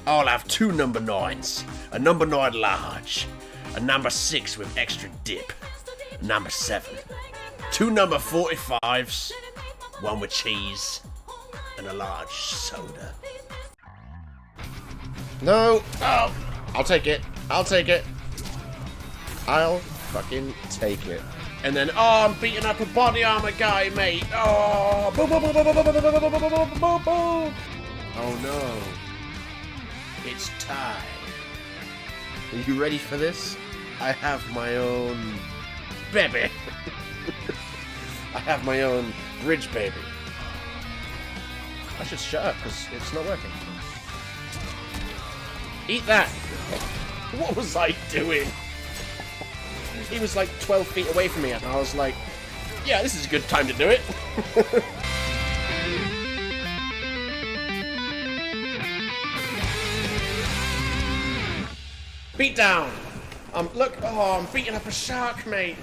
I'll have 2 number 9s. A number 9 large. A number 6 with extra dip. Number 7. 2 number 45s. 1 with cheese. And a large soda. No. Oh. I'll take it. I'll take it. I'll fucking take it. And then, oh, I'm beating up a body armor guy, mate. Oh, boom, boom, boom, boom, boom, boom, boom, boom, boom, boom, boom, boom. Oh no. It's time. Are you ready for this? I have my own baby. I have my own bridge baby. I should shut up because it's not working. Eat that. What was I doing? He was like 12 feet away from me and I was like, yeah, this is a good time to do it. Beat down. Look, oh, I'm beating up a shark, mate.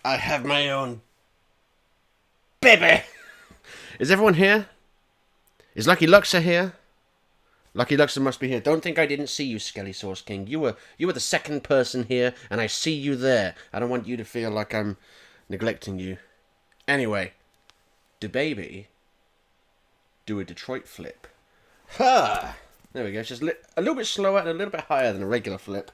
I have my own baby. Is everyone here? Is Lucky Luxor here? Lucky Luxor must be here. Don't think I didn't see you, Skelly Sauce King. You were the second person here, and I see you there. I don't want you to feel like I'm neglecting you. Anyway, DaBaby, do a Detroit flip. Ha! There we go. It's just a little bit slower and a little bit higher than a regular flip.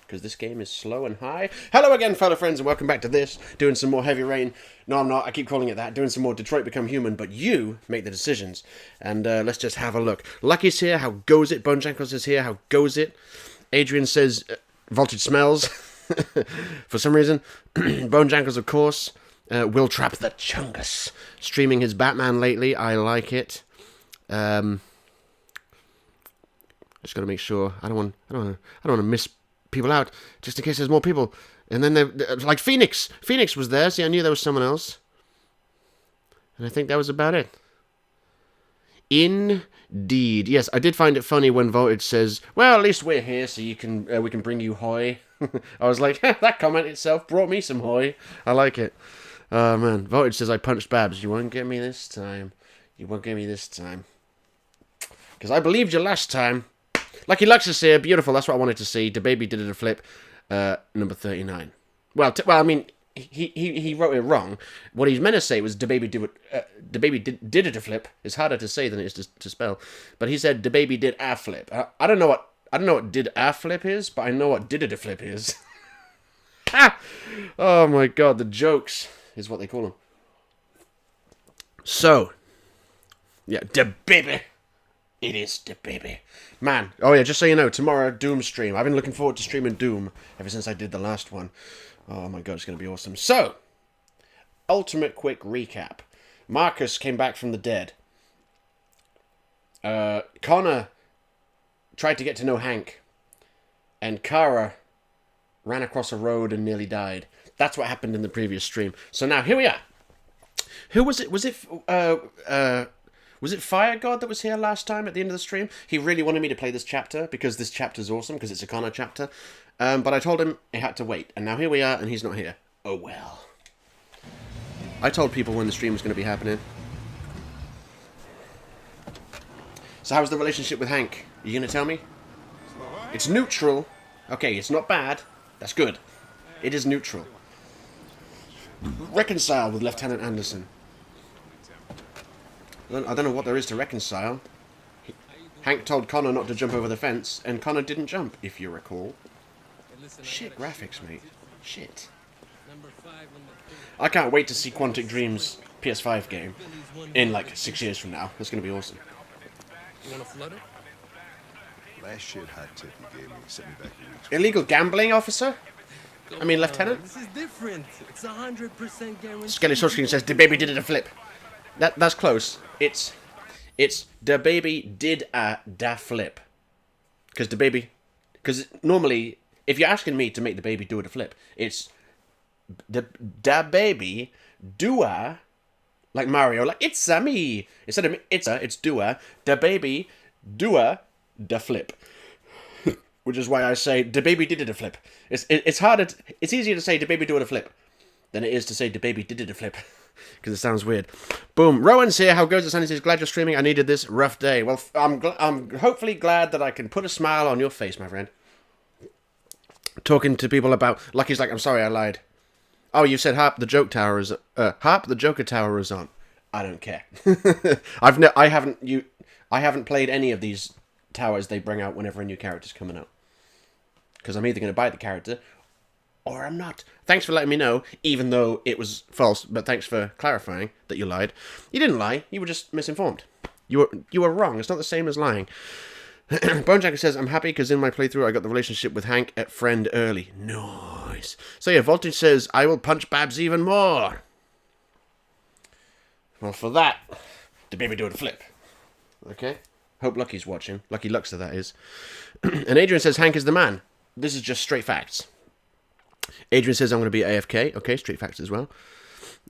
Because this game is slow and high. Hello again, fellow friends, and welcome back to this. Doing some more Heavy Rain. No, I'm not. I keep calling it that. Doing some more Detroit Become Human, but you make the decisions. And let's just have a look. Lucky's here. How goes it? Bone Jankles is here. How goes it? Adrian says, Voltage smells. For some reason. Bone Jankles, of course. Will Trap the Chungus. Streaming his Batman lately. I like it. Just got to make sure. I don't want to miss people out, just in case there's more people. And then like Phoenix was there. See, I knew there was someone else, and I think that was about it. Indeed, yes, I did find it funny when Voltage says, "Well, at least we're here, so you can we can bring you hoy." I was like, that comment itself brought me some hoy. I like it. Oh man, Voltage says I punched Babs. You won't get me this time. You won't get me this time. Because I believed you last time. Lucky Lux is here. Beautiful. That's what I wanted to see. DaBaby did it a flip. Number 39. Well, I mean, he wrote it wrong. What he's meant to say was DaBaby did it a flip. It's harder to say than it is to spell. But he said DaBaby did a flip. I don't know what did a flip is, but I know what did it a flip is. Ha! Oh my god, the jokes is what they call them. So, yeah, DaBaby. It is DaBaby. Man, oh yeah, just so you know, tomorrow, Doom stream. I've been looking forward to streaming Doom ever since I did the last one. Oh my god, it's going to be awesome. So, ultimate quick recap. Marcus came back from the dead. Connor tried to get to know Hank. And Kara ran across a road and nearly died. That's what happened in the previous stream. So now, here we are. Who was it? Was it Fire God that was here last time at the end of the stream? He really wanted me to play this chapter because this chapter's awesome, because it's a Connor chapter. But I told him he had to wait. And now here we are, and he's not here. Oh well. I told people when the stream was going to be happening. So how's the relationship with Hank? Are you going to tell me? It's neutral. Okay, it's not bad. That's good. It is neutral. Reconcile with Lieutenant Anderson. I don't know what there is to reconcile. Hank told Connor not to jump over the fence, and Connor didn't jump, if you recall. Shit graphics, mate. Shit. I can't wait to see Quantic Dream's PS5 game in like 6 years from now. That's going to be awesome. You want a flutter? Last shit hot tip you gave me sent me back a week. Illegal gambling officer? I mean, Lieutenant? This is different. It's 100% guaranteed. Skelly Shortscreen says, DaBaby did it a flip. That's close. It's DaBaby did a da flip. Because normally, if you're asking me to make DaBaby do it a flip, it's DaBaby do a, like Mario, like it's a me. Instead of it's do a, DaBaby do a da flip. Which is why I say DaBaby did it a flip. It's harder. It's easier to say DaBaby do it a flip than it is to say DaBaby did it a flip. because it sounds weird. Boom. Rowan's here. How goes it, Sunny? Says, glad you're streaming. I needed this rough day. Well, I'm hopefully glad that I can put a smile on your face, my friend. Talking to people about... Lucky's like, I'm sorry, I lied. Oh, you said Harp the Joker Tower is... Harp the Joker Tower is on. I don't care. I haven't played any of these towers they bring out whenever a new character's coming out. Because I'm either going to buy the character, or I'm not. Thanks for letting me know, even though it was false, but thanks for clarifying that you lied. You didn't lie, you were just misinformed. You were wrong, it's not the same as lying. Bonejacker says, I'm happy because in my playthrough I got the relationship with Hank at friend early. Nice. So yeah, Voltage says, I will punch Babs even more. Well, for that, the baby do a flip. Okay? Hope Lucky's watching. Lucky Luxor, that is. And Adrian says, Hank is the man. This is just straight facts. Adrian says, I'm going to be AFK. Okay, straight facts as well.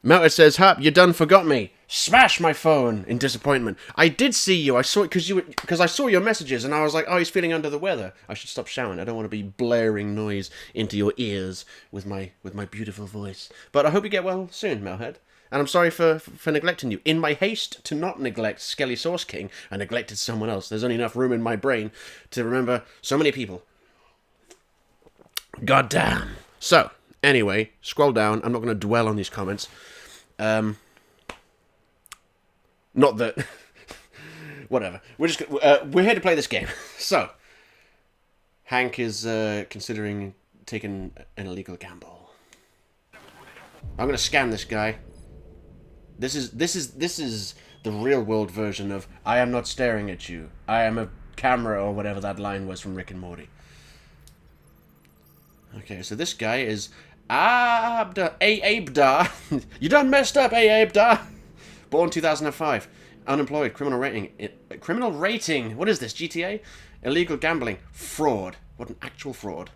Melted says, Harp, you done forgot me. Smash my phone in disappointment. I did see you. I saw it because I saw your messages and I was like, oh, he's feeling under the weather. I should stop shouting. I don't want to be blaring noise into your ears with my beautiful voice. But I hope you get well soon, Melhead. And I'm sorry for neglecting you. In my haste to not neglect Skelly Sauce King, I neglected someone else. There's only enough room in my brain to remember so many people. God damn. So, anyway, scroll down. I'm not going to dwell on these comments. Not that... whatever. We're here to play this game. So, Hank is considering taking an illegal gamble. I'm going to scan this guy. This is the real world version of I am not staring at you. I am a camera, or whatever that line was from Rick and Morty. Okay, so this guy is Abda. You done messed up, Abda. Born 2005. Unemployed. Criminal rating. Criminal rating. What is this, GTA? Illegal gambling. Fraud. What an actual fraud.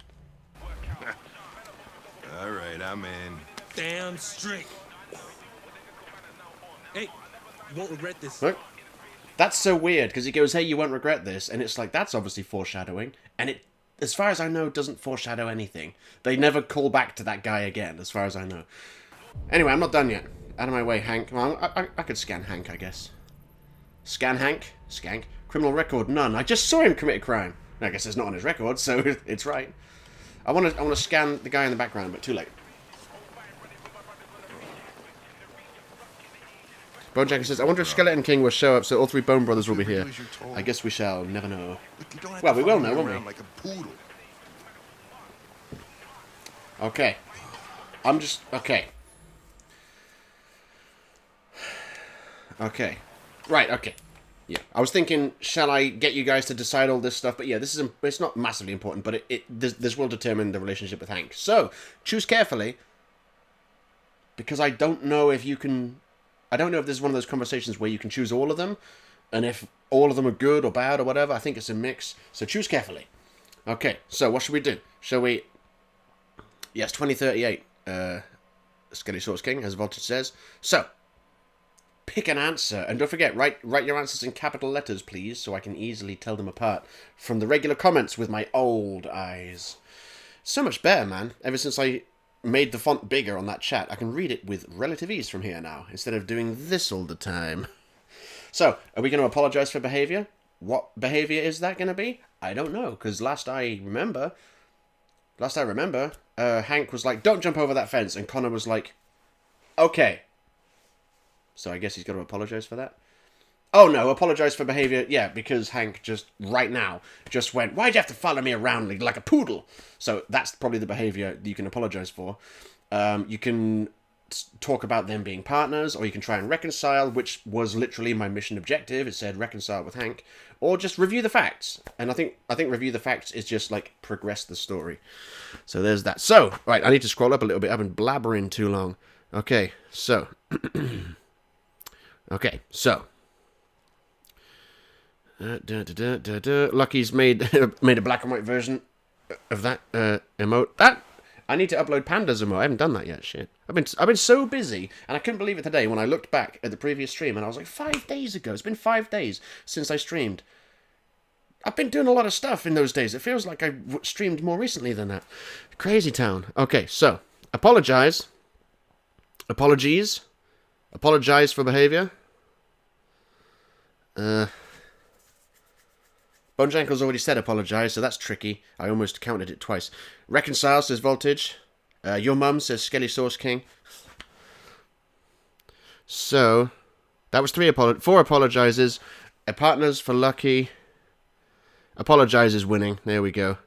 All right, I'm in. Damn straight. Hey, you won't regret this. Look. That's so weird, because he goes, hey, you won't regret this, and it's like, that's obviously foreshadowing, and it, as far as I know, doesn't foreshadow anything. They never call back to that guy again, as far as I know. Anyway, I'm not done yet. Out of my way, Hank. Well, I could scan Hank, I guess. Scan Hank? Skank. Criminal record? None. I just saw him commit a crime. I guess it's not on his record, so it's right. I want to scan the guy in the background, but too late. Bonejacker says, I wonder if Skeleton King will show up, so all three Bone Brothers will be here. I guess we shall never know. Well, we will know, won't we? Like a poodle. Okay. I'm just... Okay. Okay. Right, okay. Yeah. I was thinking, shall I get you guys to decide all this stuff? But yeah, this is... It's not massively important, but this will determine the relationship with Hank. So, choose carefully. Because I don't know if you can... I don't know if this is one of those conversations where you can choose all of them, and if all of them are good or bad or whatever. I think it's a mix, so choose carefully. Okay, so what should we do? Shall we... Yes, 2038, Skelly Sauce King, as Voltage says. So, pick an answer, and don't forget, write your answers in capital letters, please, so I can easily tell them apart from the regular comments with my old eyes. So much better, man, ever since I... made the font bigger on that chat. I can read it with relative ease from here now, instead of doing this all the time. So, are we going to apologise for behaviour? What behaviour is that going to be? I don't know, because last I remember, Hank was like, don't jump over that fence, and Connor was like, okay. So I guess he's got to apologise for that? Oh no, apologise for behaviour, yeah, because Hank just, right now, just went, why'd you have to follow me around like a poodle? So that's probably the behaviour you can apologise for. You can talk about them being partners, or you can try and reconcile, which was literally my mission objective. It said reconcile with Hank, or just review the facts. And I think review the facts is just like progress the story. So there's that. So, right, I need to scroll up a little bit. I've been blabbering too long. Okay, so. Okay, so. Lucky's made a black and white version of that emote. I need to upload Panda's emote. I haven't done that yet. Shit. I've been so busy, and I couldn't believe it today when I looked back at the previous stream, and I was like, 5 days ago. It's been 5 days since I streamed. I've been doing a lot of stuff in those days. It feels like I streamed more recently than that. Crazy town. Okay, so apologies. Apologize for behavior. Bonejankle's already said apologize, so that's tricky. I almost counted it twice. Reconcile, says Voltage. Your mum, says Skelly Sauce King. So, that was 4 apologizes. A partners for Lucky. Apologizes winning. There we go.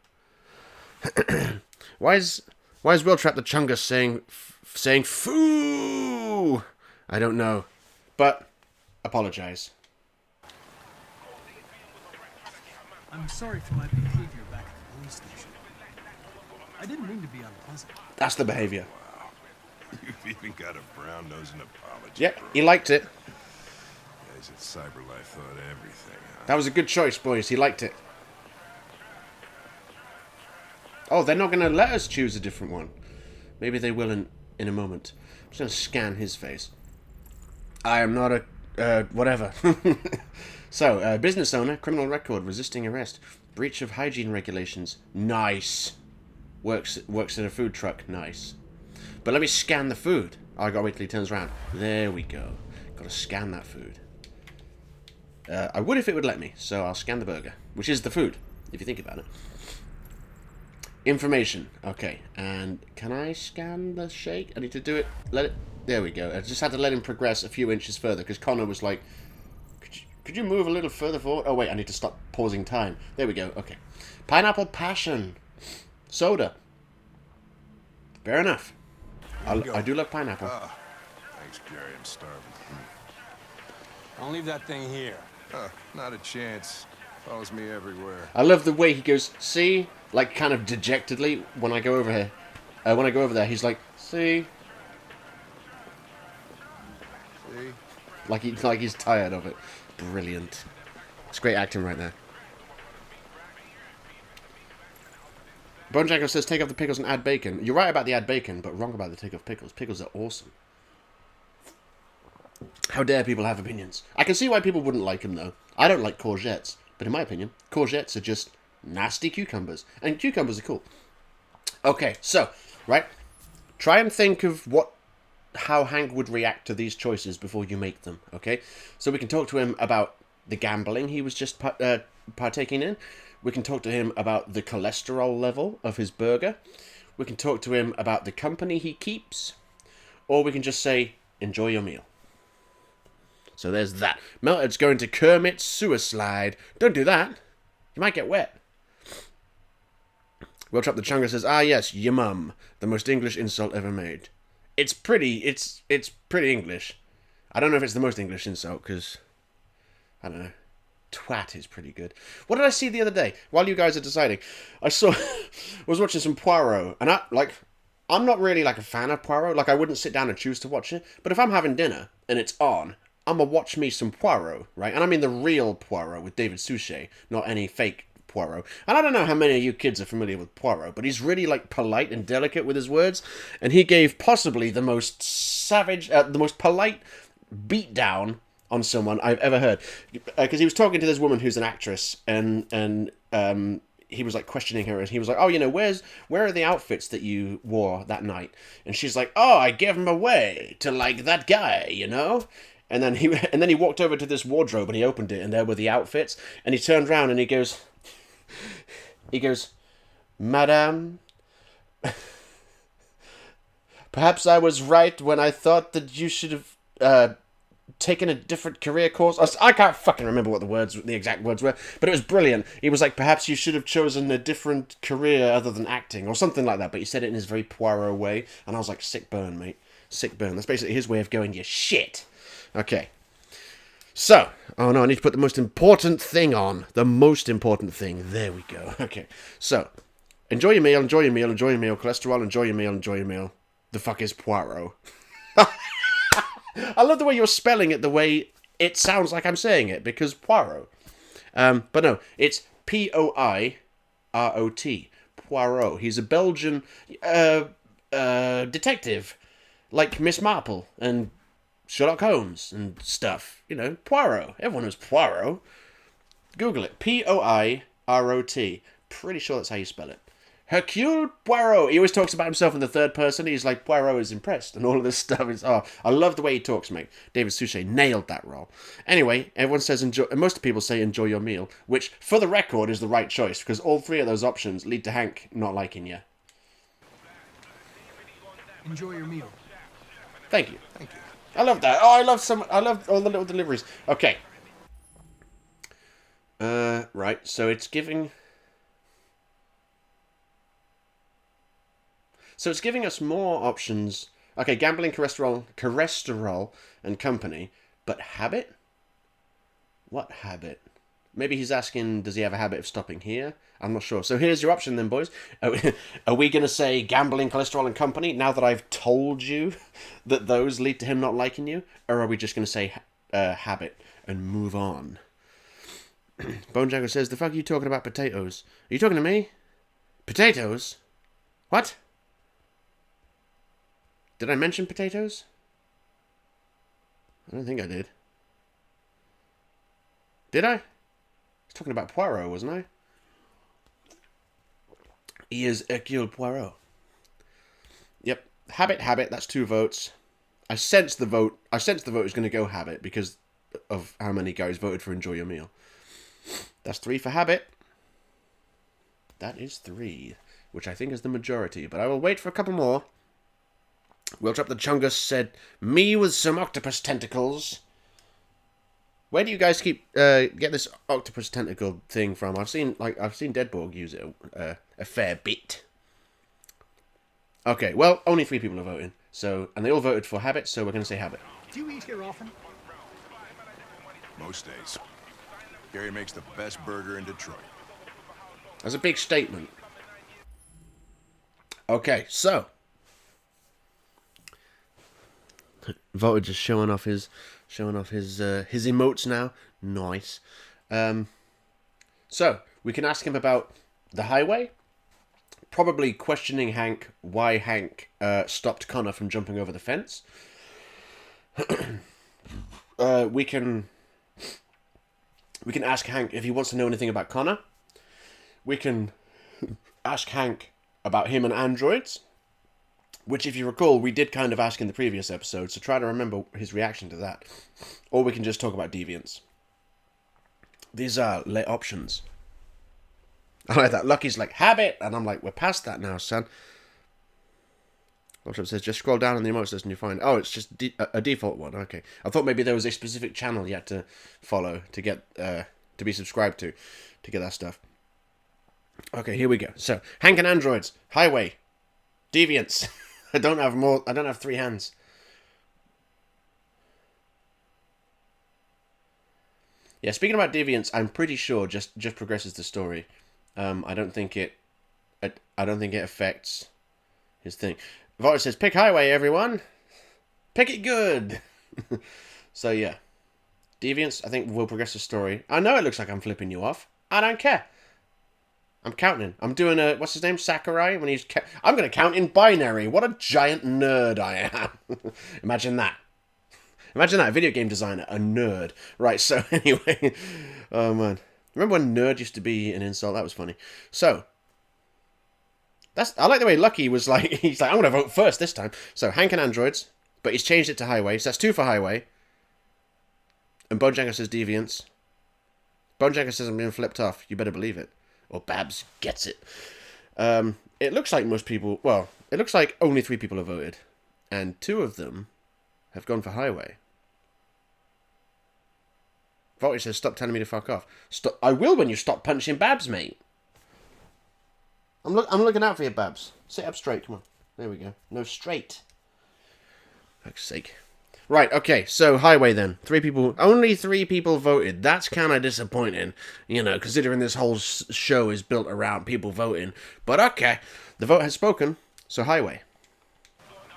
Why is Will Trap the Chungus saying foo? I don't know. But, apologize. I'm sorry for my behavior back at the police station. I didn't mean to be unpleasant. That's the behavior. You've even got a brown-nosing apology. Yep, bro. he liked it. Guys at CyberLife thought everything, huh? That was a good choice, boys. He liked it. Oh, they're not going to let us choose a different one. Maybe they will in a moment. I'm just going to scan his face. I am not a... whatever. So, business owner, criminal record, resisting arrest, breach of hygiene regulations. Nice. Works in a food truck. Nice. But let me scan the food. I gotta wait till he turns around. There we go. Gotta scan that food. I would if it would let me, so I'll scan the burger, which is the food, if you think about it. Information. Okay, and can I scan the shake? I need to do it. Let it. There we go. I just had to let him progress a few inches further because Connor was like, could you move a little further forward? Oh wait, I need to stop pausing time. There we go. Okay. Pineapple passion. Soda. Fair enough. I do love pineapple. Thanks, Jerry. I'm starving. Don't leave that thing here. Not a chance. Follows me everywhere. I love the way he goes, see? Like, kind of dejectedly when I go over here. When I go over there, he's like, see? See? Like he's tired of it. Brilliant. It's great acting right there. Bonejackle says, take off the pickles and add bacon. You're right about the add bacon, but wrong about the take off pickles. Pickles are awesome. How dare people have opinions? I can see why people wouldn't like them, though. I don't like courgettes, but in my opinion, courgettes are just nasty cucumbers. And cucumbers are cool. Okay, so, right? Try and think of how Hank would react to these choices before you make them, okay? So we can talk to him about the gambling he was just partaking in. We can talk to him about the cholesterol level of his burger. We can talk to him about the company he keeps. Or we can just say, enjoy your meal. So there's that. Melted's going to Kermit's sewer slide. Don't do that. You might get wet. Will Trap the Chunga says, ah yes, your mum. The most English insult ever made. It's pretty English. I don't know if it's the most English insult, because, I don't know. Twat is pretty good. What did I see the other day? While you guys are deciding, I was watching some Poirot, and I'm not really like a fan of Poirot. Like, I wouldn't sit down and choose to watch it. But if I'm having dinner, and it's on, I'm gonna watch me some Poirot, right? And I mean the real Poirot with David Suchet, not any fake Poirot. And I don't know how many of you kids are familiar with Poirot, but he's really like polite and delicate with his words, and he gave possibly the most savage, the most polite beatdown on someone I've ever heard, because he was talking to this woman who's an actress, and he was like questioning her, and he was like, oh, you know, where are the outfits that you wore that night? And she's like, oh, I gave them away to like that guy, you know. And then he walked over to this wardrobe and he opened it, and there were the outfits, and he turned around and he goes, Madame, perhaps I was right when I thought that you should have taken a different career course. I can't fucking remember what the exact words were, but it was brilliant. He was like, perhaps you should have chosen a different career other than acting, or something like that, but he said it in his very Poirot way, and I was like, sick burn, mate. Sick burn. That's basically his way of going, you shit. Okay. So, oh no, I need to put the most important thing on. The most important thing. There we go. Okay. So, enjoy your meal, enjoy your meal, enjoy your meal. Cholesterol, enjoy your meal, enjoy your meal. The fuck is Poirot? I love the way you're spelling it the way it sounds like I'm saying it, because Poirot. But no, it's Poirot. Poirot. He's a Belgian detective, like Miss Marple and Sherlock Holmes and stuff. You know, Poirot. Everyone knows Poirot. Google it. Poirot. Pretty sure that's how you spell it. Hercule Poirot. He always talks about himself in the third person. He's like, Poirot is impressed. And all of this stuff is, oh, I love the way he talks, mate. David Suchet nailed that role. Anyway, everyone says, enjoy, and most people say enjoy your meal, which, for the record, is the right choice, because all three of those options lead to Hank not liking you. Enjoy your meal. Thank you. Thank you. I love that. Oh, I love all the little deliveries. Okay. Right, so it's giving... So it's giving us more options. Okay, gambling, cholesterol, and company. But habit? What habit? Maybe he's asking, does he have a habit of stopping here? I'm not sure. So here's your option then, boys. Are we going to say gambling, cholesterol, and company now that I've told you that those lead to him not liking you? Or are we just going to say habit and move on? Bone Jago says, the fuck are you talking about potatoes? Are you talking to me? Potatoes? What? Did I mention potatoes? I don't think I did. Did I? I was talking about Poirot, wasn't I? He is Hercule Poirot. Yep. Habit, that's 2 votes. I sense the vote is going to go habit because of how many guys voted for enjoy your meal. That's 3 for habit. That is 3, which I think is the majority, but I will wait for a couple more. Will Drop the Chungus said, me with some octopus tentacles. Where do you guys get this octopus tentacle thing from? I've seen Deadborg use it a fair bit. Okay, well, only 3 people are voting. So, and they all voted for habit, so we're going to say habit. Do you eat here often? Most days. Gary makes the best burger in Detroit. That's a big statement. Okay, so Voter just showing off his emotes now. Nice. So we can ask him about the highway. Probably questioning Hank why Hank stopped Connor from jumping over the fence. We can ask Hank if he wants to know anything about Connor. We can ask Hank about him and androids, which, if you recall, we did kind of ask in the previous episode, so try to remember his reaction to that. Or we can just talk about deviants. These are late options. I like that. Lucky's like, habit! And I'm like, we're past that now, son. Laptop says, just scroll down on the emotes list and you find... Oh, it's just a default one. Okay. I thought maybe there was a specific channel you had to follow to get... to be subscribed to get that stuff. Okay, here we go. So, Hank and androids. Highway. Deviants. I don't have 3 hands. Yeah, speaking about deviants, I'm pretty sure just progresses the story. I don't think it affects his thing. Voter says, pick highway, everyone. Pick it good. So yeah, deviants, I think, will progress the story. I know it looks like I'm flipping you off. I don't care. I'm counting. I'm doing what's his name? Sakurai? When he's I'm going to count in binary. What a giant nerd I am. Imagine that. Imagine that, a video game designer, a nerd. Right, so anyway. Oh, man. Remember when nerd used to be an insult? That was funny. So, I like the way Lucky was like, he's like, I'm going to vote first this time. So, Hank and androids, but he's changed it to highway. So that's 2 for highway. And Bojanko says deviants. Bojanko says I'm being flipped off. You better believe it. Or Babs gets it. It looks like most people... Well, it looks like only 3 people have voted. And 2 of them have gone for highway. Voltage says, stop telling me to fuck off. Stop! I will when you stop punching Babs, mate. I'm looking out for you, Babs. Sit up straight, come on. There we go. No, straight. For fuck's sake. Right, okay, so highway then. Only 3 people voted. That's kind of disappointing, considering this whole show is built around people voting. But okay, the vote has spoken, so highway.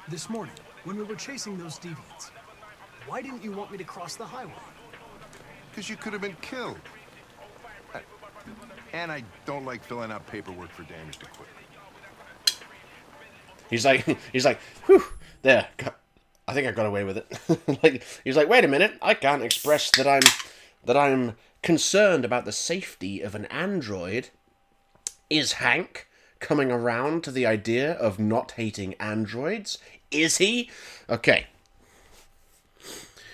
This morning, when we were chasing those deviants, why didn't you want me to cross the highway? Because you could have been killed. And I don't like filling out paperwork for damaged equipment. He's like, whew, there. I think I got away with it. He's like, wait a minute, I can't express that I'm concerned about the safety of an android. Is Hank? coming around to the idea of not hating androids? Is he? Okay.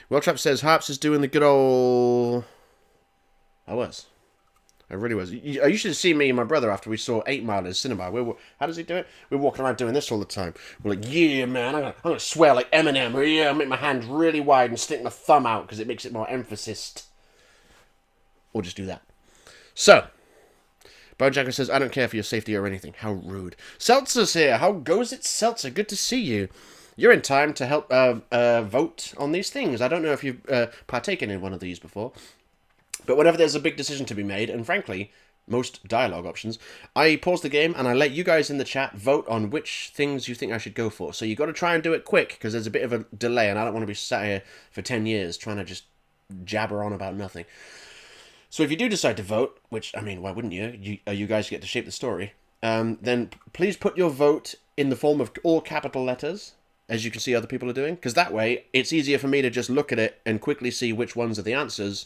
Well, Trap says, Harps is doing the good old... I was. I really was. You should have seen me and my brother after we saw 8 Mile in the cinema. How does he do it? We're walking around doing this all the time. We're like, yeah, man, I'm gonna swear like Eminem. Or, yeah, I'll make my hand really wide and stick my thumb out because it makes it more emphasis. Or just do that. So, Bojacker says, I don't care for your safety or anything. How rude. Seltzer's here. How goes it, Seltzer? Good to see you. You're in time to help vote on these things. I don't know if you've partaken in one of these before. But whenever there's a big decision to be made, and frankly, most dialogue options, I pause the game and I let you guys in the chat vote on which things you think I should go for. So you got to try and do it quick, because there's a bit of a delay, and I don't want to be sat here for 10 years trying to just jabber on about nothing. So if you do decide to vote, which, I mean, why wouldn't you? You guys get to shape the story. Then please put your vote in the form of all capital letters, as you can see other people are doing, because that way it's easier for me to just look at it and quickly see which ones are the answers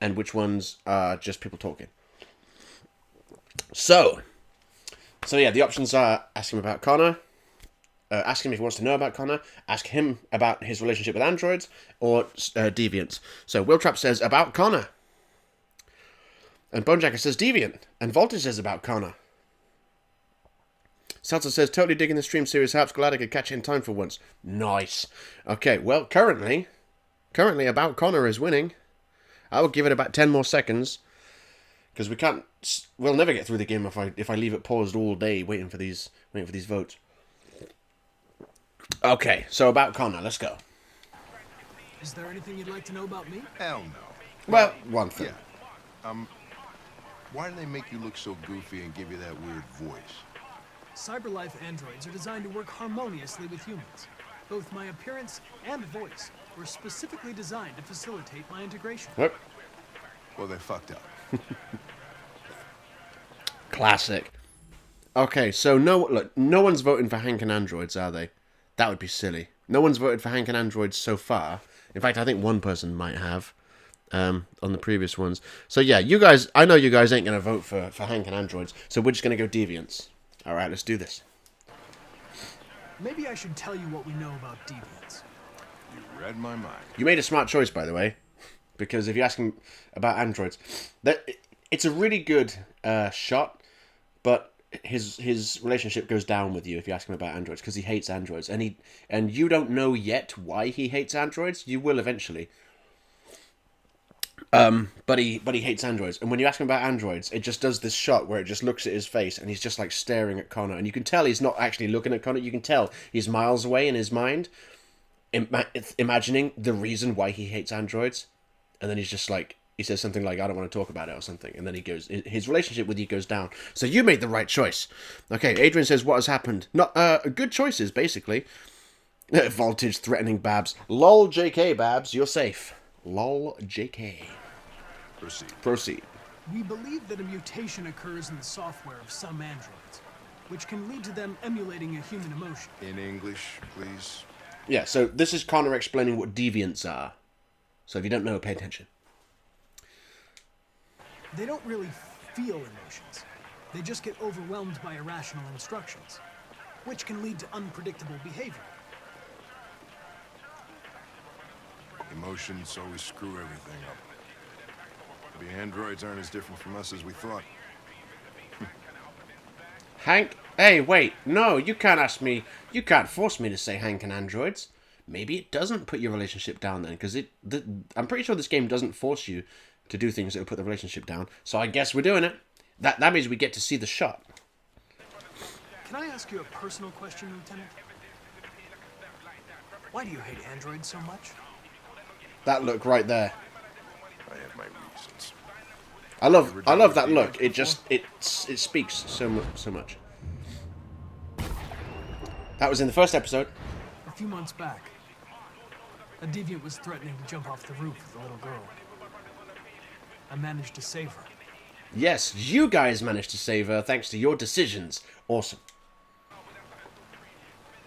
and which ones are just people talking. So yeah, the options are ask him about Connor, ask him if he wants to know about Connor, ask him about his relationship with androids, or deviants. So Will Trap says about Connor, and Bonejacker says deviant, and Voltage says about Connor. Seltzer says totally digging the stream series. Harps, glad I could catch it in time for once. Nice. Okay, well currently about Connor is winning. I would give it about 10 more seconds, because we'll never get through the game if I leave it paused all day waiting for these votes. Okay, so about Connor, let's go. Is there anything you'd like to know about me? Hell no. Well, one thing. Yeah. Why do they make you look so goofy and give you that weird voice? Cyberlife androids are designed to work harmoniously with humans. Both my appearance and voice were specifically designed to facilitate my integration. Yep. Well, they fucked up. Classic. Okay, so no one's voting for Hank and androids, are they? That would be silly. No one's voted for Hank and androids so far. In fact, I think one person might have on the previous ones. So yeah, you guys, I know you guys ain't going to vote for Hank and androids, so we're just going to go deviants. All right, let's do this. Maybe I should tell you what we know about deviants. You read my mind. You made a smart choice, by the way, because if you ask him about androids, it's a really good shot, but his relationship goes down with you if you ask him about androids, because he hates androids, and you don't know yet why he hates androids. You will eventually. But he hates androids, and when you ask him about androids, it just does this shot where it just looks at his face, and he's just like staring at Connor, and you can tell he's not actually looking at Connor. You can tell he's miles away in his mind, imagining the reason why he hates androids, and then he's just like, he says something like, I don't want to talk about it or something, and then he goes, his relationship with you goes down. So you made the right choice. Okay, Adrian says, what has happened? Not good choices, basically. Voltage threatening Babs. Lol JK, Babs, you're safe. Lol JK. Proceed. We believe that a mutation occurs in the software of some androids, which can lead to them emulating a human emotion. In English, please. Yeah, so this is Connor explaining what deviants are. So if you don't know, pay attention. They don't really feel emotions. They just get overwhelmed by irrational instructions, which can lead to unpredictable behavior. Emotions always screw everything up. The androids aren't as different from us as we thought. Hank? Hey, wait. No, you can't ask me. You can't force me to say Hank and androids. Maybe it doesn't put your relationship down then, because I'm pretty sure this game doesn't force you to do things that will put the relationship down. So I guess we're doing it. That means we get to see the shot. Can I ask you a personal question, Lieutenant? Why do you hate androids so much? That look right there. I have my reasons. I love that look. It speaks so much. That was in the first episode. A few months back, a deviant was threatening to jump off the roof with a little girl. I managed to save her. Yes, you guys managed to save her thanks to your decisions. Awesome.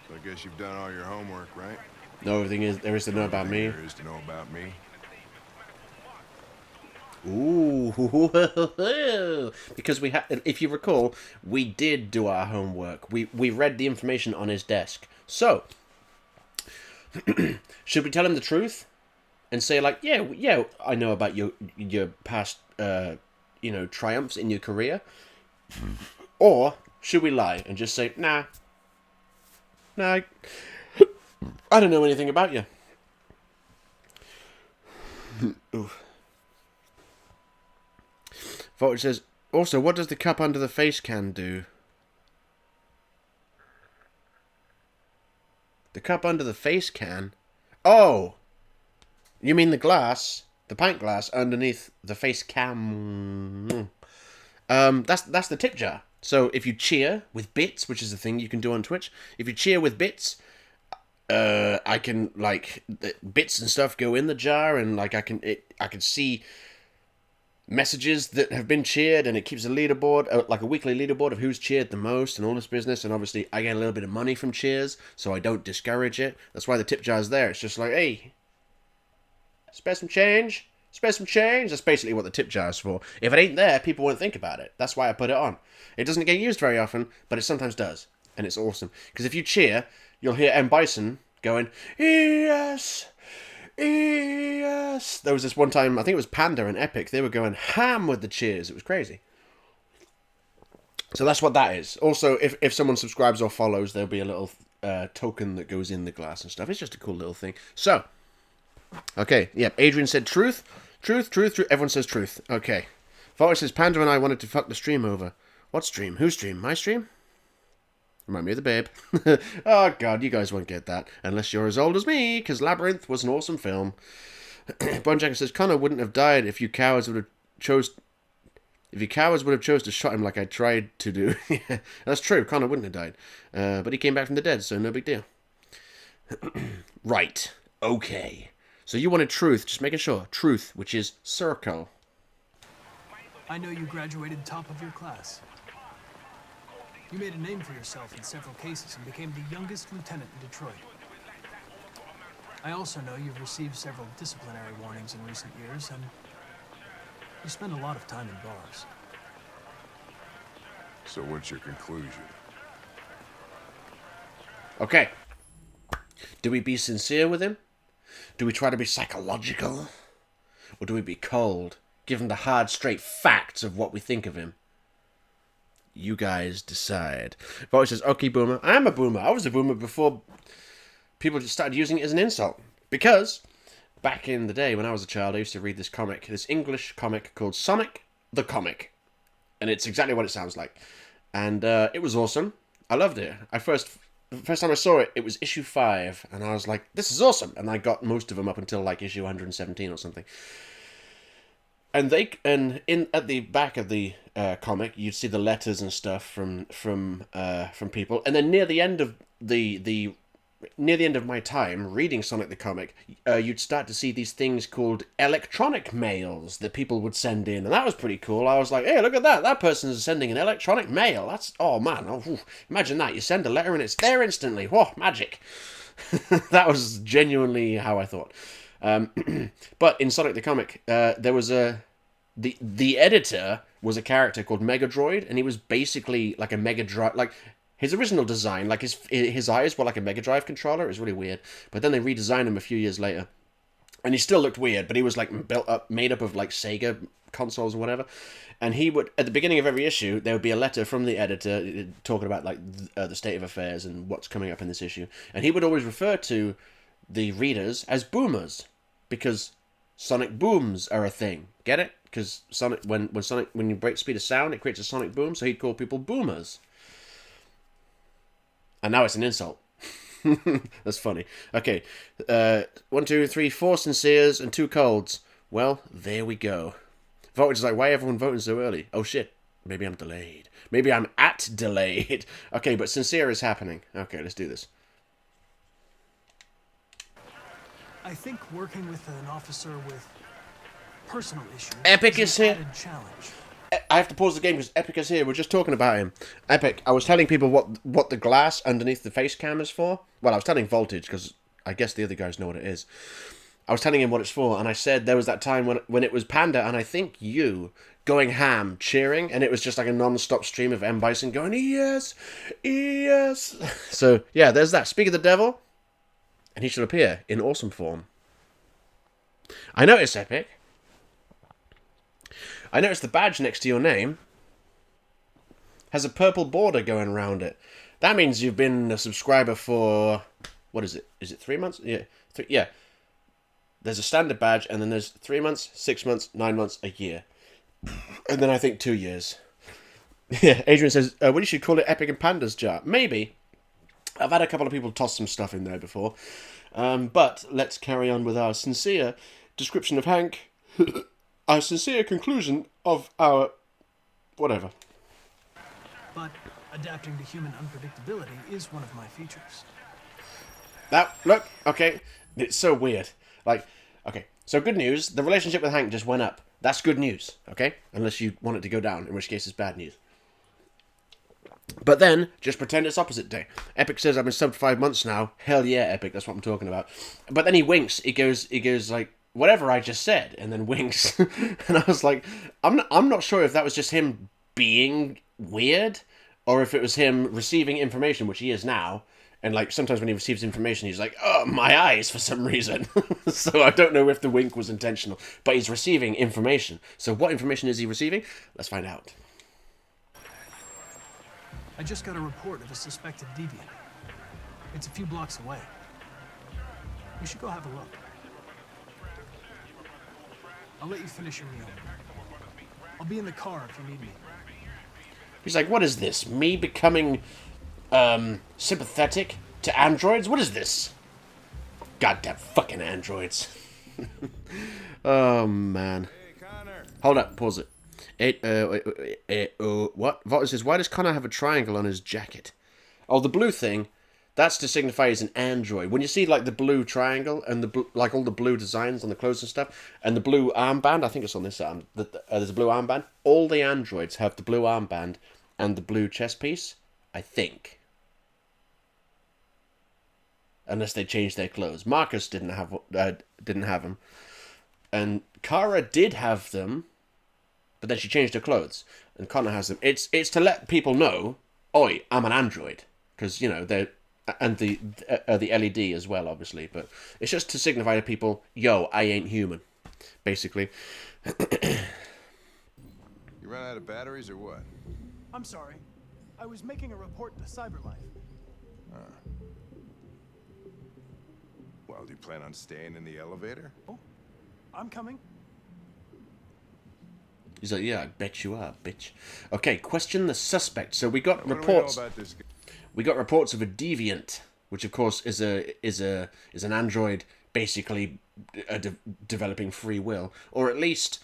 So I guess you've done all your homework, right? No, everything there is to know about me. There is to know about me. Ooh, because we had, if you recall, we did do our homework. We read the information on his desk. So, should we tell him the truth and say like, yeah, I know about your past, triumphs in your career, or should we lie and just say, nah, I don't know anything about you. Oof. Voltage says, also, what does the cup under the face can do? The cup under the face can? Oh! You mean the glass, the pint glass underneath the face cam? That's the tip jar. So if you cheer with bits, which is the thing you can do on Twitch, if you cheer with bits, I can bits and stuff go in the jar, and I can see messages that have been cheered, and it keeps a leaderboard, like a weekly leaderboard of who's cheered the most and all this business. And obviously I get a little bit of money from cheers, so I don't discourage it. That's why the tip jar's there. It's just like, hey, spare some change. That's basically what the tip jar is for. If it ain't there, people won't think about it. That's why I put it on. It doesn't get used very often, but it sometimes does, and it's awesome. Because if you cheer, you'll hear M. Bison going, yes, yes. There was this one time, I think it was Panda and Epic, they were going ham with the cheers. It was crazy. So that's what that is. Also, if someone subscribes or follows, there'll be a little token that goes in the glass and stuff. It's just a cool little thing. So, okay, yep, Adrian said truth. Truth. Everyone says truth. Okay. Voltage says, Panda and I wanted to fuck the stream over. What stream? Whose stream? My stream? Remind me of the babe. Oh, God, you guys won't get that. Unless you're as old as me, because Labyrinth was an awesome film. Bonjacker says, Connor wouldn't have died if you cowards would have chose... If you cowards would have chose to shot him like I tried to do. Yeah, that's true. Connor wouldn't have died. But he came back from the dead, so no big deal. Right. Okay. So you wanted truth, just making sure. Truth, which is circle. I know you graduated top of your class. You made a name for yourself in several cases and became the youngest lieutenant in Detroit. I also know you've received several disciplinary warnings in recent years, and you spend a lot of time in bars. So what's your conclusion? Okay. Do we be sincere with him? Do we try to be psychological? Or do we be cold, give him the hard, straight facts of what we think of him? You guys decide. Voice says, okay, boomer. I am a boomer. I was a boomer before people just started using it as an insult. Because back in the day when I was a child, I used to read this comic, this English comic called Sonic the Comic. And it's exactly what it sounds like. And it was awesome. I loved it. The first time I saw it, it was issue 5. And I was like, this is awesome. And I got most of them up until like issue 117 or something. And at the back of the comic, you'd see the letters and stuff from people, and then near the end of near the end of my time reading Sonic the Comic, you'd start to see these things called electronic mails that people would send in, and that was pretty cool. I was like, hey, look at that! That person's sending an electronic mail. That's imagine that, you send a letter and it's there instantly. Whoa, magic! That was genuinely how I thought. But in Sonic the Comic, there was the editor was a character called Mega Droid, and he was basically like a Mega Drive, like his original design, like his eyes were like a Mega Drive controller. It was really weird. But then they redesigned him a few years later, and he still looked weird, but he was like made up of like Sega consoles or whatever. And he would, at the beginning of every issue, there would be a letter from the editor talking about like the state of affairs and what's coming up in this issue. And he would always refer to the readers as boomers, because sonic booms are a thing. Get it? Because when you break speed of sound, it creates a sonic boom. So he'd call people boomers. And now it's an insult. That's funny. Okay. 1, 2, 3, 4 sinceres and 2 colds. Well, there we go. Voltage is like, why everyone voting so early? Oh shit. Maybe I'm delayed. Maybe I'm delayed. Okay, but sincere is happening. Okay, let's do this. I think working with an officer with personal issues Epic is is an here. added challenge. I have to pause the game because Epic is here. We're just talking about him. Epic, I was telling people what the glass underneath the face cam is for. Well, I was telling Voltage because I guess the other guys know what it is. I was telling him what it's for, and I said there was that time when it was Panda, and I think you going ham, cheering, and it was just like a non-stop stream of M. Bison going, yes, yes. So, yeah, there's that. Speak of the devil, and he shall appear in awesome form. I noticed, Epic. I noticed the badge next to your name has a purple border going around it. That means you've been a subscriber for... What is it? Is it 3 months? Yeah. Yeah. There's a standard badge, and then there's 3 months, 6 months, 9 months, a year. And then I think 2 years. Yeah, Adrian says, well, you should call it Epic and Pandas jar. Maybe. I've had a couple of people toss some stuff in there before. But let's carry on with our sincere description of Hank. Our sincere conclusion of our... whatever. But adapting to human unpredictability is one of my features. That, look, okay, it's so weird. Like, okay, so good news, the relationship with Hank just went up. That's good news, okay? Unless you want it to go down, in which case it's bad news. But then, just pretend it's opposite day. Epic says, I've been subbed 5 months now. Hell yeah, Epic, that's what I'm talking about. But then he winks, he goes like, whatever I just said, and then winks. And I was like, I'm not sure if that was just him being weird, or if it was him receiving information, which he is now. And like sometimes when he receives information, he's like, oh, my eyes for some reason. So I don't know if the wink was intentional, but he's receiving information. So what information is he receiving? Let's find out. I just got a report of a suspected deviant. It's a few blocks away. We should go have a look. I'll let you finish your meal. I'll be in the car if you need me. He's like, what is this? Me becoming sympathetic to androids? What is this? Goddamn fucking androids. Oh, man. Hey, Connor. Hold up, pause it. What? Vaughn says, why does Connor have a triangle on his jacket? Oh, the blue thing, that's to signify he's an android. When you see, like, the blue triangle and like all the blue designs on the clothes and stuff, and the blue armband, I think it's on this arm, there's a blue armband. All the androids have the blue armband and the blue chest piece, I think. Unless they changed their clothes. Marcus didn't have them, and Kara did have them, but then she changed her clothes, and Connor has them. It's to let people know, oi, I'm an android, because you know they're and the LED as well, obviously. But it's just to signify to people, yo, I ain't human, basically. You run out of batteries or what? I'm sorry. I was making a report to Cyberlife. Well, do you plan on staying in the elevator? Oh, I'm coming. He's like, yeah, I bet you are, bitch. Okay, question the suspect. So we got What reports. do we know about this guy? We got reports of a deviant, which of course is an android basically developing free will, or at least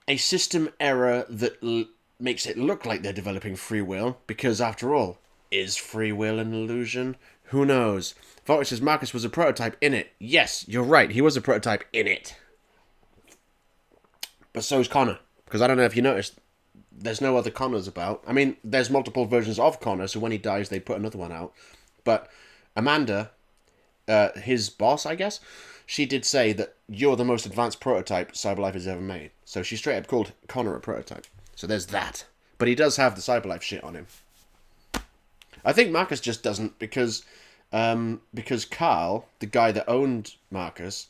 a system error that makes it look like they're developing free will, because after all, is free will an illusion? Who knows? Voltage says Marcus was a prototype in it. Yes, you're right, he was a prototype in it. But so is Connor, because I don't know if you noticed, there's no other Connors about. I mean, there's multiple versions of Connor, so when he dies, they put another one out. But Amanda, his boss, I guess, she did say that you're the most advanced prototype Cyberlife has ever made. So she straight up called Connor a prototype. So there's that. But he does have the Cyberlife shit on him. I think Marcus just doesn't because Carl, the guy that owned Marcus,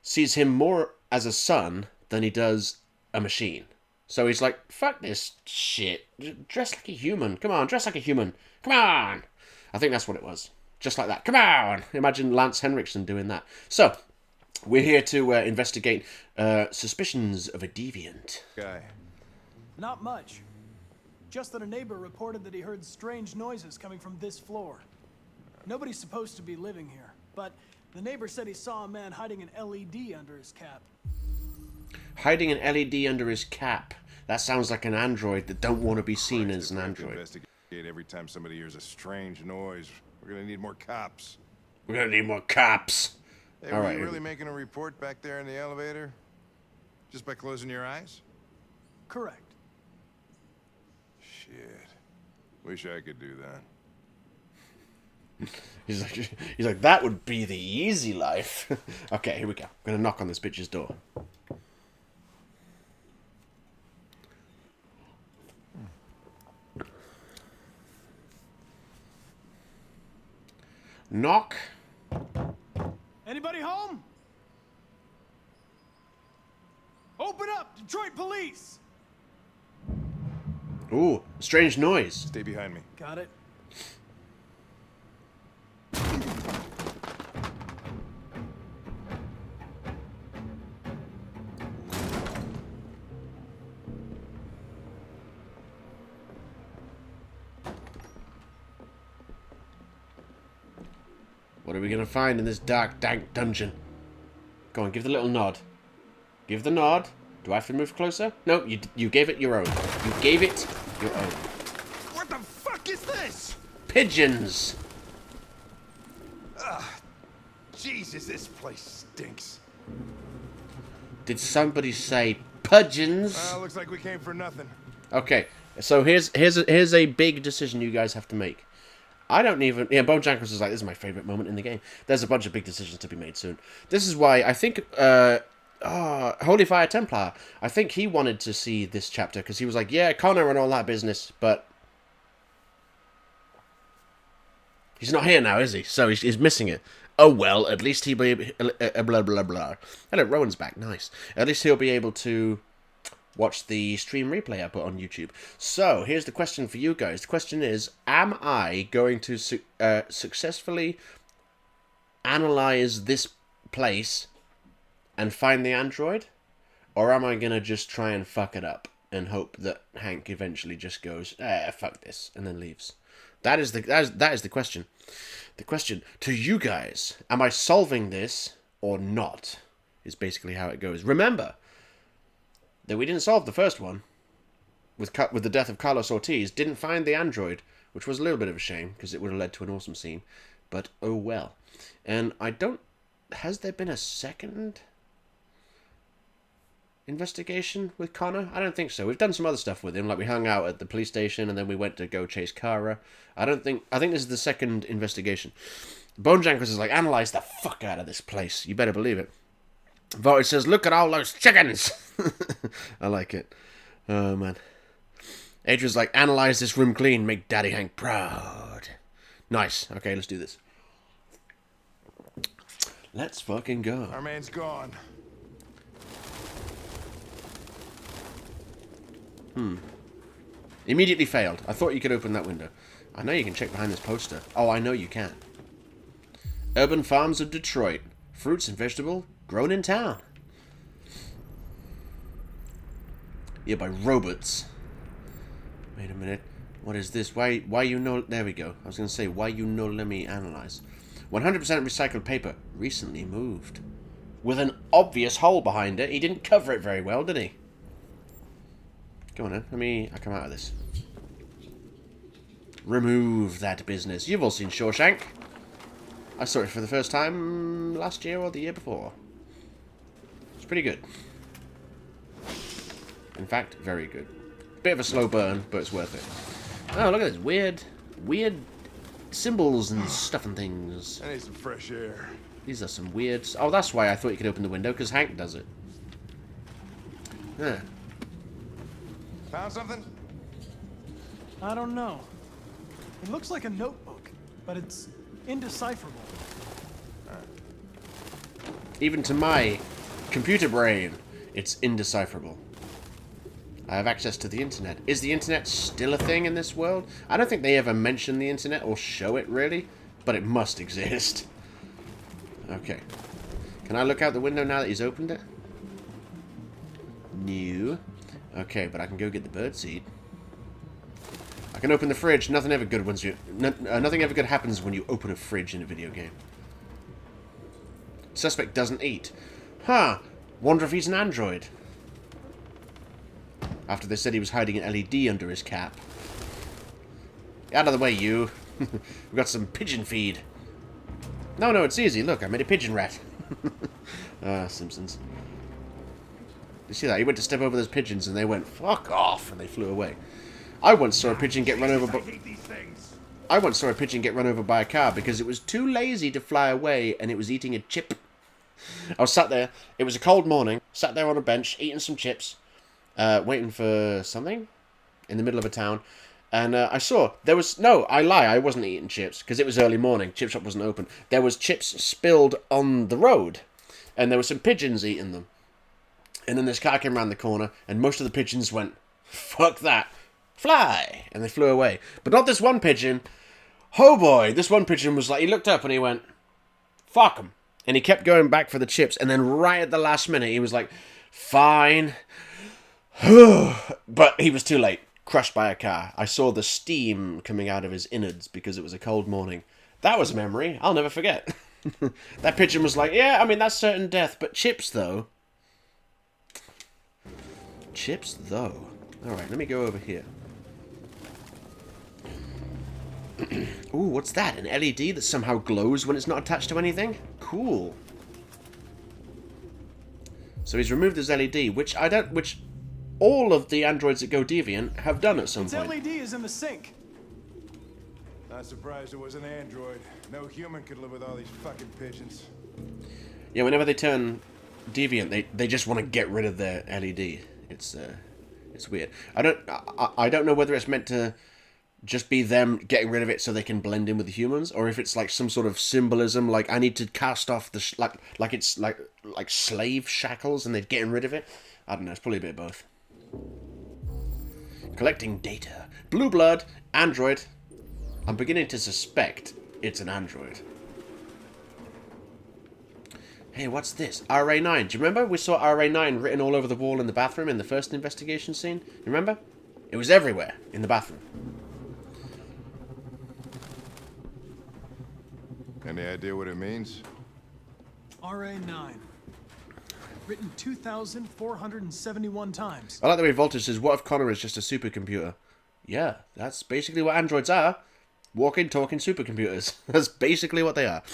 sees him more as a son than he does a machine. So he's like, fuck this shit. Dress like a human. Come on, dress like a human. Come on. I think that's what it was. Just like that. Come on. Imagine Lance Henriksen doing that. So, we're here to investigate suspicions of a deviant. Guy. Not much. Just that a neighbor reported that he heard strange noises coming from this floor. Nobody's supposed to be living here, but the neighbor said he saw a man hiding an LED under his cap. Hiding an LED under his cap. That sounds like an android that don't want to be seen as an android. Investigate every time somebody hears a strange noise. We're gonna need more cops. We're gonna need more cops. Hey, All were right. you really making a report back there in the elevator? Just by closing your eyes? Correct. Shit. Wish I could do that. He's like, that would be the easy life. Okay, here we go. I'm gonna knock on this bitch's door. Knock. Anybody home? Open up, Detroit police! Ooh, strange noise. Stay behind me. Got it. What are we gonna find in this dark, dank dungeon? Go on, give the little nod. Give the nod. Do I have to move closer? No, you gave it your own. You gave it your own. What the fuck is this? Pigeons! Jesus, this place stinks. Did somebody say pigeons? Looks like we came for nothing. Okay, so here's a big decision you guys have to make. I don't even... Yeah, Bojangles is like, this is my favourite moment in the game. There's a bunch of big decisions to be made soon. This is why I think... Holy Fire Templar. I think he wanted to see this chapter, because he was like, yeah, Connor and all that business, but... He's not here now, is he? So he's missing it. Oh, well, at least he'll be... blah, blah, blah. Hello, Rowan's back. Nice. At least he'll be able to... watch the stream replay I put on YouTube. So, here's the question for you guys. The question is, am I going to successfully analyze this place and find the android? Or am I going to just try and fuck it up and hope that Hank eventually just goes, fuck this, and then leaves? That is the question. The question to you guys, am I solving this or not? Is basically how it goes. Remember that we didn't solve the first one with the death of Carlos Ortiz, didn't find the android, which was a little bit of a shame, because it would have led to an awesome scene, but oh well. And I don't... Has there been a second investigation with Connor? I don't think so. We've done some other stuff with him, like we hung out at the police station, and then we went to go chase Kara. I think this is the second investigation. Bonejankers is like, analyze the fuck out of this place. You better believe it. Voted says, look at all those chickens. I like it. Oh, man. Adrian's like, analyze this room clean, make Daddy Hank proud. Nice. Okay, let's do this. Let's fucking go. Our man's gone. Immediately failed. I thought you could open that window. I know you can check behind this poster. Oh, I know you can. Urban Farms of Detroit. Fruits and vegetable grown in town. Yeah, by robots. Wait a minute. What is this? Why you know... There we go. I was going to say, why you know let me analyze. 100% recycled paper. Recently moved. With an obvious hole behind it. He didn't cover it very well, did he? Go on then. I come out of this. Remove that business. You've all seen Shawshank. I saw it for the first time last year or the year before. It's pretty good. In fact, very good. Bit of a slow burn, but it's worth it. Oh, look at this. Weird symbols and stuff and things. I need some fresh air. These are some weird... Oh, that's why I thought you could open the window, because Hank does it. Yeah. Found something? I don't know. It looks like a notebook, but it's indecipherable. Even to my computer brain, it's indecipherable. I have access to the internet. Is the internet still a thing in this world? I don't think they ever mention the internet or show it, really, but it must exist. Okay. Can I look out the window now that he's opened it? No. Okay, but I can go get the birdseed. I can open the fridge. Nothing ever good happens when you open a fridge in a video game. Suspect doesn't eat. Huh. Wonder if he's an android. After they said he was hiding an LED under his cap. Out of the way, you. We've got some pigeon feed. No, it's easy. Look, I made a pigeon rat. Simpsons. You see that? He went to step over those pigeons and they went, fuck off, and they flew away. I once saw a pigeon get run over by... I once saw a pigeon get run over by a car because it was too lazy to fly away and it was eating a chip. I was sat there. It was a cold morning. Sat there on a bench eating some chips, waiting for something in the middle of a town. And I saw there was no. I lie. I wasn't eating chips because it was early morning. Chip shop wasn't open. There was chips spilled on the road, and there were some pigeons eating them. And then this car came around the corner, and most of the pigeons went, "Fuck that, fly!" And they flew away. But not this one pigeon. Oh boy, this one pigeon was like, he looked up and he went, "Fuck 'em." And he kept going back for the chips, and then right at the last minute, he was like, "Fine." But he was too late. Crushed by a car. I saw the steam coming out of his innards because it was a cold morning. That was a memory I'll never forget. That pigeon was like, yeah, I mean, that's certain death, but chips, though. Chips, though. Alright, let me go over here. Ooh, what's that? An LED that somehow glows when it's not attached to anything? Cool. So he's removed his LED, which all of the androids that go deviant have done at some Its point. LED is in the sink. Not surprised it was an android. No human could live with all these fucking pigeons. Yeah, whenever they turn deviant, they just want to get rid of their LED. It's weird. I don't know whether it's meant to just be them getting rid of it so they can blend in with the humans, or if it's like some sort of symbolism, like I need to cast off the like it's like slave shackles and they're getting rid of it. I don't know. It's probably a bit of both. Collecting data. Blue blood. Android. I'm beginning to suspect it's an android. Hey, what's this? RA9. Do you remember? We saw RA9 written all over the wall in the bathroom in the first investigation scene. You remember? It was everywhere in the bathroom. Any idea what it means? RA9. Written 2,471 times. I like the way Voltage says, what if Connor is just a supercomputer? Yeah, that's basically what androids are. Walking, talking supercomputers. That's basically what they are.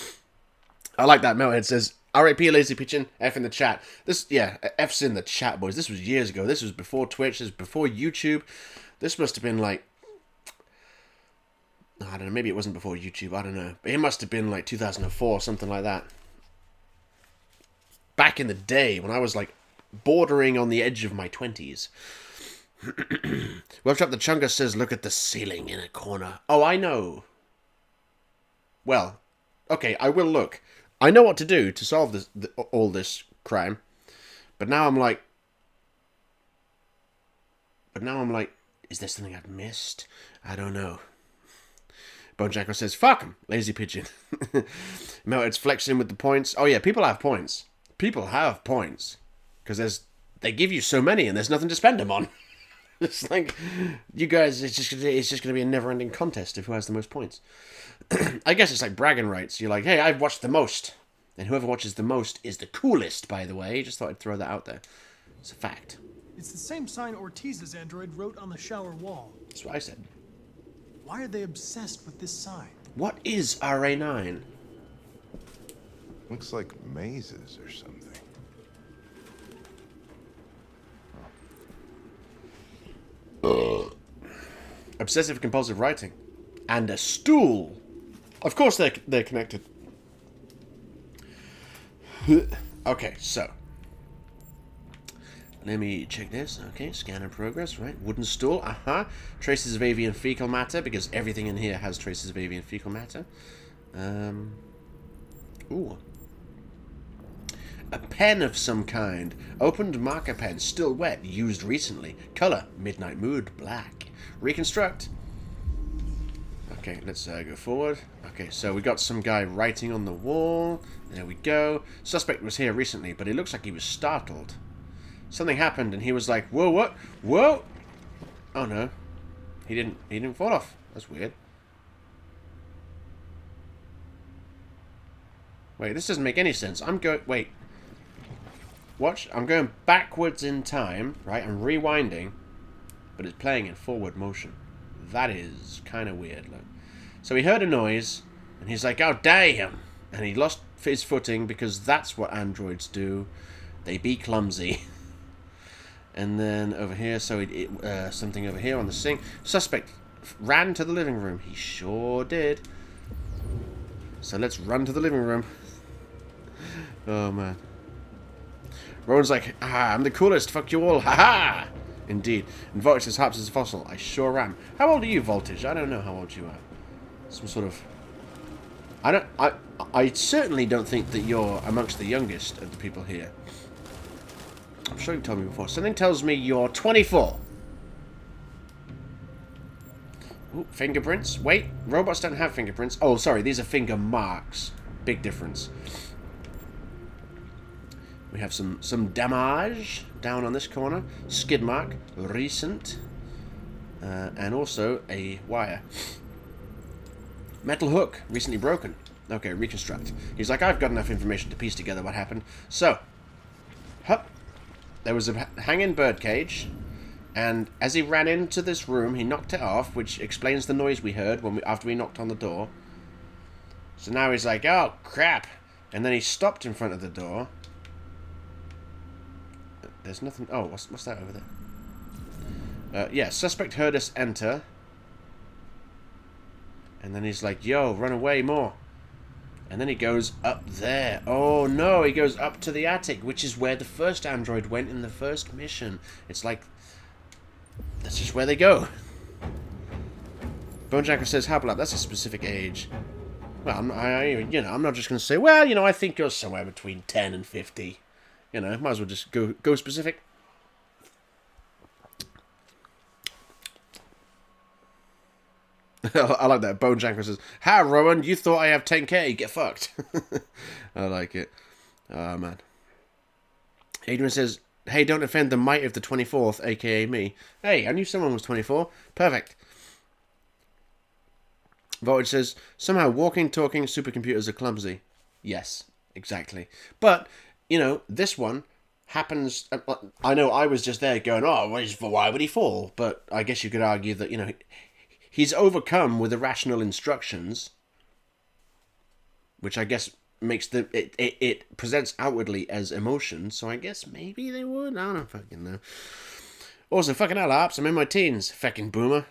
I like that. Melhead says, RIP Lazy Pigeon, F in the chat. This, yeah, F's in the chat, boys. This was years ago. This was before Twitch. This was before YouTube. This must have been like, I don't know, maybe it wasn't before YouTube. I don't know. But it must have been like 2004, something like that. Back in the day when I was like bordering on the edge of my 20s. Webshop the Chunga says, look at the ceiling in a corner. Oh, I know. Well, okay, I will look. I know what to do to solve this, all this crime. But now I'm like, is there something I've missed? I don't know. Bojacker says, fuck him, Lazy Pigeon. Melted's flexing with the points. Oh yeah, people have points. People have points. Because they give you so many and there's nothing to spend them on. It's like, you guys, it's just going to be a never-ending contest of who has the most points. I guess it's like bragging rights. You're like, hey, I've watched the most. And whoever watches the most is the coolest, by the way. Just thought I'd throw that out there. It's a fact. It's the same sign Ortiz's android wrote on the shower wall. That's what I said. Why are they obsessed with this sign? What is RA9? Looks like mazes or something. Obsessive compulsive writing. And a stool. Of course they're connected. Okay, so. Let me check this. Okay, scan in progress, right? Wooden stool, Traces of avian fecal matter, because everything in here has traces of avian fecal matter. Ooh. A pen of some kind. Opened marker pen, still wet, used recently. Color, midnight mood, black. Reconstruct. Okay, let's go forward. Okay, so we got some guy writing on the wall. There we go. Suspect was here recently, but it looks like he was startled. Something happened and he was like, whoa, what? Whoa! Oh no. He didn't fall off. That's weird. Wait, this doesn't make any sense. Wait. Watch, I'm going backwards in time, right? I'm rewinding, but it's playing in forward motion. That is kind of weird, look. So he heard a noise, and he's like, oh, damn! And he lost his footing, because that's what androids do. They be clumsy. And then over here, so something over here on the sink. Suspect ran to the living room. He sure did. So let's run to the living room. Oh, man. Rowan's like, I'm the coolest. Fuck you all. Ha-ha! Indeed. And Voltage says, Harps is a fossil. I sure am. How old are you, Voltage? I don't know how old you are. Some sort of... I certainly don't think that you're amongst the youngest of the people here. I'm sure you told me before. Something tells me you're 24. Ooh, fingerprints. Wait, robots don't have fingerprints. Oh, sorry, these are finger marks. Big difference. We have some damage down on this corner. Skid mark, recent. And also a wire. Metal hook, recently broken. Okay, reconstruct. He's like, I've got enough information to piece together what happened. So, hup. There was a hanging birdcage. And as he ran into this room, he knocked it off, which explains the noise we heard after we knocked on the door. So now he's like, oh, crap. And then he stopped in front of the door. There's nothing... Oh, what's that over there? Yeah, suspect heard us enter. And then he's like, yo, run away more. And then he goes up there. Oh, no, he goes up to the attic, which is where the first android went in the first mission. It's like... That's just where they go. Bonejacker says, Harperlarp, that's a specific age. Well, I'm not just going to say, well, I think you're somewhere between 10 and 50. Might as well just go specific. I like that. Bonejacker says, "Ha, Rowan, you thought I have 10k? Get fucked." I like it. Oh, man. Adrian says, hey, don't offend the might of the 24th, aka me. Hey, I knew someone was 24. Perfect. Voltage says, somehow walking, talking supercomputers are clumsy. Yes, exactly. But, this one happens... I know I was just there going, why would he fall? But I guess you could argue that, he's overcome with irrational instructions, which I guess makes it presents outwardly as emotion, so I guess maybe they would. I don't fucking know. Also, fucking hell, Harps, I'm in my teens. Fucking boomer.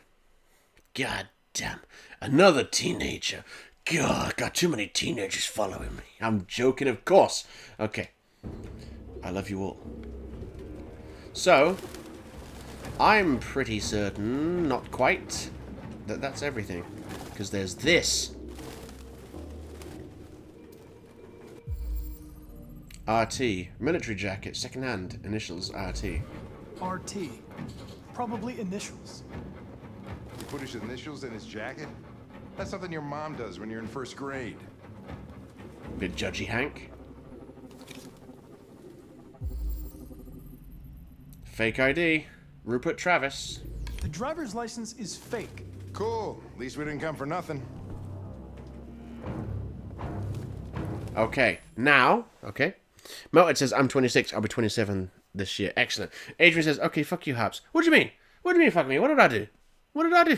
God damn. Another teenager. God, got too many teenagers following me. I'm joking, of course. Okay. I love you all. So, I'm pretty certain, not quite, that that's everything. Because there's this. RT. Military jacket. Second hand. Initials RT. RT. Probably initials. He put his initials in his jacket? That's something your mom does when you're in first grade. Bit judgy, Hank. Fake ID. Rupert Travis. The driver's license is fake. Cool. At least we didn't come for nothing. Okay. Now. Okay. Melted says, I'm 26. I'll be 27 this year. Excellent. Adrian says, okay, fuck you, Harps. What do you mean? What do you mean, fuck me? What did I do? What did I do?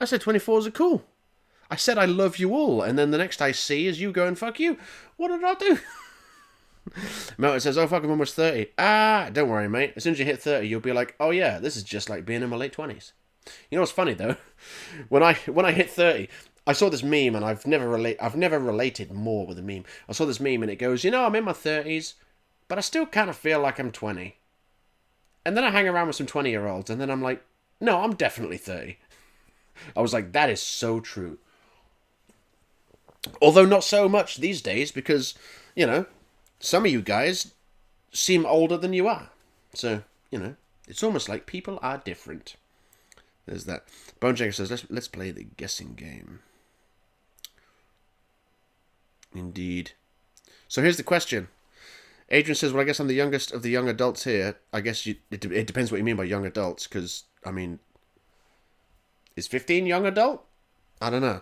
I said 24s are cool. I said I love you all. And then the next I see is you going, fuck you. What did I do? Melted says, oh, fuck, I'm almost 30. Don't worry, mate. As soon as you hit 30, you'll be like, oh, yeah, this is just like being in my late 20s. You know what's funny, though? When I hit 30... I saw this meme, and I've never related more with a meme. I saw this meme, and it goes, I'm in my 30s, but I still kind of feel like I'm 20. And then I hang around with some 20-year-olds, and then I'm like, no, I'm definitely 30. I was like, that is so true. Although not so much these days, because, some of you guys seem older than you are. So, it's almost like people are different. There's that. Bonejacker says, let's play the guessing game. Indeed. So here's the question. Adrian says, well, I guess I'm the youngest of the young adults here. I guess it depends what you mean by young adults, because, is 15 young adult? I don't know.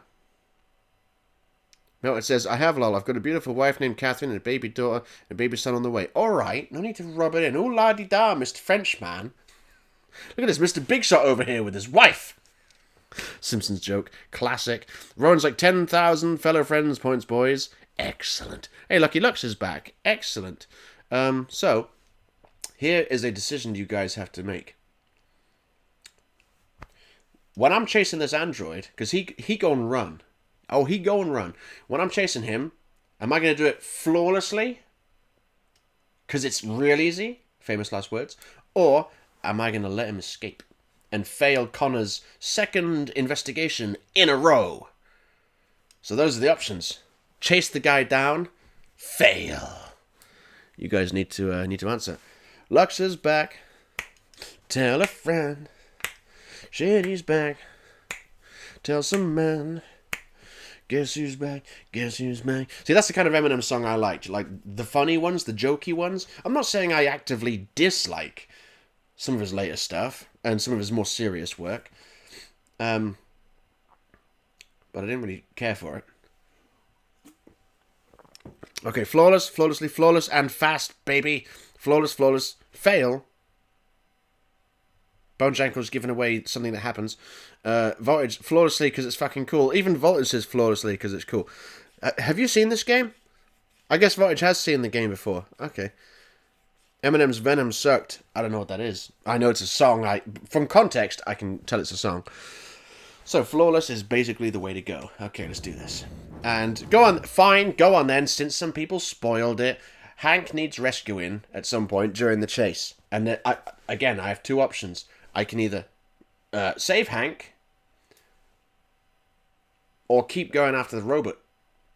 No, it says, I have, lol. I've got a beautiful wife named Catherine and a baby daughter and a baby son on the way. All right, no need to rub it in. Oh, la-di-da, Mr. Frenchman. Look at this Mr. Big Shot over here with his wife. Simpsons joke. Classic. Rowan's like 10,000 fellow friends points, boys. Excellent. Hey, Lucky Lux is back. Excellent. So, here is a decision you guys have to make. when I'm chasing this android, because he go and run. Oh, he go and run. When I'm chasing him, am I going to do it flawlessly? Because it's real easy, famous last words. Or am I going to let him escape and fail Connor's second investigation in a row? So those are the options. Chase the guy down, fail. You guys need to answer. Lux is back. Tell a friend. Shady's back. Tell some man. Guess who's back? Guess who's back? See, that's the kind of Eminem song I liked. Like, the funny ones, the jokey ones. I'm not saying I actively dislike some of his later stuff and some of his more serious work. But I didn't really care for it. Okay, flawless, flawlessly, flawless, and fast, baby. Flawless, flawless. Fail. Bone Jankel's giving away something that happens. Voltage, flawlessly because it's fucking cool. Even Voltage says flawlessly because it's cool. Have you seen this game? I guess Voltage has seen the game before. Okay. Eminem's Venom sucked. I don't know what that is. I know it's a song. From context, I can tell it's a song. So, flawless is basically the way to go. Okay, let's do this. And go on, fine, go on then, since some people spoiled it. Hank needs rescuing at some point during the chase. And I have two options. I can either save Hank or keep going after the robot.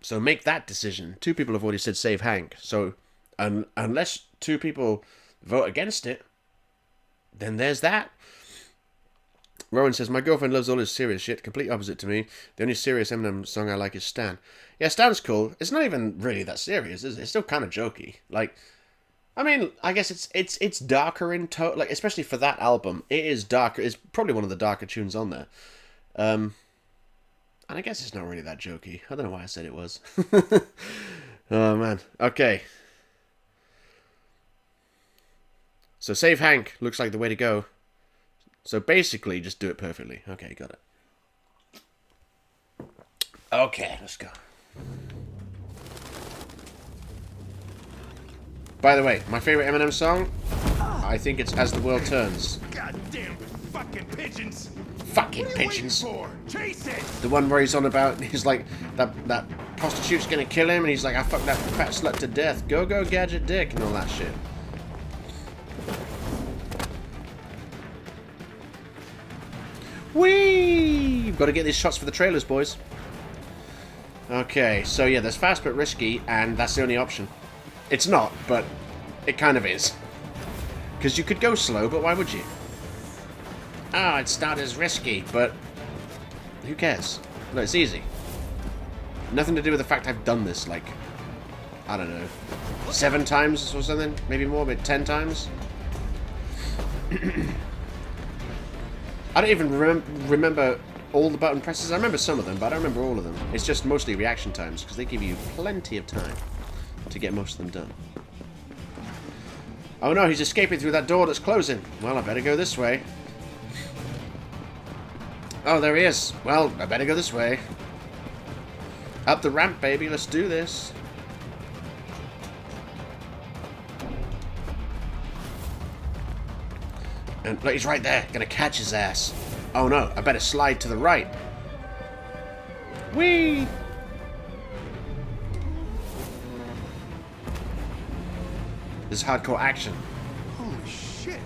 So make that decision. Two people have already said save Hank. So unless two people vote against it, then there's that. Rowan says, my girlfriend loves all his serious shit. Complete opposite to me. The only serious Eminem song I like is Stan. Yeah, Stan's cool. It's not even really that serious, is it? It's still kind of jokey. Like, I mean, I guess it's darker in tone. Like, especially for that album, it is darker. It's probably one of the darker tunes on there. And I guess it's not really that jokey. I don't know why I said it was. Oh, man. Okay. So save Hank looks like the way to go. So basically, just do it perfectly. Okay, got it. Okay, let's go. By the way, my favorite Eminem song, I think it's As the World Turns. Goddamn fucking pigeons! Fucking What are you pigeons. waiting for? Chase it! The one where he's on about, he's like, that prostitute's gonna kill him, and he's like, I fucked that fat slut to death. Go, gadget dick, and all that shit. Whee! We've got to get these shots for the trailers, boys. Okay, so yeah, there's fast but risky, and that's the only option. It's not, but it kind of is. Because you could go slow, but why would you? Oh, it's not as risky, but who cares? No, it's easy. Nothing to do with the fact I've done this, like, I don't know, 7 times or something? Maybe more, maybe 10 times? I don't even remember all the button presses. I remember some of them, but I don't remember all of them. It's just mostly reaction times, because they give you plenty of time to get most of them done. Oh no, he's escaping through that door that's closing. Well, I better go this way. Oh, there he is. Well, I better go this way. Up the ramp, baby. Let's do this. And look, he's right there. Gonna catch his ass. Oh no, I better slide to the right. Whee! This is hardcore action. Holy shit!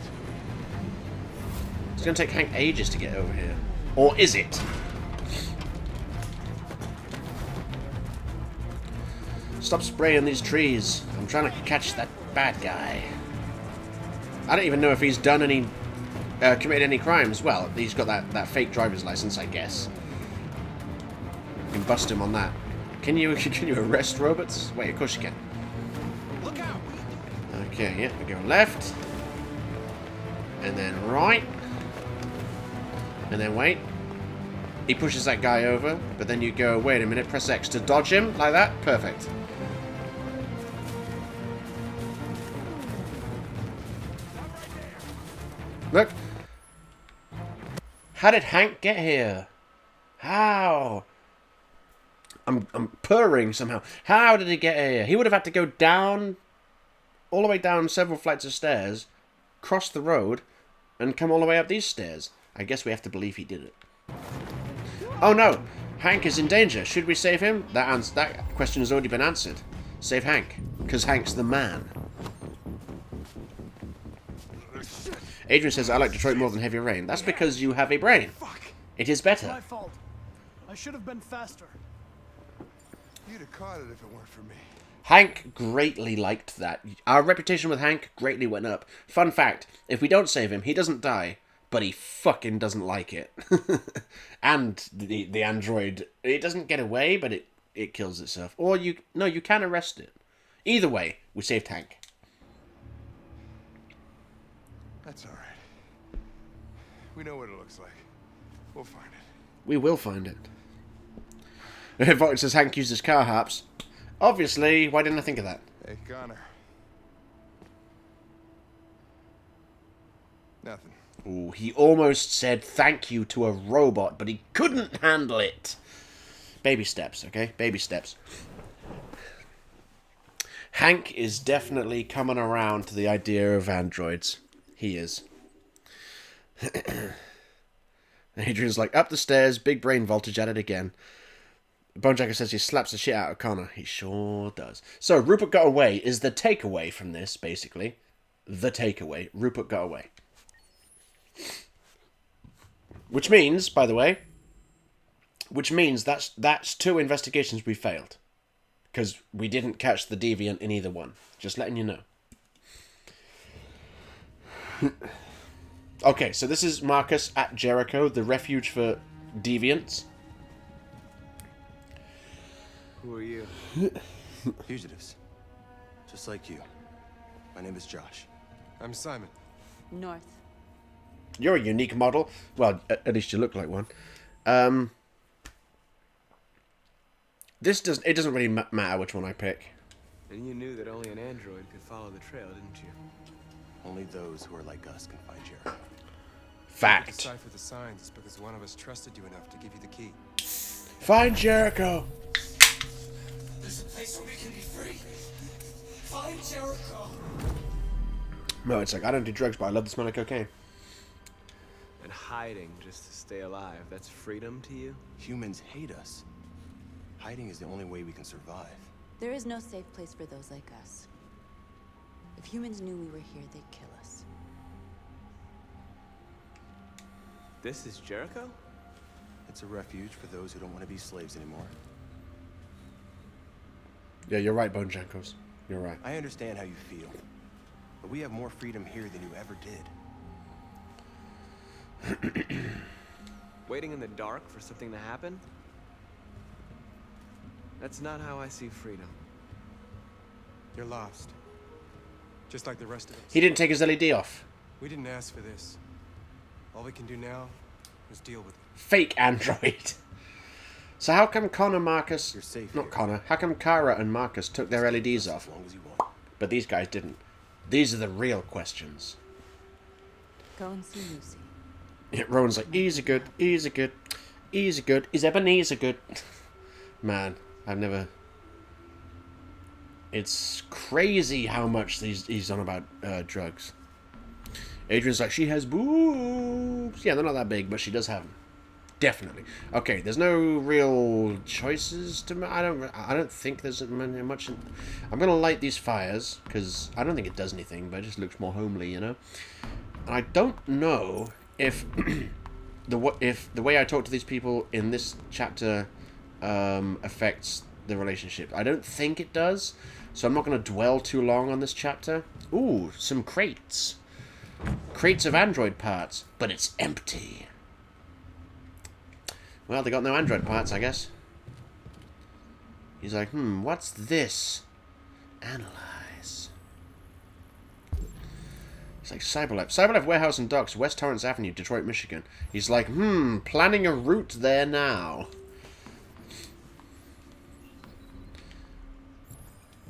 It's gonna take Hank ages to get over here. Or is it? Stop spraying these trees. I'm trying to catch that bad guy. I don't even know if he's done any, committed any crimes. Well, he's got that fake driver's license, I guess. You can bust him on that. Can you arrest robots? Wait, of course you can. Look out! Okay, yeah, we go left. And then right. And then wait. He pushes that guy over, but then you go, wait a minute, press X to dodge him, like that. Perfect. Look. How did Hank get here? How? I'm purring somehow. How did he get here? He would have had to go down, all the way down several flights of stairs, cross the road, and come all the way up these stairs. I guess we have to believe he did it. Oh no, Hank is in danger. Should we save him? That question has already been answered. Save Hank, because Hank's the man. Adrian says, I like Detroit more than Heavy Rain. That's because you have a brain. It is better. My fault. I should have been faster. You'd have caught it if it weren't for me. Hank greatly liked that. Our reputation with Hank greatly went up. Fun fact, if we don't save him, he doesn't die, but he fucking doesn't like it. And the android, it doesn't get away, but it kills itself. Or you can arrest it. Either way, we saved Hank. That's all right. We know what it looks like. We'll find it. We will find it. Vox says Hank uses car harps. Obviously, why didn't I think of that? Hey, Connor. Nothing. Ooh, he almost said thank you to a robot, but he couldn't handle it. Baby steps, okay? Baby steps. Hank is definitely coming around to the idea of androids. He is. Adrian's like, up the stairs, big brain voltage at it again. Bonejacker says he slaps the shit out of Connor. He sure does. So, Rupert got away is the takeaway from this, basically. The takeaway. Rupert got away. Which means, by the way, that's 2 investigations we failed. Because we didn't catch the deviant in either one. Just letting you know. Okay, so this is Marcus at Jericho, the refuge for deviants. Who are you? Fugitives. Just like you. My name is Josh. I'm Simon. North. You're a unique model. Well, at least you look like one. It doesn't really matter which one I pick. And you knew that only an android could follow the trail, didn't you? Only those who are like us can find Jericho. Fact. Decipher the signs is because one of us trusted you enough to give you the key. Find Jericho. There's a place where we can be free. Find Jericho. No, it's like, I don't do drugs, but I love the smell of cocaine. And hiding just to stay alive, that's freedom to you? Humans hate us. Hiding is the only way we can survive. There is no safe place for those like us. If humans knew we were here, they'd kill us. This is Jericho? It's a refuge for those who don't want to be slaves anymore. Yeah, you're right, Bonejackos. You're right. I understand how you feel. But we have more freedom here than you ever did. Waiting in the dark for something to happen? That's not how I see freedom. You're lost. Just like the rest of us. He didn't take his LED off. We didn't ask for this. All we can do now is deal with it. Fake android. So how come Connor, Marcus... You're safe Not here. Connor. How come Kara and Marcus took their LEDs off? As long as you want. But these guys didn't. These are the real questions. Go and see Lucy. Yeah, Rowan's like, easy good, easy good, easy good. Is Ebenezer good? Man, I've never... It's crazy how much he's on about drugs. Adrian's like, she has boobs. Yeah, they're not that big, but she does have them. Definitely. Okay, there's no real choices to... I don't think there's much... I'm going to light these fires, because I don't think it does anything, but it just looks more homely, you know? And I don't know if the way I talk to these people in this chapter affects the relationship. I don't think it does, so I'm not going to dwell too long on this chapter. Ooh, some crates. Crates of android parts, but it's empty. Well, they got no android parts, I guess. He's like, what's this? Analyze. It's like Cyberlife. Cyberlife Warehouse and Docks, West Torrance Avenue, Detroit, Michigan. He's like, planning a route there now.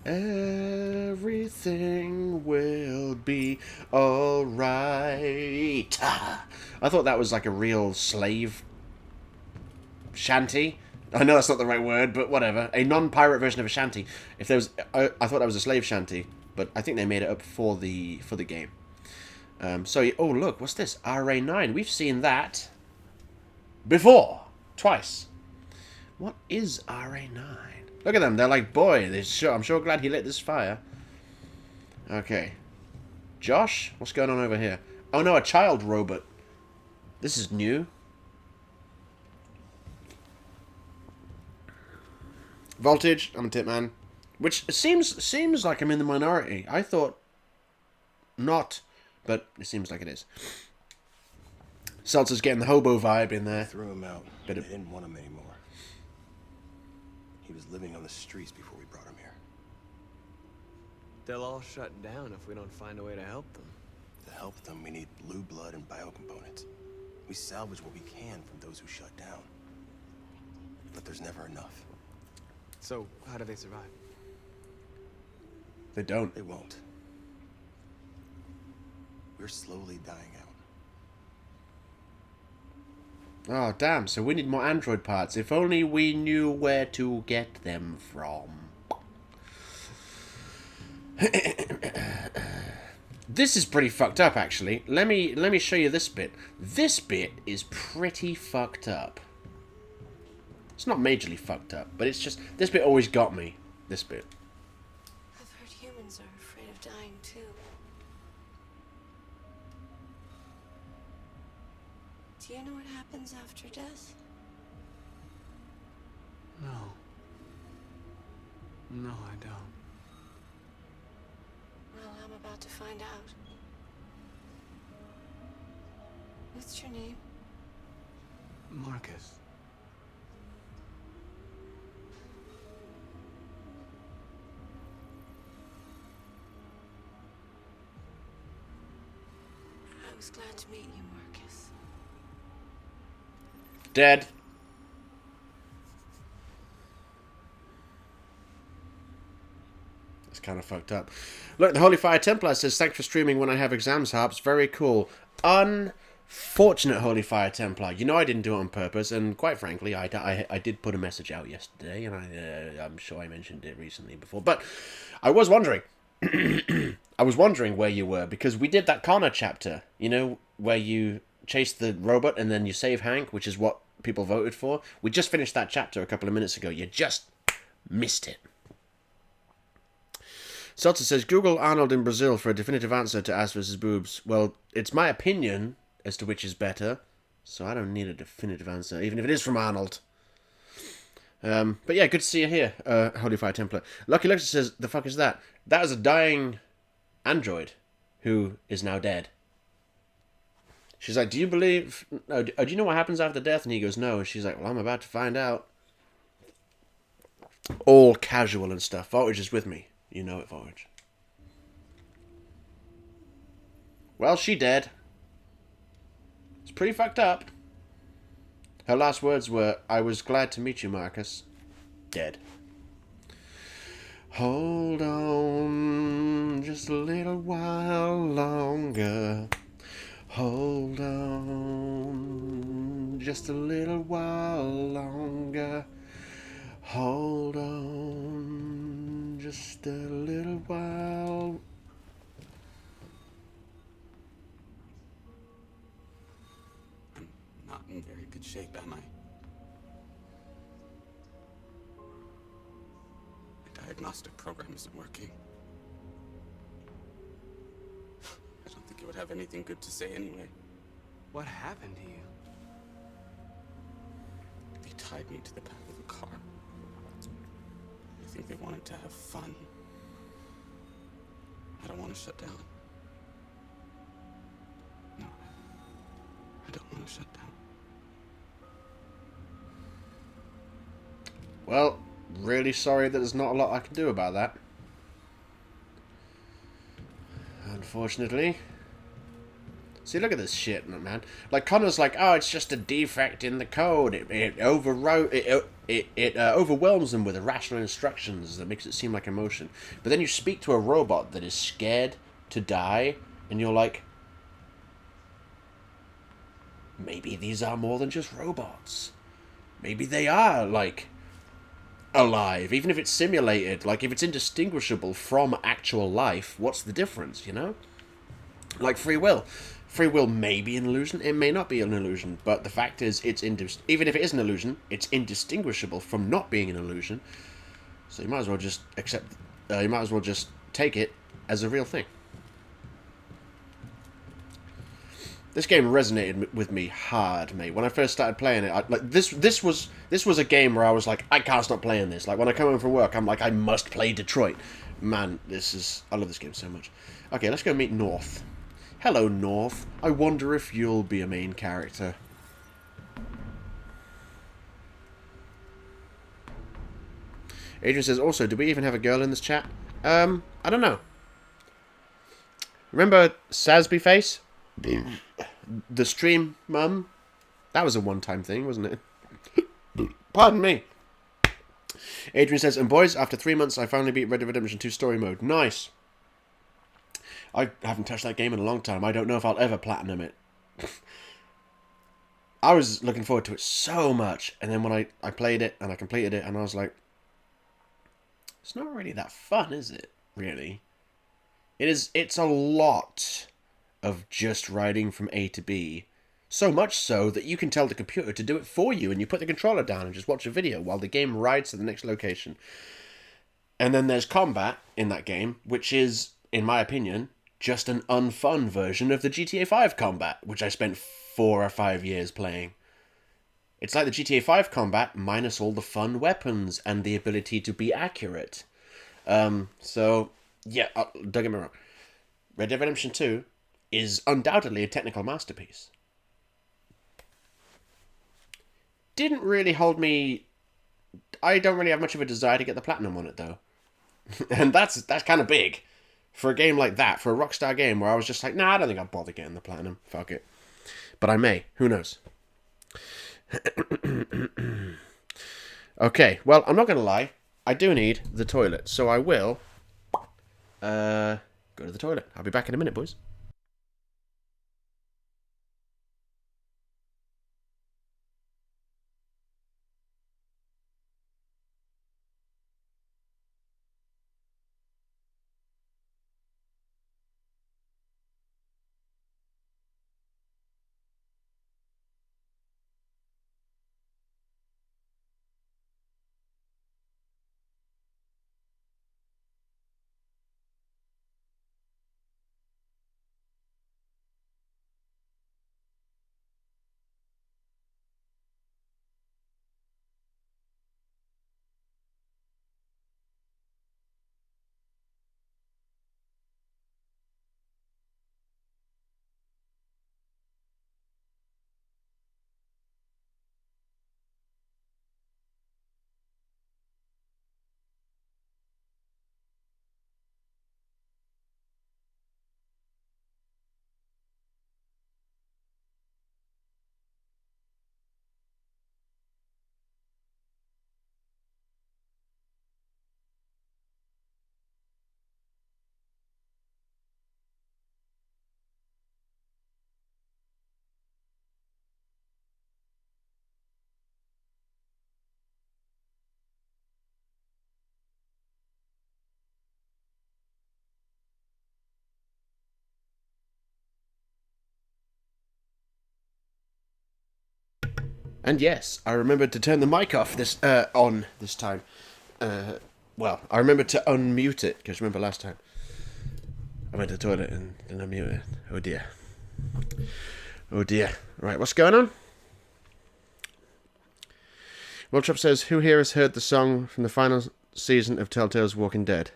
Everything will be alright. I thought that was like a real slave shanty. I know that's not the right word, but whatever. A non-pirate version of a shanty. If there was, I thought that was a slave shanty, but I think they made it up for the game. Oh look, what's this? RA9. We've seen that before. Twice. What is RA9? Look at them. They're like, boy, I'm sure glad he lit this fire. Okay. Josh? What's going on over here? Oh no, a child robot. This is new. Voltage, I'm a tip man. Which seems like I'm in the minority. I thought not, but it seems like it is. Seltzer's getting the hobo vibe in there. Threw him out. Bit of- They didn't want him anymore. He was living on the streets before we brought him here. They'll all shut down if we don't find a way to help them. To help them, we need blue blood and biocomponents. We salvage what we can from those who shut down. But there's never enough. So, how do they survive? They don't. They won't. We're slowly dying out. Oh, damn. So we need more android parts. If only we knew where to get them from. This is pretty fucked up, actually. Let me show you this bit. This bit is pretty fucked up. It's not majorly fucked up, but it's just... This bit always got me. This bit. I've heard humans are afraid of dying too. Do you know what happens after death? No. No, I don't. Well, I'm about to find out. What's your name? Marcus. I was glad to meet you, Marcus. Dead. It's kind of fucked up. Look, the Holy Fire Templar says, thanks for streaming when I have exams, Harps. Very cool. Unfortunate Holy Fire Templar. You know I didn't do it on purpose, and quite frankly, I did put a message out yesterday, and I'm sure I mentioned it recently before. But I was wondering. I was wondering where you were, because we did that Connor chapter, you know, where you chase the robot and then you save Hank, which is what people voted for. We just finished that chapter a couple of minutes ago. You just missed it. Seltzer says, Google Arnold in Brazil for a definitive answer to ass versus boobs. Well, it's my opinion as to which is better, so I don't need a definitive answer, even if it is from Arnold. But yeah, good to see you here, Holy Fire Templar. Lucky Luxus says, the fuck is that? That is a dying android who is now dead. She's like, do you believe... No, do you know what happens after death? And he goes, no. And she's like, well, I'm about to find out. All casual and stuff. Voltage is with me. You know it, Voltage. Well, she dead. It's pretty fucked up. Her last words were, I was glad to meet you, Marcus. Dead. Hold on just a little while longer. Hold on just a little while longer. Hold on just a little while. I'm not in very good shape, am I? The diagnostic program isn't working. I don't think it would have anything good to say anyway. What happened to you? They tied me to the back of a car. I think they wanted to have fun. I don't want to shut down. No, I don't want to shut down. Well, really sorry that there's not a lot I can do about that. Unfortunately. See, look at this shit, man. Like, Connor's like, oh, it's just a defect in the code. It overwhelms them with irrational instructions that makes it seem like emotion. But then you speak to a robot that is scared to die, and you're like, maybe these are more than just robots. Maybe they are, like, alive. Even if it's simulated, like, if it's indistinguishable from actual life, what's the difference, you know? Like free will. free will may be an illusion, it may not be an illusion, but the fact is, even if it is an illusion, it's indistinguishable from not being an illusion. So you might as well just you might as well just take it as a real thing. This game resonated with me hard, mate. When I first started playing it, this was a game where I was like, I can't stop playing this. Like when I come home from work, I'm like, I must play Detroit. Man, I love this game so much. Okay, let's go meet North. Hello, North. I wonder if you'll be a main character. Adrian says, also, do we even have a girl in this chat? I don't know. Remember Sasby Face? The stream mum? That was a one-time thing, wasn't it? Pardon me. Adrian says, and boys, after 3 months, I finally beat Red Dead Redemption 2 story mode. Nice. I haven't touched that game in a long time. I don't know if I'll ever platinum it. I was looking forward to it so much, and then when I played it, and I completed it, and I was like, it's not really that fun, is it? Really? It's a lot of just riding from A to B. So much so that you can tell the computer to do it for you, and you put the controller down and just watch a video while the game rides to the next location. And then there's combat in that game, which is, in my opinion, just an unfun version of the GTA 5 combat, which I spent 4 or 5 years playing. It's like the GTA 5 combat minus all the fun weapons and the ability to be accurate. So, yeah, don't get me wrong. Red Dead Redemption 2 is undoubtedly a technical masterpiece. Didn't really hold me... I don't really have much of a desire to get the platinum on it, though. And that's kind of big. For a game like that, for a Rockstar game where I was just like, nah, I don't think I'll bother getting the platinum. Fuck it. But I may. Who knows? Okay, well, I'm not going to lie. I do need the toilet, so I will go to the toilet. I'll be back in a minute, boys. And yes, I remembered to turn the mic off on this time. Well, I remembered to unmute it, because remember last time I went to the toilet and didn't unmute it. Oh dear. Oh dear. Right, what's going on? World says, who here has heard the song from the final season of Telltale's Walking Dead?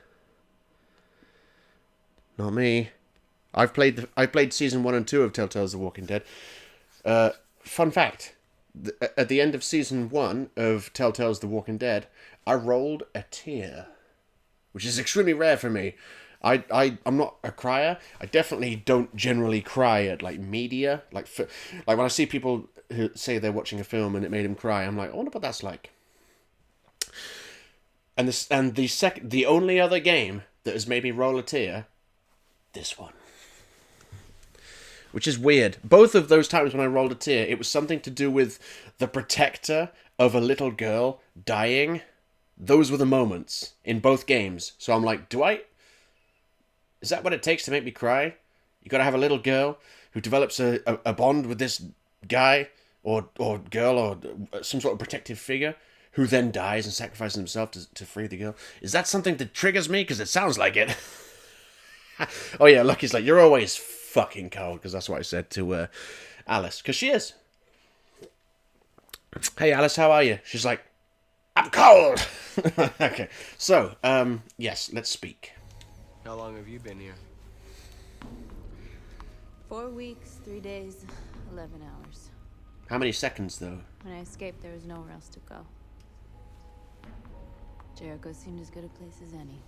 Not me. I played season 1 and 2 of Telltale's The Walking Dead. Fun fact. At the end of season 1 of Telltale's The Walking Dead, I rolled a tear, which is extremely rare for me. I'm not a crier. I definitely don't generally cry at like media, like when I see people who say they're watching a film and it made them cry. I'm like, I wonder what that's like. And the only other game that has made me roll a tear, this one. Which is weird. Both of those times when I rolled a tear, it was something to do with the protector of a little girl dying. Those were the moments in both games. So I'm like, is that what it takes to make me cry? You gotta have a little girl who develops a bond with this guy or girl or some sort of protective figure, who then dies and sacrifices himself to free the girl. Is that something that triggers me? Because it sounds like it. Oh yeah, Lucky's like, you're always fucking cold, because that's what I said to Alice, because she is. Hey Alice, how are you? She's like, I'm cold. Okay, so yes, let's speak. How long have you been here? 4 weeks, 3 days, 11 hours. How many seconds though? When I escaped, there was nowhere else to go. Jericho seemed as good a place as any.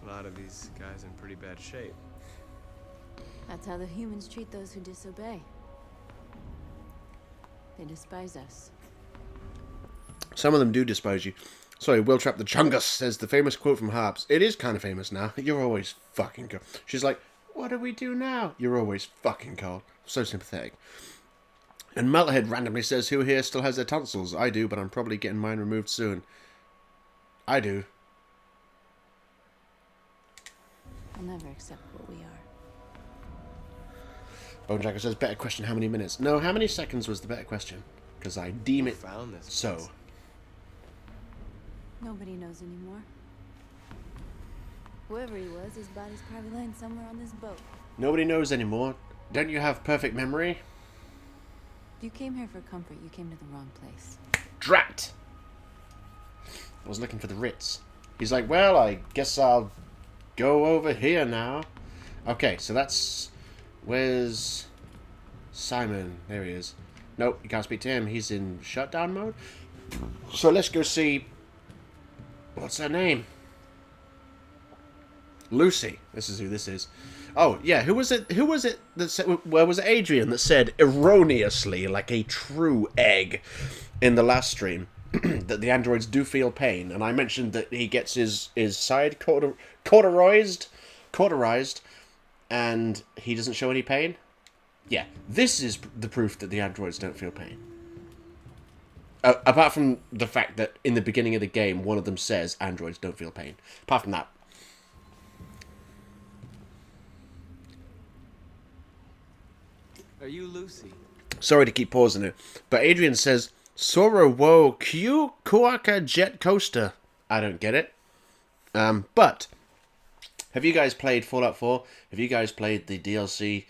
A lot of these guys in pretty bad shape. That's how the humans treat those who disobey. They despise us. Some of them do despise you. Sorry, Will Trap the Chungus says the famous quote from Harps. It is kind of famous now. You're always fucking cold. She's like, what do we do now? You're always fucking cold. So sympathetic. And Melthead randomly says, who here still has their tonsils? I do, but I'm probably getting mine removed soon. I do. I'll never accept what we are. Bonejacker says, better question, how many minutes? No, how many seconds was the better question? Because I deem it Found this so. place. Nobody knows anymore. Whoever he was, his body's probably laying somewhere on this boat. Nobody knows anymore. Don't you have perfect memory? If you came here for comfort, you came to the wrong place. Drat! I was looking for the Ritz. He's like, well, I guess I'll go over here now. Okay, so that's... Where's Simon? There he is. Nope, you can't speak to him. He's in shutdown mode. So let's go see... What's her name? Lucy. This is who this is. Oh, yeah, who was it? Who was it that said... Where was it Adrian that said erroneously, like a true egg, in the last stream, that the androids do feel pain? And I mentioned that he gets his side cauterized, and he doesn't show any pain. Yeah, this is the proof that the androids don't feel pain. Apart from the fact that in the beginning of the game, one of them says androids don't feel pain. Apart from that. Are you Lucy? Sorry to keep pausing it, but Adrian says, Sora wo Q Kuaka Jet Coaster. I don't get it. But, have you guys played Fallout 4? Have you guys played the DLC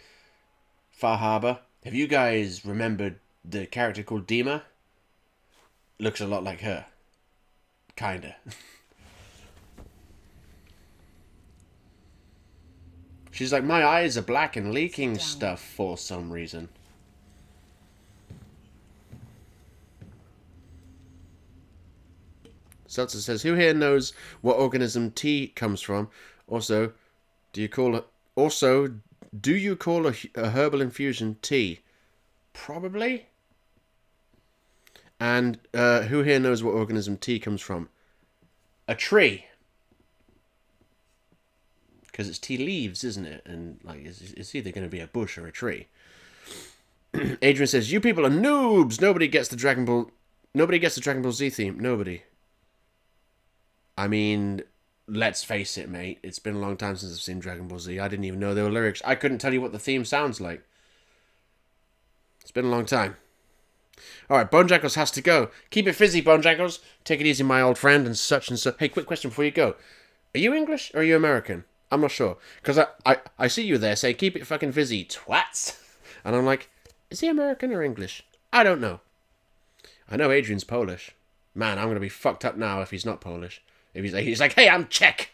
Far Harbor? Have you guys remembered the character called Dima? Looks a lot like her. Kinda. She's like, my eyes are black and leaking stuff for some reason. Seltzer says, who here knows what organism tea comes from? Also, do you call a herbal infusion tea? Probably. And who here knows what organism tea comes from? A tree. Because it's tea leaves, isn't it? And like, it's either going to be a bush or a tree. Adrian says, you people are noobs. Nobody gets the Dragon Ball Z theme. Nobody. I mean, let's face it, mate. It's been a long time since I've seen Dragon Ball Z. I didn't even know there were lyrics. I couldn't tell you what the theme sounds like. It's been a long time. Alright, Bonejackals has to go. Keep it fizzy, Bonejackals. Take it easy, my old friend, and such and such. Hey, quick question before you go. Are you English or are you American? I'm not sure. Because I see you there say, keep it fucking fizzy, twats. And I'm like, is he American or English? I don't know. I know Adrian's Polish. Man, I'm going to be fucked up now if he's not Polish. If he's like, hey, I'm Czech.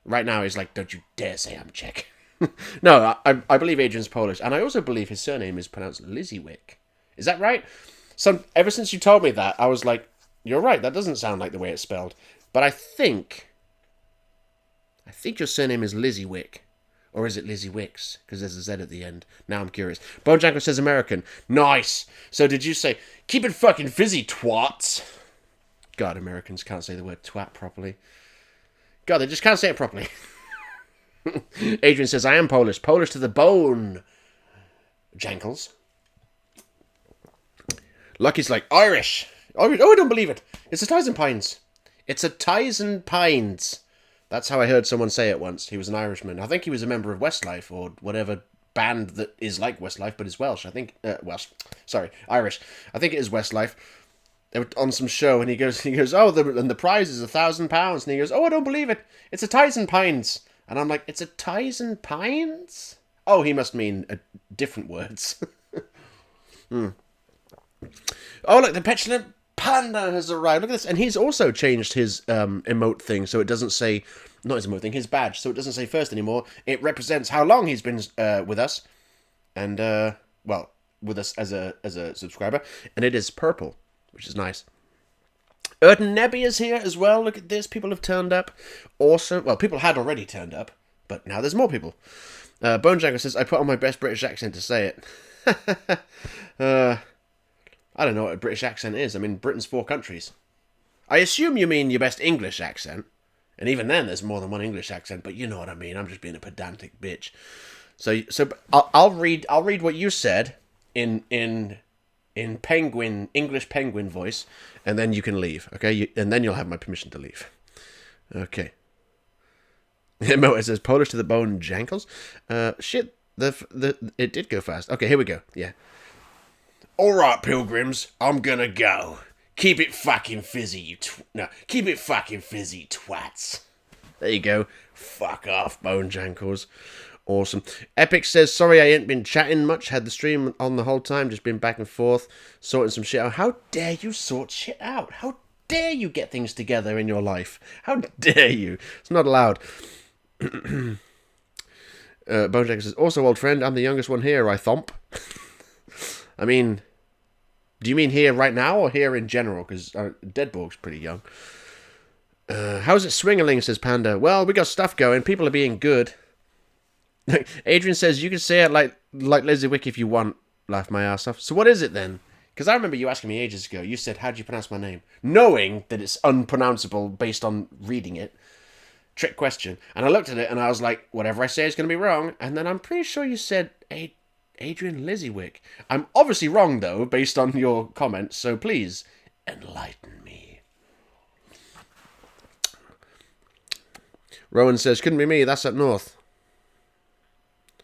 Right now he's like, don't you dare say I'm Czech. No, I believe Adrian's Polish. And I also believe his surname is pronounced Lizzywick. Is that right? Ever since you told me that, I was like, you're right, that doesn't sound like the way it's spelled. But I think your surname is Lizzywick. Or is it Lizzie Wicks? Because there's a Z at the end. Now I'm curious. Bonejackal says American. Nice! So did you say, keep it fucking fizzy, twats? God, Americans can't say the word twat properly. God, they just can't say it properly. Adrian says, I am Polish. Polish to the bone. Jankles. Lucky's like, Irish. Oh, I don't believe it. It's a Tyson Pines. It's a Tyson Pines. That's how I heard someone say it once. He was an Irishman. I think he was a member of Westlife or whatever band that is like Westlife, but is Welsh. I think Welsh. Sorry, Irish. I think it is Westlife. They were on some show, and he goes, oh, the prize is £1,000, and he goes, oh, I don't believe it. It's a ties and pines, and I'm like, it's a ties and pines? Oh, he must mean different words. Oh, look, the petulant panda has arrived. Look at this, and he's also changed his emote thing, so it doesn't say, not his emote thing, his badge, so it doesn't say first anymore. It represents how long he's been with us, and well, with us as a subscriber, and it is purple, which is nice. Erden Nebby is here as well. Look at this. People have turned up. Also, well, people had already turned up, but now there's more people. Bonejacker says, I put on my best British accent to say it. I don't know what a British accent is. I mean, Britain's 4 countries. I assume you mean your best English accent. And even then, there's more than one English accent, but you know what I mean. I'm just being a pedantic bitch. So I'll read what you said in penguin, English penguin voice, and then you can leave, okay? And then you'll have my permission to leave. Okay. It says Polish to the bone jankles. Shit, it did go fast. Okay, here we go. Yeah. Alright, pilgrims, I'm gonna go. Keep it fucking fizzy, keep it fucking fizzy, twats. There you go. Fuck off, bone jankles. Awesome. Epic says, sorry I ain't been chatting much. Had the stream on the whole time. Just been back and forth, sorting some shit out. How dare you sort shit out? How dare you get things together in your life? How dare you? It's not allowed. Bojack says, also old friend, I'm the youngest one here, I thump. I mean, do you mean here right now or here in general? Because Deadborg's pretty young. How's it swingerling, says Panda. Well, we got stuff going. People are being good. Adrian says, you can say it like Leslie Wick if you want. Laugh my ass off. So what is it then? Because I remember you asking me ages ago. You said, how do you pronounce my name? Knowing that it's unpronounceable based on reading it. Trick question. And I looked at it and I was like, whatever I say is going to be wrong. And then I'm pretty sure you said Adrian Lizziewick. I'm obviously wrong, though, based on your comments. So please, enlighten me. Rowan says, couldn't be me. That's up north.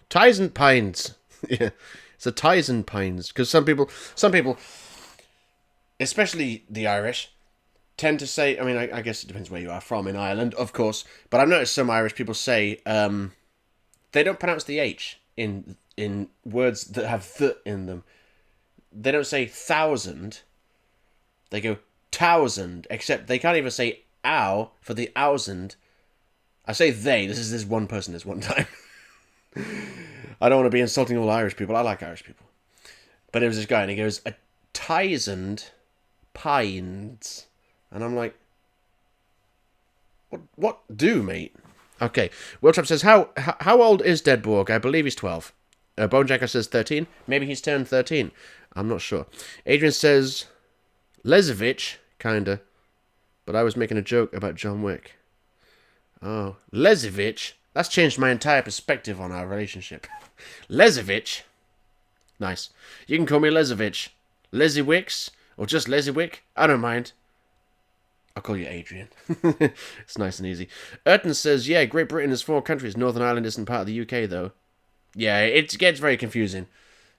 Ties and Pines. Yeah, it's a Ties and Pines. Because some people, especially the Irish, tend to say, I mean, I guess it depends where you are from in Ireland, of course, but I've noticed some Irish people say they don't pronounce the H in words that have th in them. They don't say thousand, they go thousand, except they can't even say ow for the thousand. I say they, this is this one person this one time. I don't want to be insulting all Irish people. I like Irish people. But it was this guy, and he goes, a thousand pines. And I'm like, what do, mate? Okay. Wiltrap says, how old is Deadborg? I believe he's 12. Bonejacker says 13. Maybe he's turned 13. I'm not sure. Adrian says, Lesevich, kinda. But I was making a joke about John Wick. Oh, Lesevich. That's changed my entire perspective on our relationship. Lesevich. Nice. You can call me Lesevich. Leslie Wicks, or just Leslie Wick. I don't mind. I'll call you Adrian. It's nice and easy. Urton says, yeah, Great Britain is 4 countries. Northern Ireland isn't part of the UK, though. Yeah, it gets very confusing.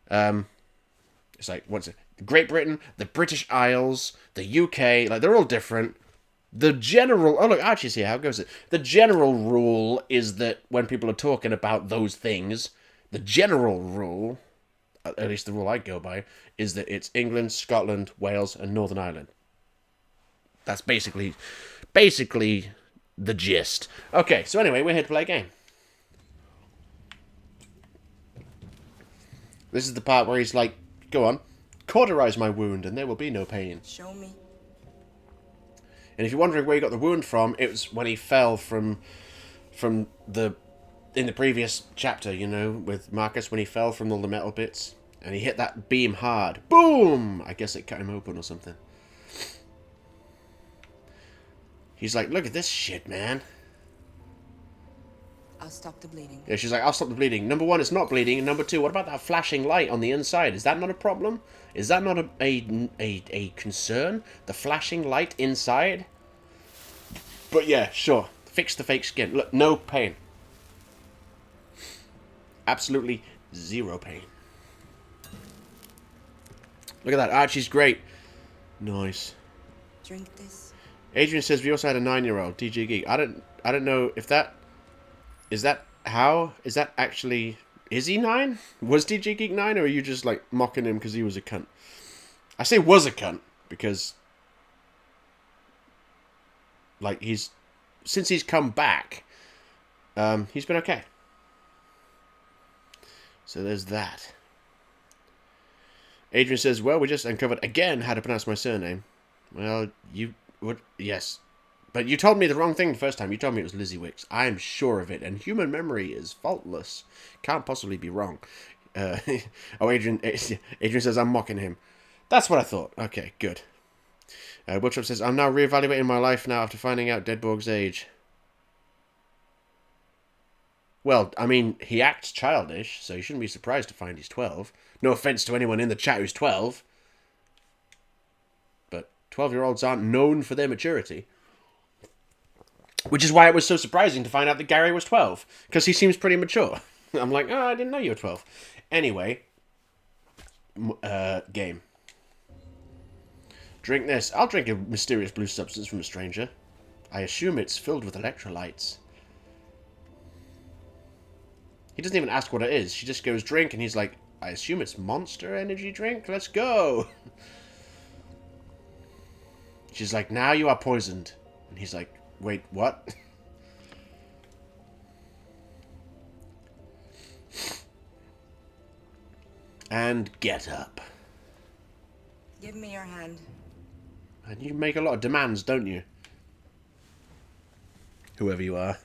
It's like, what's it? Great Britain, the British Isles, the UK, like, they're all different. The general... Oh, look, Archie's here. How goes it? The general rule is that when people are talking about those things, the general rule, at least the rule I go by, is that it's England, Scotland, Wales, and Northern Ireland. That's basically the gist. Okay, so anyway, we're here to play a game. This is the part where he's like, go on, cauterize my wound and there will be no pain. Show me. And if you're wondering where he got the wound from, it was when he fell from in the previous chapter, you know, with Marcus, when he fell from all the metal bits. And he hit that beam hard. Boom! I guess it cut him open or something. He's like, look at this shit, man. I'll stop the bleeding. Yeah, she's like, I'll stop the bleeding. Number 1, it's not bleeding. And number 2, what about that flashing light on the inside? Is that not a problem? Is that not a concern? The flashing light inside? But yeah, sure. Fix the fake skin. Look, no pain. Absolutely zero pain. Look at that. Archie's great. Nice. Drink this. Adrian says we also had a 9-year-old, DJ Geek. I don't know if that... Is that how? Is that actually... Is he 9? Was DJ Geek 9, or are you just, like, mocking him because he was a cunt? I say was a cunt because... Like, since he's come back, he's been okay. So there's that. Adrian says, well, we just uncovered again how to pronounce my surname. Well, you would... Yes. But you told me the wrong thing the first time. You told me it was Lizzie Wicks. I am sure of it. And human memory is faultless. Can't possibly be wrong. Adrian says, I'm mocking him. That's what I thought. Okay, good. Butchop says, I'm now reevaluating my life now after finding out Deadborg's age. Well, I mean, he acts childish, so you shouldn't be surprised to find he's 12. No offense to anyone in the chat who's 12. But 12-year-olds aren't known for their maturity. Which is why it was so surprising to find out that Gary was 12. Because he seems pretty mature. I'm like, oh, I didn't know you were 12. Anyway. Game. Drink this. I'll drink a mysterious blue substance from a stranger. I assume it's filled with electrolytes. He doesn't even ask what it is. She just goes, drink, and he's like, I assume it's Monster Energy drink? Let's go! She's like, now you are poisoned. And he's like, wait, what? And get up. Give me your hand. And you make a lot of demands, don't you? Whoever you are.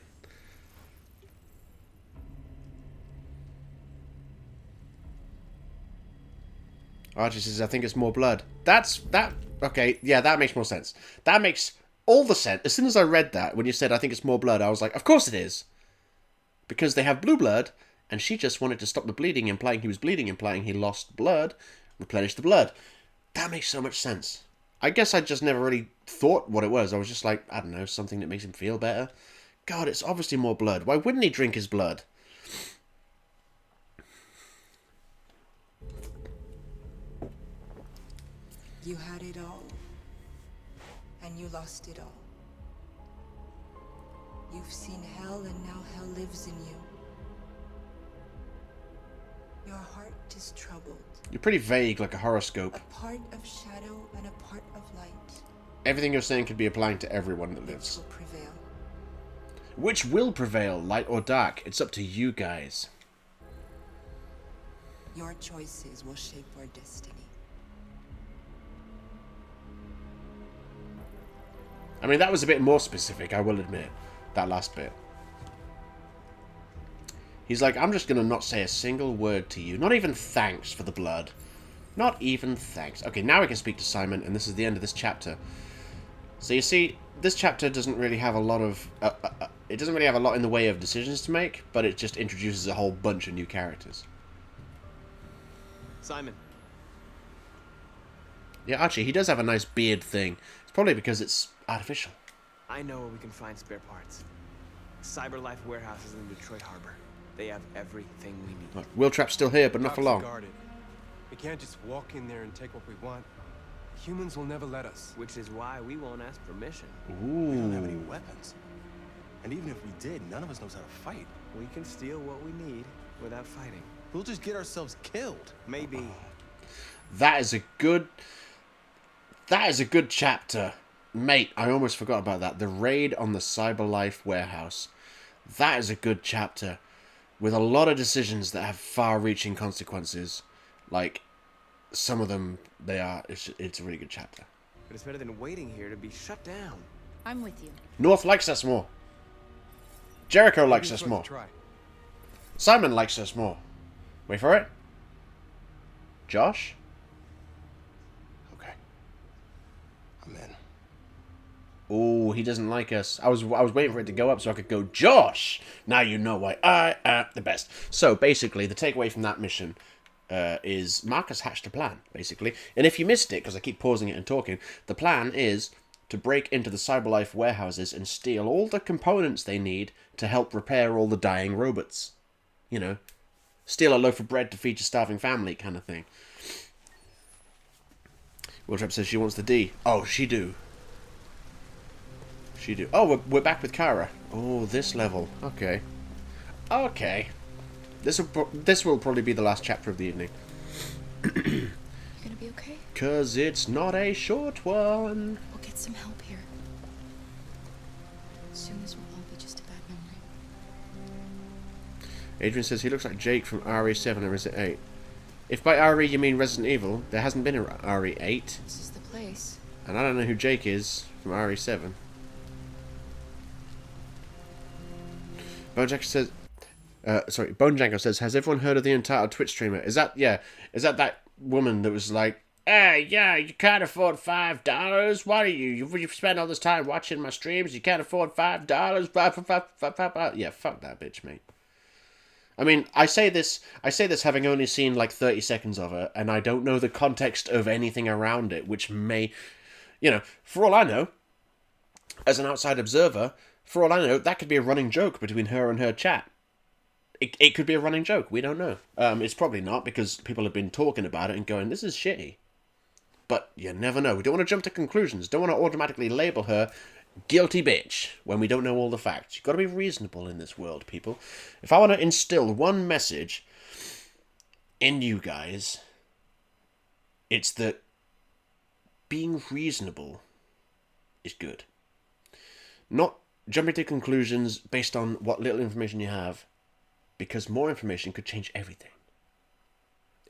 Archie says, I think it's more blood. Okay, yeah, that makes more sense. That makes all the sense. As soon as I read that, when you said, I think it's more blood, I was like, of course it is. Because they have blue blood, and she just wanted to stop the bleeding, implying he was bleeding, implying he lost blood, replenish the blood. That makes so much sense. I guess I just never really thought what it was. I was just like, I don't know, something that makes him feel better. God, it's obviously more blood. Why wouldn't he drink his blood? You had it all, and you lost it all. You've seen hell, and now hell lives in you. Your heart is troubled. You're pretty vague, like a horoscope. A part of shadow and a part of light. Everything you're saying could be applying to everyone that lives. Which will prevail? Which will prevail, light or dark? It's up to you guys. Your choices will shape our destiny. I mean, that was a bit more specific, I will admit. That last bit. He's like, I'm just going to not say a single word to you. Not even thanks for the blood. Not even thanks. Okay, now we can speak to Simon, and this is the end of this chapter. So you see, this chapter doesn't really have a lot of... it doesn't really have a lot in the way of decisions to make, but it just introduces a whole bunch of new characters. Simon. Yeah, Archie, he does have a nice beard thing. It's probably because it's artificial. I know where we can find spare parts. Cyberlife warehouses in Detroit Harbor. They have everything we need. Look, Wheel Trap's still here, but not for long. Guarded. We can't just walk in there and take what we want. Humans will never let us. Which is why we won't ask permission. Ooh. We don't have any weapons. And even if we did, none of us knows how to fight. We can steal what we need without fighting. We'll just get ourselves killed. Maybe. That is a good chapter. Mate, I almost forgot about that. The raid on the Cyberlife warehouse. That is a good chapter. With a lot of decisions that have far-reaching consequences. Like, some of them, it's a really good chapter. But it's better than waiting here to be shut down. I'm with you. North likes us more. Jericho likes us more. Simon likes us more. Wait for it. Josh? Okay. I'm in. Oh, he doesn't like us. I was waiting for it to go up so I could go, Josh! Now you know why I am the best. So, basically, the takeaway from that mission is Marcus hatched a plan, basically. And if you missed it, because I keep pausing it and talking, the plan is to break into the Cyberlife warehouses and steal all the components they need to help repair all the dying robots. You know, steal a loaf of bread to feed your starving family kind of thing. Wiltrap says she wants the D. Oh, she do. She do. Oh, we're back with Kara. Oh, this level. Okay. Okay. This will probably be the last chapter of the evening. You gonna be okay? 'Cause it's not a short one. We'll get some help here. Soon this will all be just a bad memory. Adrian says he looks like Jake from RE7 or is it 8? If by RE you mean Resident Evil, there hasn't been a RE8. This is the place. And I don't know who Jake is from RE7. Bonejanko says... Bonejanko says, has everyone heard of the entitled Twitch streamer? Is that that woman that was like, hey, yeah, you can't afford $5? Why do you've spent all this time watching my streams, you can't afford $5? Yeah, fuck that bitch, mate. I mean, I say this having only seen like 30 seconds of her, and I don't know the context of anything around it, which may, you know, for all I know, as an outside observer, for all I know, that could be a running joke between her and her chat. It could be a running joke. We don't know. It's probably not, because people have been talking about it and going, this is shitty. But you never know. We don't want to jump to conclusions. Don't want to automatically label her guilty bitch when we don't know all the facts. You've got to be reasonable in this world, people. If I want to instill one message in you guys, it's that being reasonable is good. Not jumping to conclusions based on what little information you have, because more information could change everything.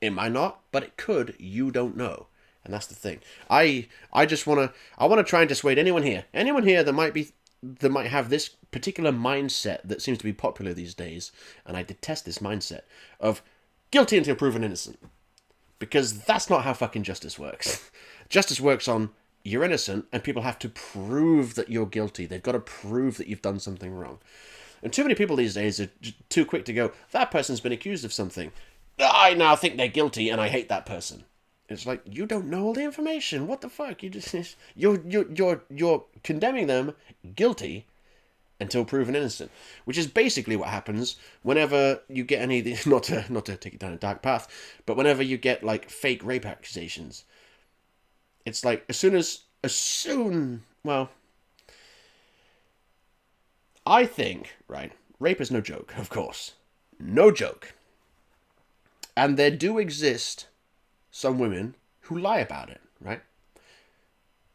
It might not, but it could. You don't know. And that's the thing. I just want to try and dissuade anyone here that might have this particular mindset that seems to be popular these days, and I detest this mindset of guilty until proven innocent, because that's not how fucking justice works. Justice works on you're innocent, and people have to prove that you're guilty. They've got to prove that you've done something wrong. And too many people these days are too quick to go, that person's been accused of something. I now think they're guilty, and I hate that person. It's like, you don't know all the information. What the fuck? You're condemning them guilty until proven innocent, which is basically what happens whenever you get any. Not to take it down a dark path, but whenever you get like fake rape accusations, it's like as soon. Well, I think right. Rape is no joke, of course, no joke, and there do exist some women who lie about it, right?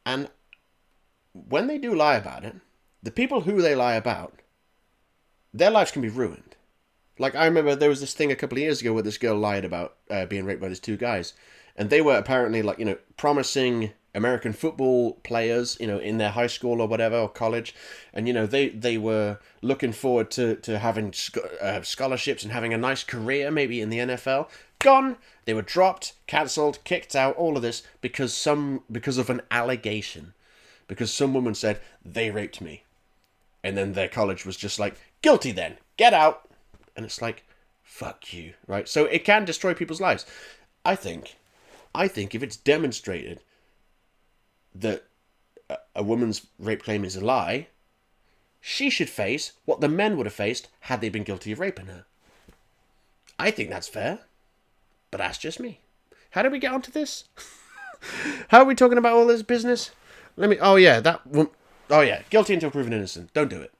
And when they do lie about it, the people who they lie about, their lives can be ruined. Like, I remember there was this thing a couple of years ago where this girl lied about being raped by these two guys. And they were apparently, like, you know, promising American football players, you know, in their high school or whatever, or college. And, you know, they were looking forward to having scholarships and having a nice career, maybe in the NFL. Gone. They were dropped, cancelled, kicked out, all of this because of an allegation. Because some woman said, they raped me. And then their college was just like, guilty then, get out. And it's like, fuck you, right? So it can destroy people's lives. I think if it's demonstrated that a woman's rape claim is a lie, she should face what the men would have faced had they been guilty of raping her. I think that's fair. But that's just me. How did we get onto this? How are we talking about all this business? Guilty until proven innocent. Don't do it.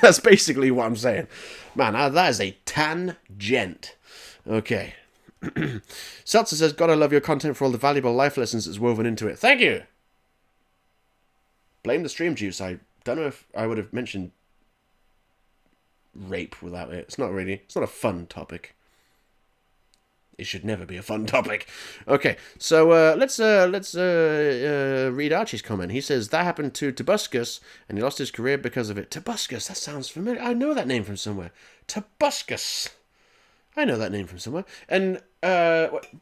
That's basically what I'm saying. Man, that is a tangent. Okay. Seltzer says, God, I love your content for all the valuable life lessons that's woven into it. Thank you. Blame the stream juice. I don't know if I would have mentioned rape without it. It's not a fun topic. It should never be a fun topic. Okay, so let's read Archie's comment. He says, that happened to Tobuscus, and he lost his career because of it. Tobuscus, that sounds familiar. I know that name from somewhere. Tobuscus. I know that name from somewhere. And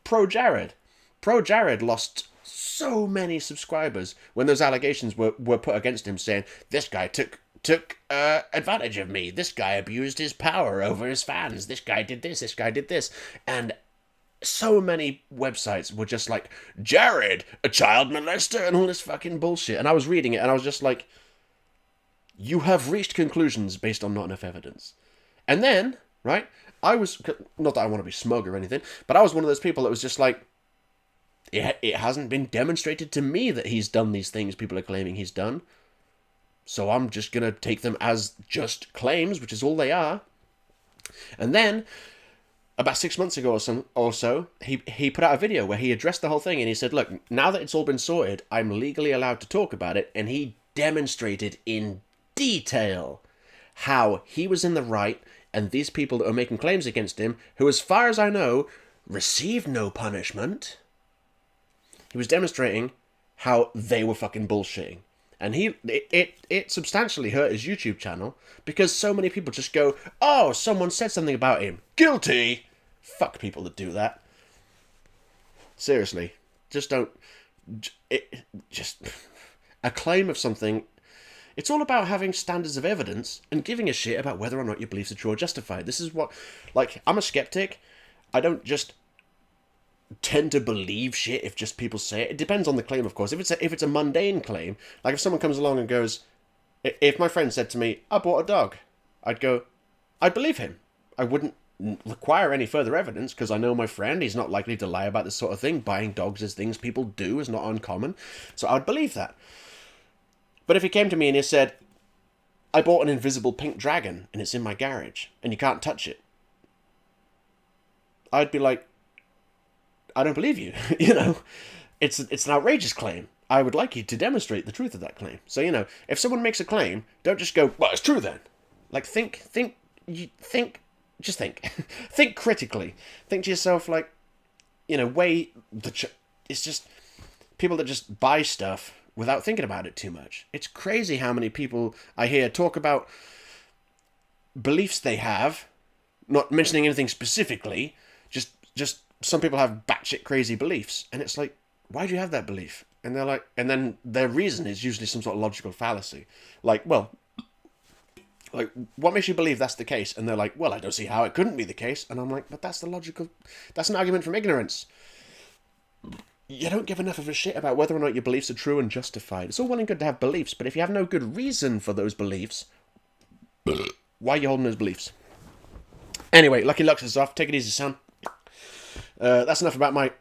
Pro Jared lost so many subscribers when those allegations were put against him, saying, this guy took advantage of me. This guy abused his power over his fans. This guy did this. And so many websites were just like, Jared, a child molester, and all this fucking bullshit. And I was reading it, and I was just like, you have reached conclusions based on not enough evidence. And then, right, I was, not that I want to be smug or anything, but I was one of those people that was just like, it hasn't been demonstrated to me that he's done these things people are claiming he's done. So I'm just going to take them as just claims, which is all they are. And then, about 6 months ago or so, he put out a video where he addressed the whole thing, and he said, look, now that it's all been sorted, I'm legally allowed to talk about it. And he demonstrated in detail how he was in the right, and these people that are making claims against him, who, as far as I know, received no punishment, he was demonstrating how they were fucking bullshitting. And it substantially hurt his YouTube channel, because so many people just go, oh, someone said something about him, guilty. Fuck people that do that. Seriously, just don't. Just a claim of something. It's all about having standards of evidence and giving a shit about whether or not your beliefs are true or justified. This is what, like, I'm a skeptic. I don't just tend to believe shit if just people say it. It depends on the claim, of course. If it's a mundane claim, like if someone comes along and goes, if my friend said to me, I bought a dog, I'd believe him. I wouldn't require any further evidence, because I know my friend, he's not likely to lie about this sort of thing. Buying dogs is things people do, is not uncommon. So I'd believe that. But if he came to me and he said, I bought an invisible pink dragon and it's in my garage and you can't touch it, I'd be like, I don't believe you. You know, it's an outrageous claim. I would like you to demonstrate the truth of that claim. So, you know, if someone makes a claim, don't just go, well, it's true then. Like, think, just think. Think critically. Think to yourself, like, you know, it's just people that just buy stuff without thinking about it too much. It's crazy how many people I hear talk about beliefs they have, not mentioning anything specifically, just some people have batshit crazy beliefs, and it's like, why do you have that belief? And they're like, and then their reason is usually some sort of logical fallacy. Like, well, like, what makes you believe that's the case? And they're like, well, I don't see how it couldn't be the case. And I'm like, but that's an argument from ignorance. You don't give enough of a shit about whether or not your beliefs are true and justified. It's all well and good to have beliefs, but if you have no good reason for those beliefs, why are you holding those beliefs? Anyway, Lucky Lux is off. Take it easy, son. That's enough about my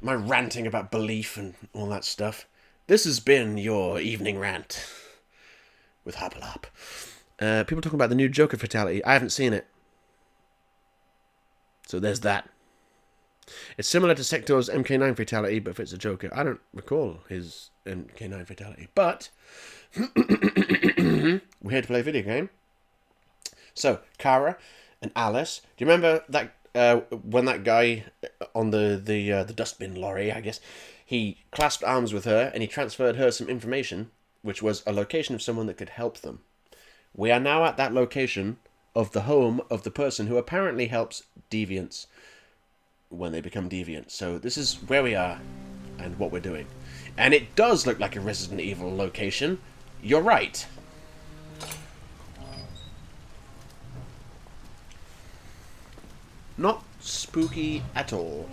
my ranting about belief and all that stuff. This has been your evening rant with Harperlarp. People talking about the new Joker fatality. I haven't seen it. So there's that. It's similar to Sector's MK9 fatality, but if it's a Joker. I don't recall his MK9 fatality. But we're here to play a video game. So, Kara and Alice. Do you remember that when that guy on the dustbin lorry, I guess, he clasped arms with her and he transferred her some information, which was a location of someone that could help them. We are now at that location of the home of the person who apparently helps deviants when they become deviant. So this is where we are and what we're doing. And it does look like a Resident Evil location. You're right. Not spooky at all.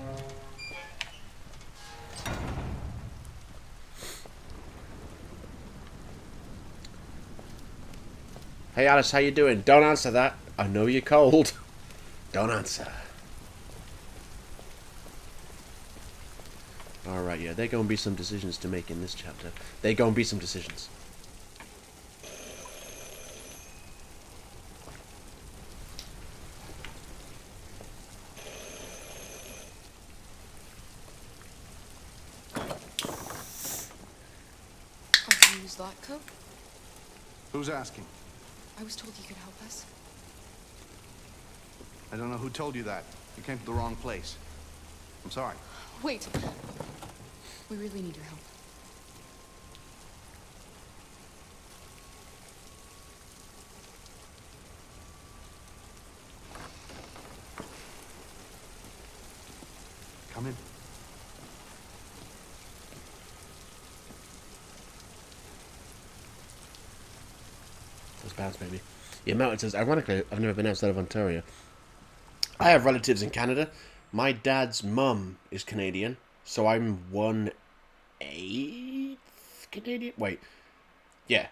Hey Alice, how you doing? Don't answer that. I know you're cold. Don't answer. Alright, yeah, there are going to be some decisions to make in this chapter. There are going to be some decisions. Are you Zlatko? Who's asking? I was told you could help us. I don't know who told you that. You came to the wrong place. I'm sorry. Wait. We really need your help. Come in. That's bad, baby. Yeah, Melton says, ironically, I've never been outside of Ontario. I have relatives in Canada. My dad's mum is Canadian, so I'm 1/8 Canadian. Wait, yeah.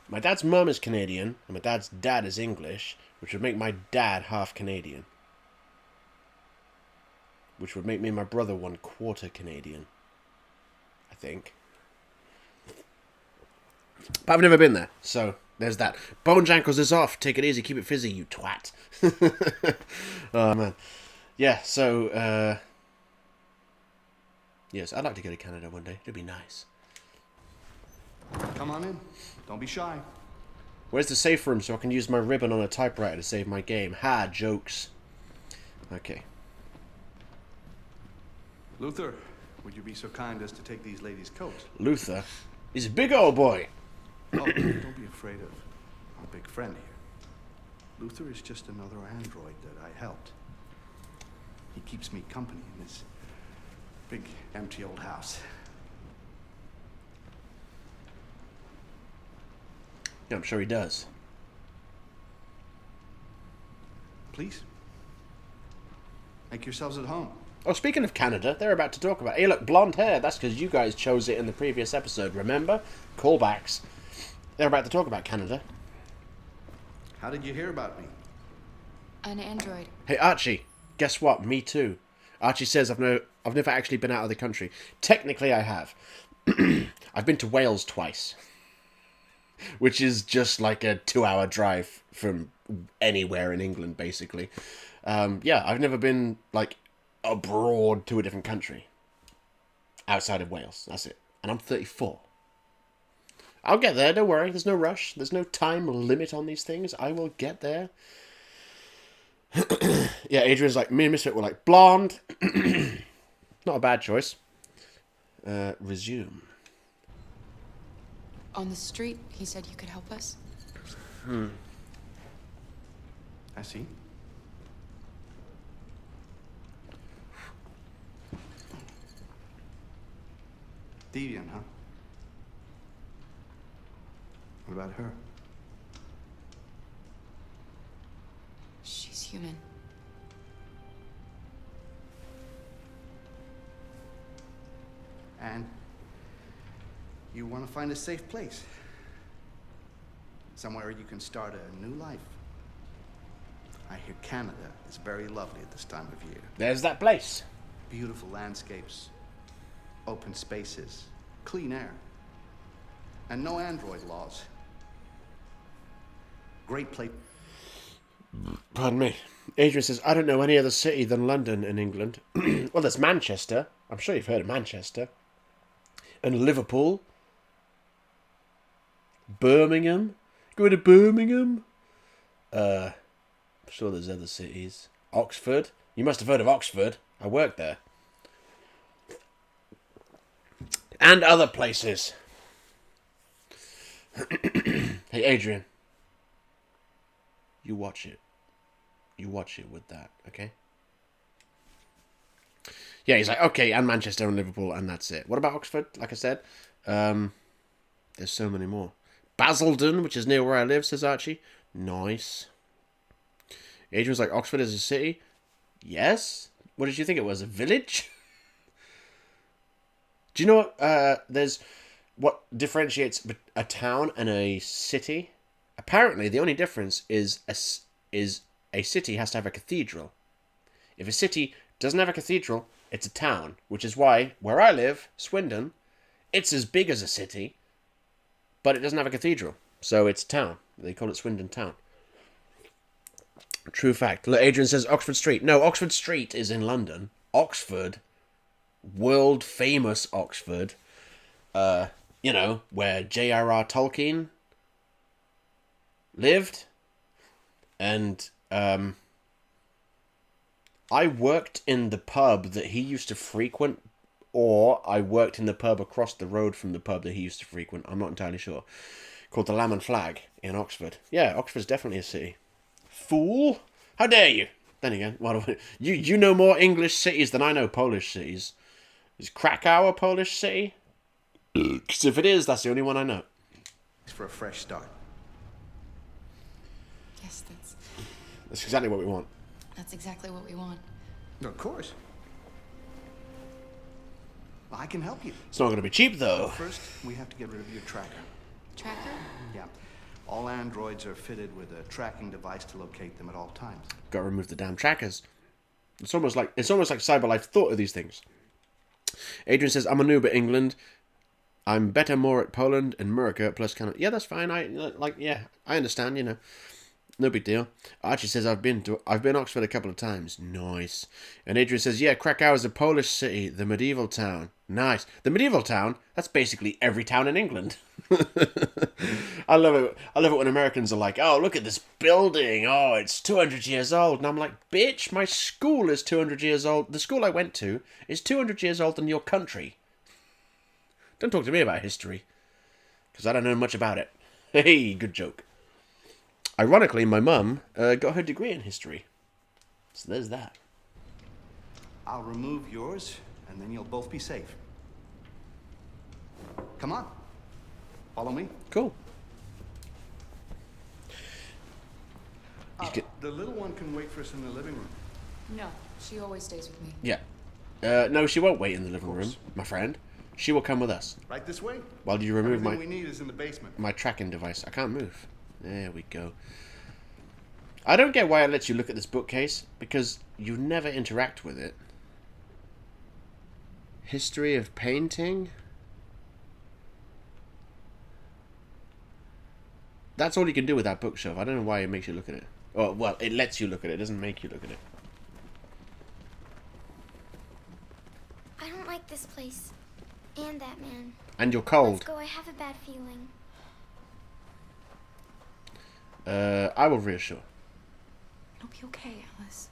My dad's mum is Canadian, and my dad's dad is English, which would make my dad half Canadian. Which would make me and my brother 1/4 Canadian. I think. But I've never been there, so there's that. Bone Jankles is off. Take it easy, keep it fizzy, you twat. Oh, man. Yeah, so, yes, I'd like to go to Canada one day. It'd be nice. Come on in. Don't be shy. Where's the safe room so I can use my ribbon on a typewriter to save my game? Ha, jokes. Okay. Luther, would you be so kind as to take these ladies' coats? Luther? He's a big old boy. Oh, don't be afraid of our big friend here. Luther is just another android that I helped. He keeps me company in this big, empty old house. Yeah, I'm sure he does. Please. Make yourselves at home. Oh, speaking of Canada, they're about to talk about... Hey, look, blonde hair. That's because you guys chose it in the previous episode, remember? Callbacks. They're about to talk about Canada. How did you hear about me? An android. Hey, Archie, guess what? Me too. Archie says I've never actually been out of the country. Technically, I have. I've been to Wales twice. Which is just like a 2-hour drive from anywhere in England, basically. Yeah, I've never been, like, abroad to a different country. Outside of Wales. That's it. And I'm 34. I'll get there, don't worry. There's no rush. There's no time limit on these things. I will get there. Yeah, Adrian's like, me and Misfit were like, blonde. Not a bad choice. Resume. On the street, he said you could help us. I see. Deviant, huh? What about her? She's human. And you want to find a safe place. Somewhere you can start a new life. I hear Canada is very lovely at this time of year. There's that place. Beautiful landscapes, open spaces, clean air, and no android laws. Great place. Pardon me. Adrian says, I don't know any other city than London in England. Well, there's Manchester. I'm sure you've heard of Manchester. And Liverpool. Birmingham. Go to Birmingham. I'm sure there's other cities. Oxford. You must have heard of Oxford. I worked there. And other places. Hey, Adrian. You watch it. You watch it with that, okay? Yeah, he's like, okay, and Manchester and Liverpool, and that's it. What about Oxford? Like I said, there's so many more. Basildon, which is near where I live, says Archie. Nice. Adrian's like, Oxford is a city? Yes. What did you think it was? A village? Do you know what, there's... What differentiates a town and a city? Apparently, the only difference is a city has to have a cathedral. If a city doesn't have a cathedral, it's a town, which is why, where I live, Swindon, it's as big as a city, but it doesn't have a cathedral. So it's a town. They call it Swindon Town. True fact. Look, Adrian says Oxford Street. No, Oxford Street is in London. Oxford, world famous Oxford, you know, where J.R.R. Tolkien lived. And I worked in the pub that he used to frequent, or I worked in the pub across the road from the pub that he used to frequent. I'm not entirely sure. Called the Lamb and Flag in Oxford. Yeah, Oxford's definitely a city. Fool! How dare you! Then again, you know more English cities than I know Polish cities. Is Krakow a Polish city? Because if it is, that's the only one I know. It's for a fresh start. Yes, That's exactly what we want. that's exactly what we want. Of course. I can help you. It's not going to be cheap, though. First, we have to get rid of your tracker. Tracker? Yeah. All androids are fitted with a tracking device to locate them at all times. Got to remove the damn trackers. It's almost like CyberLife thought of these things. Adrian says, I'm a noob at England. I'm better more at Poland and America plus Canada. Yeah, that's fine. I understand, you know. No big deal. Archie says, I've been Oxford a couple of times. Nice. And Adrian says, yeah, Krakow is a Polish city, the medieval town. Nice. The medieval town? That's basically every town in England. I love it. I love it when Americans are like, oh, look at this building. Oh, it's 200 years old. And I'm like, bitch, my school is 200 years old. The school I went to is 200 years older than your country. Don't talk to me about history, because I don't know much about it. Hey, good joke. Ironically, my mum got her degree in history. So there's that. I'll remove yours, and then you'll both be safe. Come on. Follow me. Cool. The little one can wait for us in the living room. No, she always stays with me. Yeah. No, she won't wait in the living room, my friend. She will come with us. Right this way? While you remove Everything we need is in the basement. my tracking device. I can't move. There we go. I don't get why it lets you look at this bookcase, because you never interact with it. History of painting? That's all you can do with that bookshelf. I don't know why it makes you look at it. Oh, well, it lets you look at it. It doesn't make you look at it. I don't like this place. And that man. And you're cold. Let's go. I have a bad feeling. I will reassure. It'll be okay, Alice.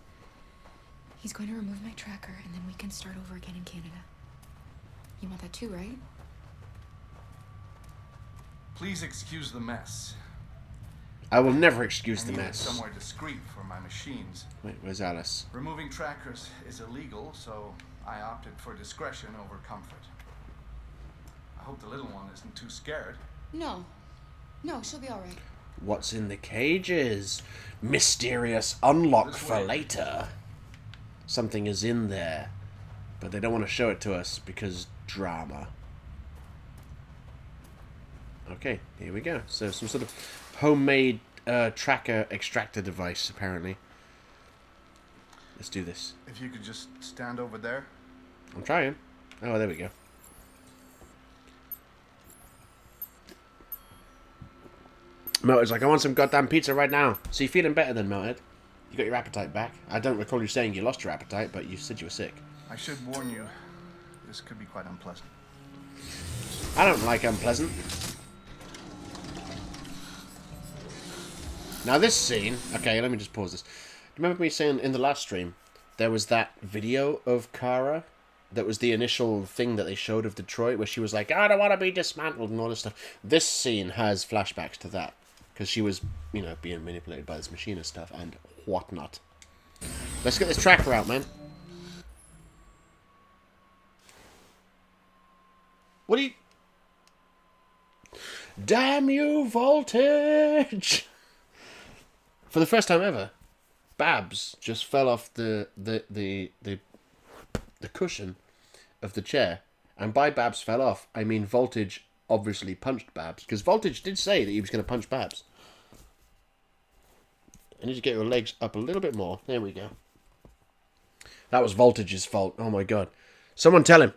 He's going to remove my tracker, and then we can start over again in Canada. You want that too, right? Please excuse the mess. I will never excuse the I need it mess. somewhere discreet for my machines. Wait, where's Alice? Removing trackers is illegal, so I opted for discretion over comfort. I hope the little one isn't too scared. No. No, she'll be all right. What's in the cages? Mysterious unlock for later. Something is in there, but they don't want to show it to us because drama. Okay, here we go. So some sort of homemade tracker extractor device, apparently. Let's do this. If you could just stand over there. I'm trying. Oh, there we go. Melted's like, I want some goddamn pizza right now. So you feeling better then, Melted? You got your appetite back? I don't recall you saying you lost your appetite, but you said you were sick. I should warn you, this could be quite unpleasant. I don't like unpleasant. Now this scene... Okay, let me just pause this. Remember me saying in the last stream, there was that video of Kara that was the initial thing that they showed of Detroit, where she was like, I don't want to be dismantled and all this stuff. This scene has flashbacks to that, because she was, you know, being manipulated by this machine and stuff and whatnot. Let's get this tracker out, man. What are you... Damn you, Voltage! For the first time ever, Babs just fell off the cushion of the chair. And by Babs fell off, I mean Voltage obviously punched Babs. Because Voltage did say that he was going to punch Babs. I need to get your legs up a little bit more. There we go. That was Voltage's fault. Oh my god. Someone tell him.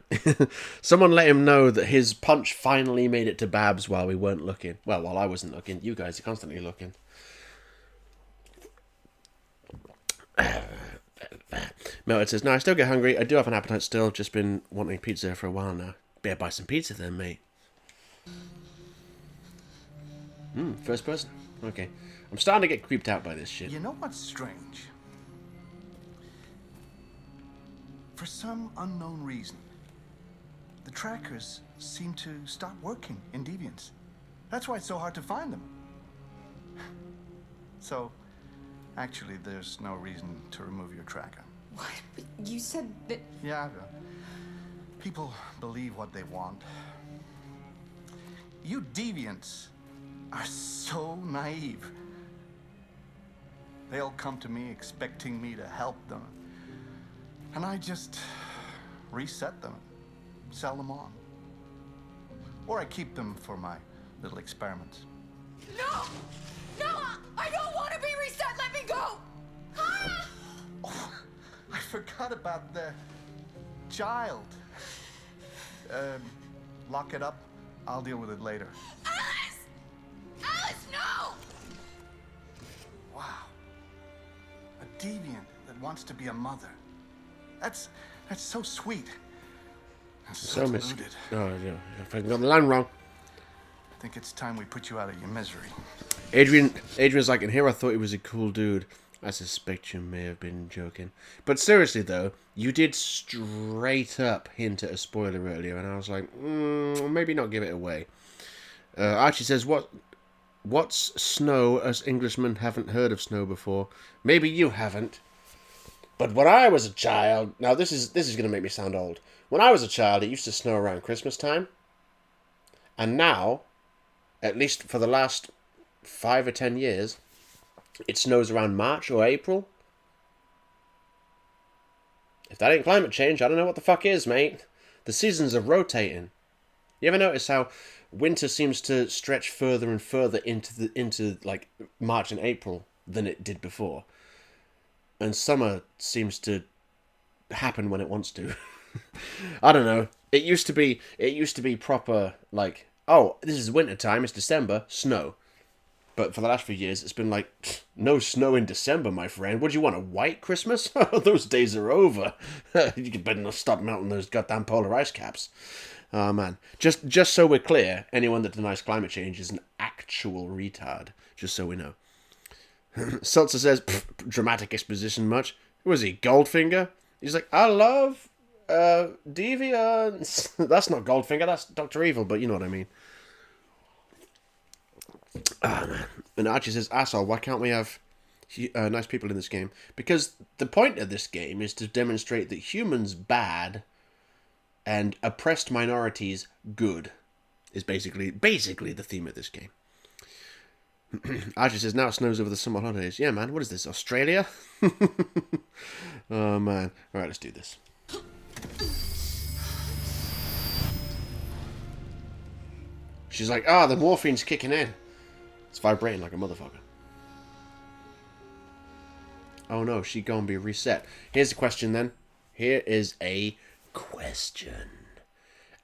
Someone let him know that his punch finally made it to Babs while we weren't looking. Well, while I wasn't looking. You guys are constantly looking. Melted says, no, I still get hungry. I do have an appetite still. Just been wanting pizza for a while now. Better buy some pizza then, mate. First person? Okay. I'm starting to get creeped out by this shit. You know what's strange? For some unknown reason, the trackers seem to stop working in Deviants. That's why it's so hard to find them. So, actually, there's no reason to remove your tracker. What? But you said that... Yeah, people believe what they want. You Deviants are so naive. They all come to me expecting me to help them. And I just reset them, sell them on. Or I keep them for my little experiments. No! No! I don't want to be reset! Let me go! Ah! Oh, I forgot about the child. Lock it up. I'll deal with it later. Alice! Alice, no! Wow. A deviant that wants to be a mother. That's so sweet. And so deluded. Oh, yeah. I got the line wrong. I think it's time we put you out of your misery. Adrian's like, and here I thought he was a cool dude. I suspect you may have been joking. But seriously, though, you did straight up hint at a spoiler earlier, and I was like, maybe not give it away. Archie says, what's snow? Us Englishmen haven't heard of snow before. Maybe you haven't. But when I was a child... Now, this is going to make me sound old. When I was a child, it used to snow around Christmas time. And now, at least for the last 5 or 10 years, it snows around March or April. If that ain't climate change, I don't know what the fuck is, mate. The seasons are rotating. You ever notice how winter seems to stretch further and further into like March and April than it did before? And summer seems to happen when it wants to. I don't know. It used to be proper like, oh, this is winter time, it's December, snow. But for the last few years, it's been like, no snow in December, my friend. What do you want, a white Christmas? Those days are over. You better not stop melting those goddamn polar ice caps. Oh, man. Just so we're clear, anyone that denies climate change is an actual retard. Just so we know. Seltzer says, dramatic exposition much. Who was he, Goldfinger? He's like, I love deviants. That's not Goldfinger, that's Dr. Evil, but you know what I mean. Ah, man. And Archie says, asshole, why can't we have nice people in this game? Because the point of this game is to demonstrate that humans bad and oppressed minorities good. Is basically the theme of this game. Archie says, now it snows over the summer holidays. Yeah, man, what is this, Australia? Oh, man. Alright, let's do this. She's like, the morphine's kicking in. It's vibrating like a motherfucker. Oh no, she gonna be reset. Here's a question then. Here is a question.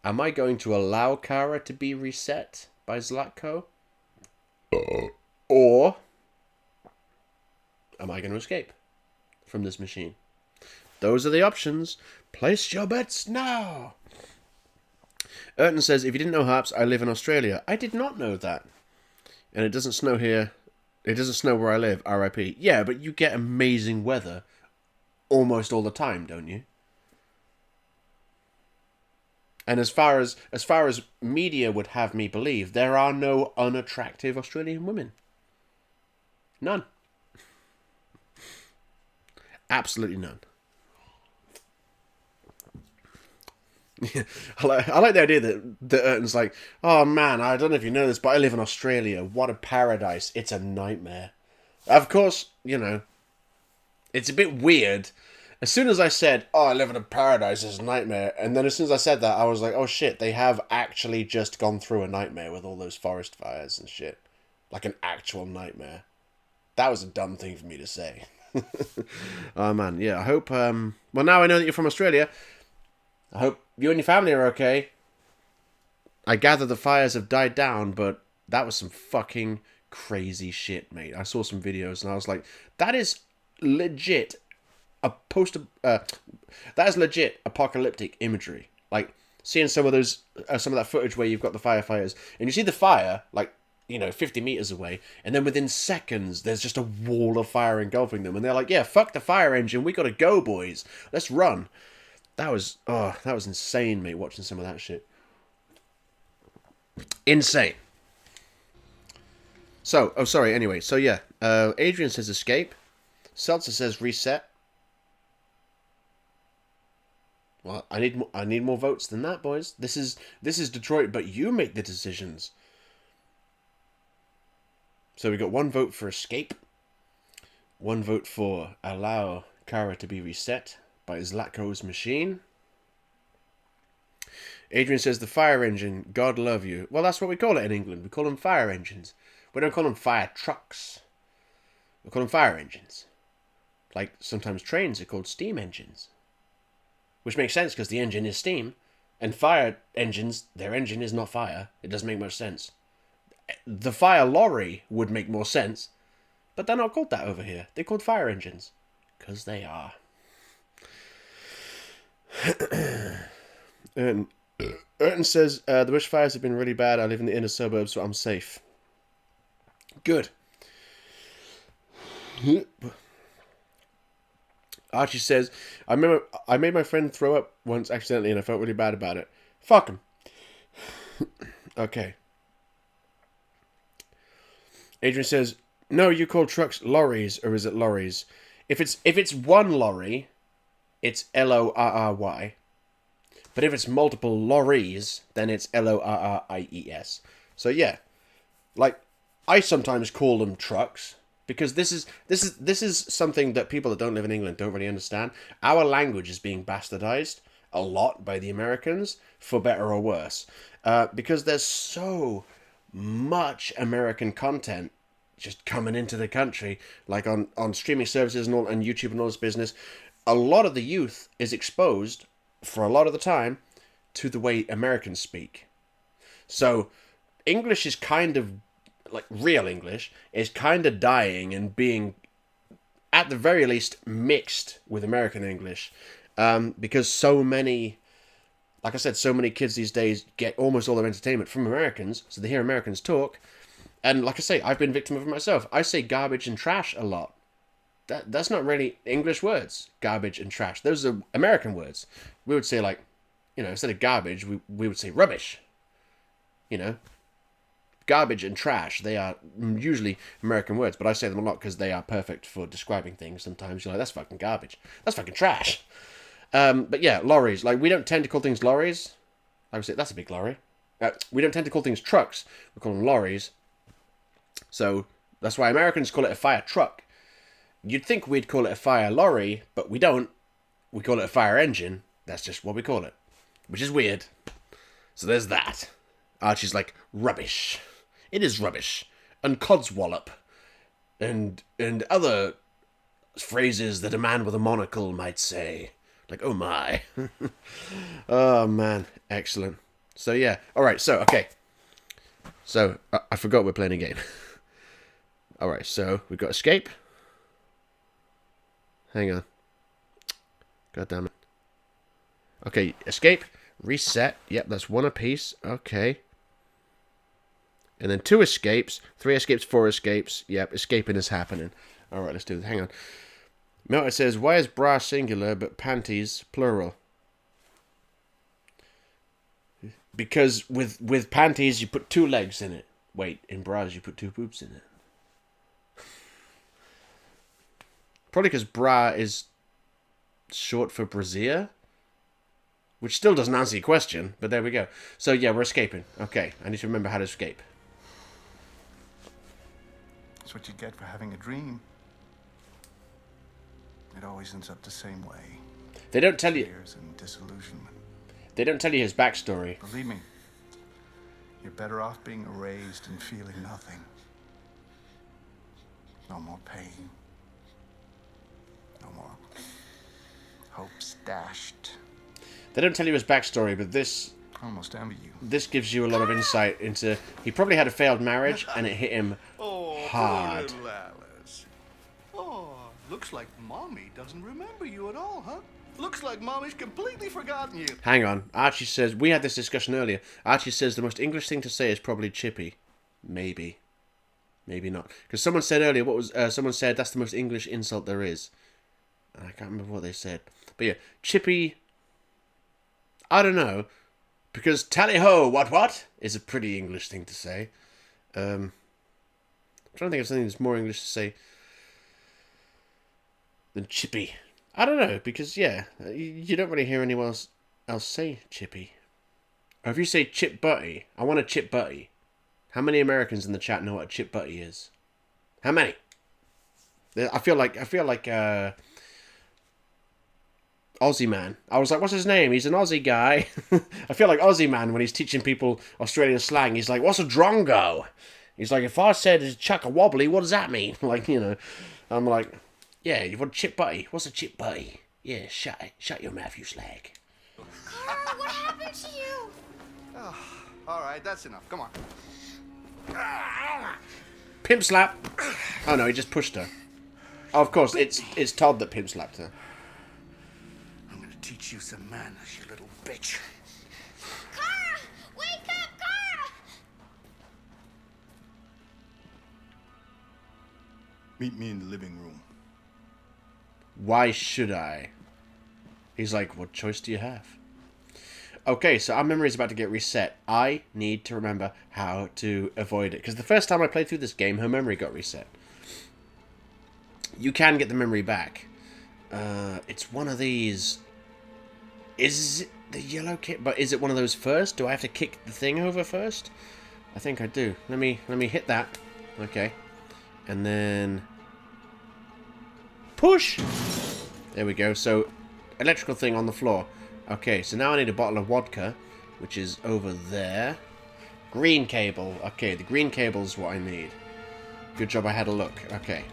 Am I going to allow Kara to be reset by Zlatko? Or am I going to escape from this machine? Those are the options. Place your bets now. Urton says, if you didn't know Harps, I live in Australia. I did not know that. And it doesn't snow here. It doesn't snow where I live, RIP. Yeah, but you get amazing weather almost all the time, don't you? And as far as media would have me believe, there are no unattractive Australian women. None. Absolutely none. I like the idea that Urton's like, oh man, I don't know if you know this, but I live in Australia. What a paradise. It's a nightmare. Of course, you know, it's a bit weird. As soon as I said, oh, I live in a paradise, it's a nightmare, and then as soon as I said that, I was like, oh shit, they have actually just gone through a nightmare with all those forest fires and shit. Like an actual nightmare. That was a dumb thing for me to say. Oh man, yeah, I hope, well now I know that you're from Australia, I hope you and your family are okay. I gather the fires have died down, but that was some fucking crazy shit, mate. I saw some videos and I was like, that is legit that is legit apocalyptic imagery. Like seeing some of that footage where you've got the firefighters and you see the fire like, you know, 50 meters away, and then within seconds there's just a wall of fire engulfing them, and they're like, yeah, fuck the fire engine, we gotta go, boys, let's run. That was insane, mate, watching some of that shit. Insane. So, anyway, so yeah, Adrian says escape, Seltzer says reset. Well, I need more votes than that, boys. This is Detroit, but you make the decisions. So we got 1 vote for escape, 1 vote for allow Kara to be reset by Zlatko's machine. Adrian says the fire engine, God love you. Well, that's what we call it in England. We call them fire engines. We don't call them fire trucks. We call them fire engines. Like sometimes trains are called steam engines. Which makes sense because the engine is steam. And fire engines, their engine is not fire. It doesn't make much sense. The fire lorry would make more sense. But they're not called that over here. They're called fire engines. Because they are. And Urton says, the bushfires have been really bad. I live in the inner suburbs, so I'm safe. Good. Archie says, I remember I made my friend throw up once accidentally and I felt really bad about it. Fuck him. Okay. Adrian says, no, you call trucks lorries, or is it lorries? If it's one lorry, it's Lorry. But if it's multiple lorries, then it's Lorries. So yeah, like I sometimes call them trucks because this is something that people that don't live in England don't really understand. Our language is being bastardized a lot by the Americans, for better or worse, because there's so much American content just coming into the country, like on streaming services and all, and YouTube and all this business. A lot of the youth is exposed for a lot of the time to the way Americans speak. So English is kind of, like real English, is kind of dying and being, at the very least, mixed with American English. Because so many, like I said, so many kids these days get almost all their entertainment from Americans, so they hear Americans talk. And like I say, I've been victim of it myself. I say garbage and trash a lot. That's not really English words, garbage and trash. Those are American words. We would say, like, you know, instead of garbage, we would say rubbish. You know? Garbage and trash, they are usually American words, but I say them a lot because they are perfect for describing things. Sometimes you're like, that's fucking garbage. That's fucking trash. But yeah, lorries. Like, we don't tend to call things lorries. I would say, that's a big lorry. We don't tend to call things trucks. We call them lorries. So, that's why Americans call it a fire truck. You'd think we'd call it a fire lorry, but we don't. We call it a fire engine. That's just what we call it. Which is weird. So there's that. Archie's like, rubbish. It is rubbish. And codswallop. And other phrases that a man with a monocle might say. Like, oh my. Oh man. Excellent. So yeah. Alright, so, okay. So, I forgot we're playing a game. Alright, so we've got escape. Hang on. God damn it. Okay, escape. Reset. Yep, that's one apiece. Okay. And then 2 escapes. 3 escapes, 4 escapes. Yep, escaping is happening. Alright, let's do this. Hang on. Melted says, why is bra singular but panties plural? Because with panties you put 2 legs in it. Wait, in bras you put 2 boobs in it. Probably because bra is short for brassiere. Which still doesn't answer your question, but there we go. So yeah, we're escaping. Okay, I need to remember how to escape. That's what you get for having a dream. It always ends up the same way. They don't tell you. Tears and disillusionment. They don't tell you his backstory. Believe me, you're better off being erased and feeling nothing. No more pain. No more hopes dashed. They don't tell you his backstory, but this... I almost envy you. This gives you a lot of insight into... He probably had a failed marriage, and it hit him hard. Poor little Alice. Oh, looks like Mommy doesn't remember you at all, huh? Looks like Mommy's completely forgotten you. Hang on. Archie says... We had this discussion earlier. Archie says the most English thing to say is probably chippy. Maybe. Maybe not. Because someone said earlier... What was... someone said that's the most English insult there is. I can't remember what they said. But yeah. Chippy... I don't know, because tally-ho, what, is a pretty English thing to say. I'm trying to think of something that's more English to say than chippy. I don't know, because, yeah, you don't really hear anyone else say chippy. Or if you say chip butty, I want a chip butty. How many Americans in the chat know what a chip butty is? How many? I feel like Aussie man. I was like, what's his name? He's an Aussie guy. I feel like Aussie man when he's teaching people Australian slang. He's like, what's a drongo? He's like, if I said chuck a wobbly, what does that mean? Like, you know, I'm like, yeah, you want chip butty? What's a chip butty? Yeah, shut it. Shut your mouth, you slag. Carl, what happened to you? Oh, all right, that's enough. Come on. Pimp slap. Oh no, he just pushed her. Oh, of course, it's Todd that pimp slapped her. I'm gonna teach you some manners, you little bitch. Kara! Wake up, Kara! Meet me in the living room. Why should I? He's like, what choice do you have? Okay, so our memory is about to get reset. I need to remember how to avoid it. Because the first time I played through this game, her memory got reset. You can get the memory back. It's one of these... Is it the yellow kit? But is it one of those first? Do I have to kick the thing over first? I think I do. Let me hit that. Okay. And then... Push! There we go. So, electrical thing on the floor. Okay, so now I need a bottle of vodka, which is over there. Green cable. Okay, the green cable is what I need. Good job I had a look. Okay.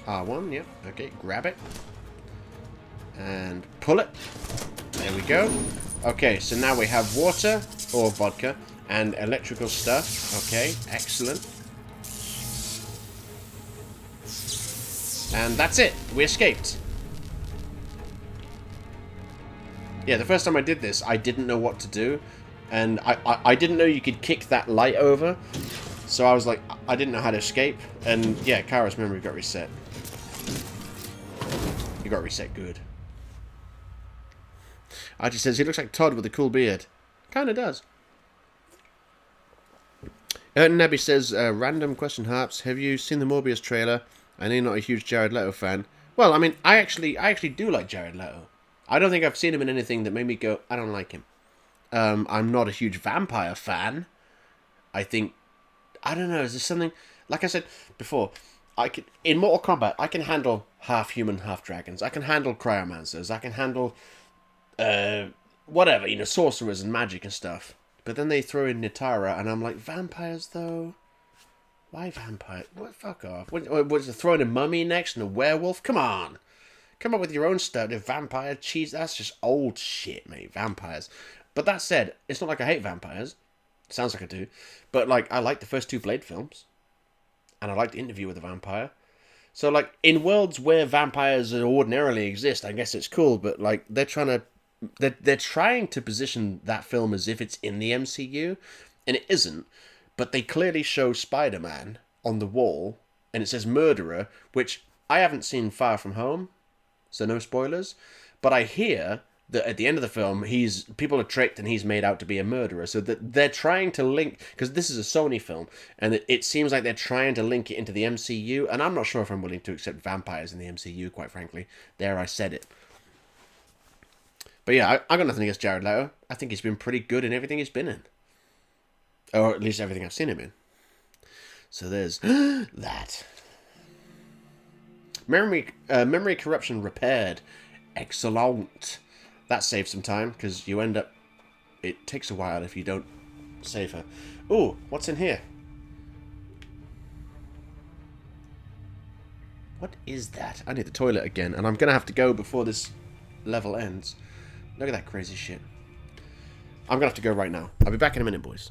R1, yep. Okay, grab it. And pull it. There we go. Okay, so now we have water, or vodka, and electrical stuff. Okay, excellent. And that's it. We escaped. Yeah, the first time I did this, I didn't know what to do. And I didn't know you could kick that light over. So I was like, I didn't know how to escape. And yeah, Kara's memory got reset. He got reset good. Archie says, he looks like Todd with a cool beard. Kinda does. Nebby says, random question, Harps. Have you seen the Morbius trailer? I know you're not a huge Jared Leto fan. Well, I mean, I actually do like Jared Leto. I don't think I've seen him in anything that made me go, I don't like him. I'm not a huge vampire fan. I think, I don't know, is there something, like I said before, in Mortal Kombat, I can handle half human, half dragons. I can handle cryomancers. I can handle, whatever, you know, sorcerers and magic and stuff. But then they throw in Nitara, and I'm like, vampires, though? Why vampire? What? Fuck off. Was it throwing a mummy next and a werewolf? Come on. Come up with your own stuff. The vampire cheese. That's just old shit, mate. Vampires. But that said, it's not like I hate vampires. Sounds like I do. But, like, I like the first two Blade films. And I like the Interview with a Vampire. So, like, in worlds where vampires ordinarily exist, I guess it's cool. But, like, they're trying to position that film as if it's in the MCU. And it isn't. But they clearly show Spider-Man on the wall, and it says murderer, which I haven't seen Far From Home, so no spoilers. But I hear that at the end of the film, people are tricked and he's made out to be a murderer. So that they're trying to link, because this is a Sony film, and it seems like they're trying to link it into the MCU, and I'm not sure if I'm willing to accept vampires in the MCU, quite frankly. There, I said it. But yeah, I got nothing against Jared Leto. I think he's been pretty good in everything he's been in. Or at least everything I've seen him in. So there's that. Memory corruption repaired. Excellent. That saves some time, because you end up... It takes a while if you don't save her. Ooh, what's in here? What is that? I need the toilet again, and I'm going to have to go before this level ends. Look at that crazy shit. I'm going to have to go right now. I'll be back in a minute, boys.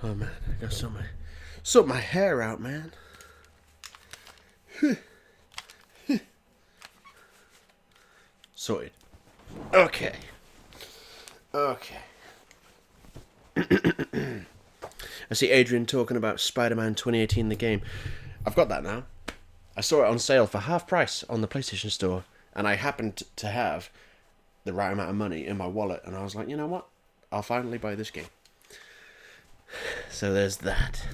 Oh man, I gotta sort my hair out, man. Sorted. Okay. I see Adrian talking about Spider-Man 2018, the game. I've got that now. I saw it on sale for half price on the PlayStation Store, and I happened to have the right amount of money in my wallet, and I was like, you know what? I'll finally buy this game. So there's that.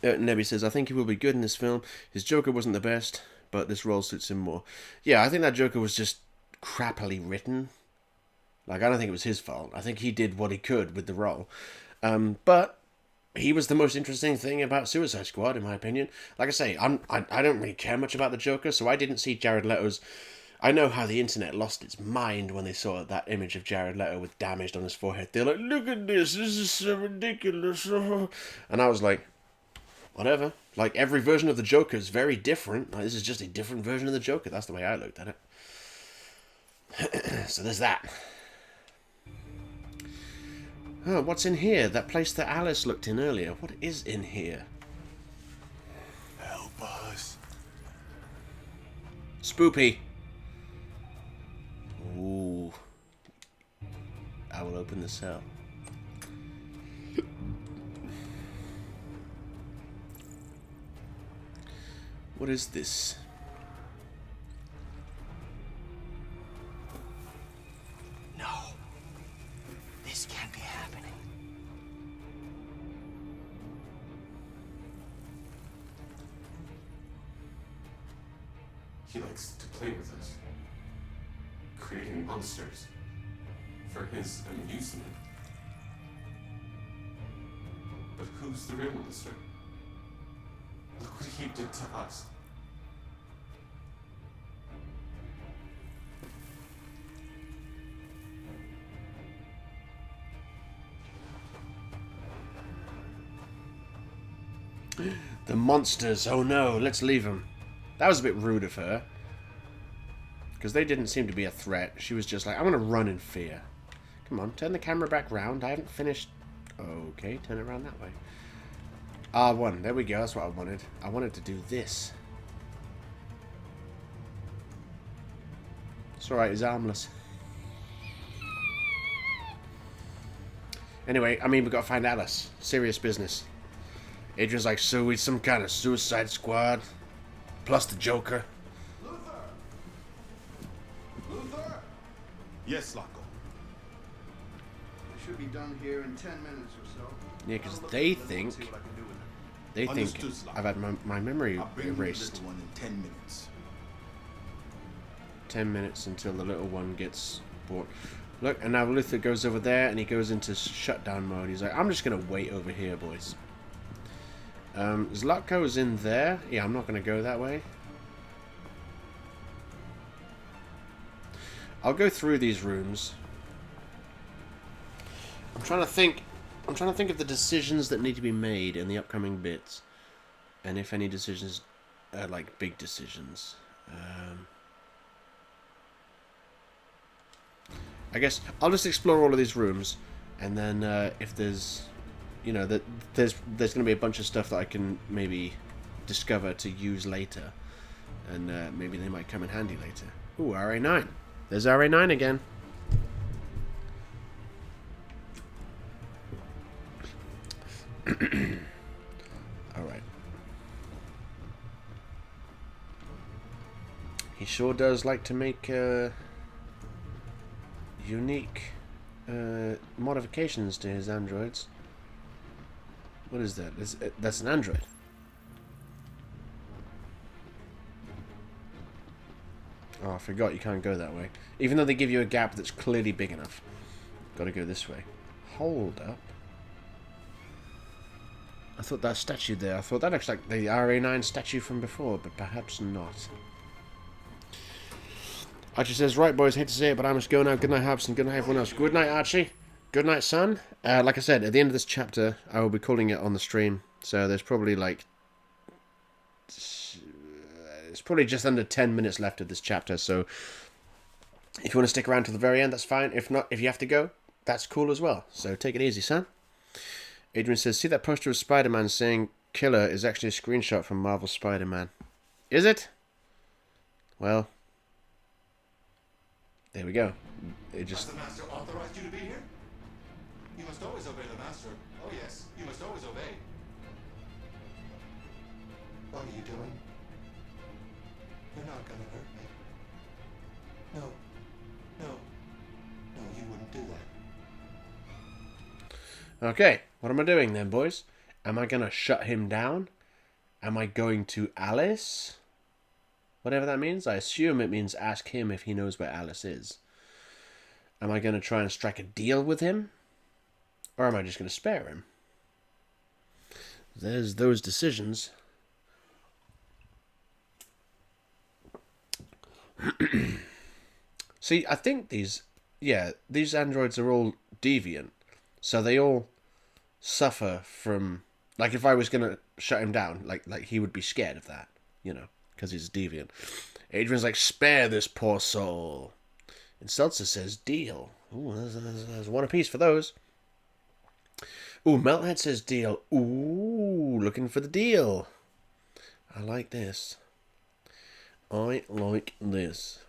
Nebby says, I think he will be good in this film. His Joker wasn't the best, but this role suits him more. Yeah, I think that Joker was just crappily written. Like, I don't think it was his fault. I think he did what he could with the role. But he was the most interesting thing about Suicide Squad, in my opinion. Like I say, I don't really care much about the Joker, so I didn't see Jared Leto's... I know how the internet lost its mind when they saw that image of Jared Leto with damaged on his forehead. They're like, look at this is so ridiculous. And I was like, whatever. Like, every version of the Joker is very different. Like, this is just a different version of the Joker. That's the way I looked at it. So there's that. Oh, what's in here? That place that Alice looked in earlier. What is in here? Help us. Spoopy. Ooh. I will open the cell. What is this? No. This can't be happening. He likes to play with us, creating monsters for his amusement. But who's the real monster? Look what he did to us. The monsters. Oh no, let's leave them. That was a bit rude of her. Because they didn't seem to be a threat. She was just like, I'm going to run in fear. Come on, turn the camera back round. I haven't finished. Okay, turn it around that way. R1, there we go. That's what I wanted. I wanted to do this. It's alright, he's armless. Anyway, I mean, we've got to find Alice. Serious business. Adrian's like, so it's some kind of Suicide Squad. Plus the Joker. Luther? Yes, Loco. I should be done here in 10 minutes or so. Yeah, because they think... Understood, Slav. I've had my memory I'll bring you the erased. little one in 10 minutes. 10 minutes until the little one gets bought. Look, and now Luther goes over there and he goes into shutdown mode. He's like, I'm just going to wait over here, boys. Zlatko's in there. Yeah, I'm not going to go that way. I'll go through these rooms. I'm trying to think of the decisions that need to be made in the upcoming bits. And if any decisions are like big decisions. I guess I'll just explore all of these rooms, and then if there's, you know, there's going to be a bunch of stuff that I can maybe discover to use later, and maybe they might come in handy later. Ooh, RA9. There's RA9 again. Alright. He sure does like to make unique modifications to his androids. What is that? That's an android. Oh, I forgot you can't go that way. Even though they give you a gap that's clearly big enough. Gotta go this way. Hold up. I thought that statue there, I thought that looks like the RA9 statue from before, but perhaps not. Archie says, right boys, hate to say it, but I must go now. Good night, Hobson. Good night, everyone else. Good night, Archie. Good night, son. Like I said, at the end of this chapter, I will be calling it on the stream. So there's probably like... It's probably just under 10 minutes left of this chapter, so... If you want to stick around till the very end, that's fine. If not, if you have to go, that's cool as well. So take it easy, son. Adrian says, see that poster of Spider-Man saying killer is actually a screenshot from Marvel Spider-Man. Is it? Well, there we go. It just... Has the Master authorized you to be here? You must always obey the Master. Oh yes, you must always obey. What are you doing? You're not gonna hurt me. No. No. No, you wouldn't do that. Okay, what am I doing then, boys? Am I going to shut him down? Am I going to Alice? Whatever that means. I assume it means ask him if he knows where Alice is. Am I going to try and strike a deal with him? Or am I just going to spare him? There's those decisions. See, I think these androids are all deviant. So they all suffer from... Like, if I was going to shut him down, like he would be scared of that, you know, because he's deviant. Adrian's like, spare this poor soul. And Seltzer says, deal. Ooh, there's one apiece for those. Ooh, Melthead says, deal. Ooh, looking for the deal. I like this. I like this.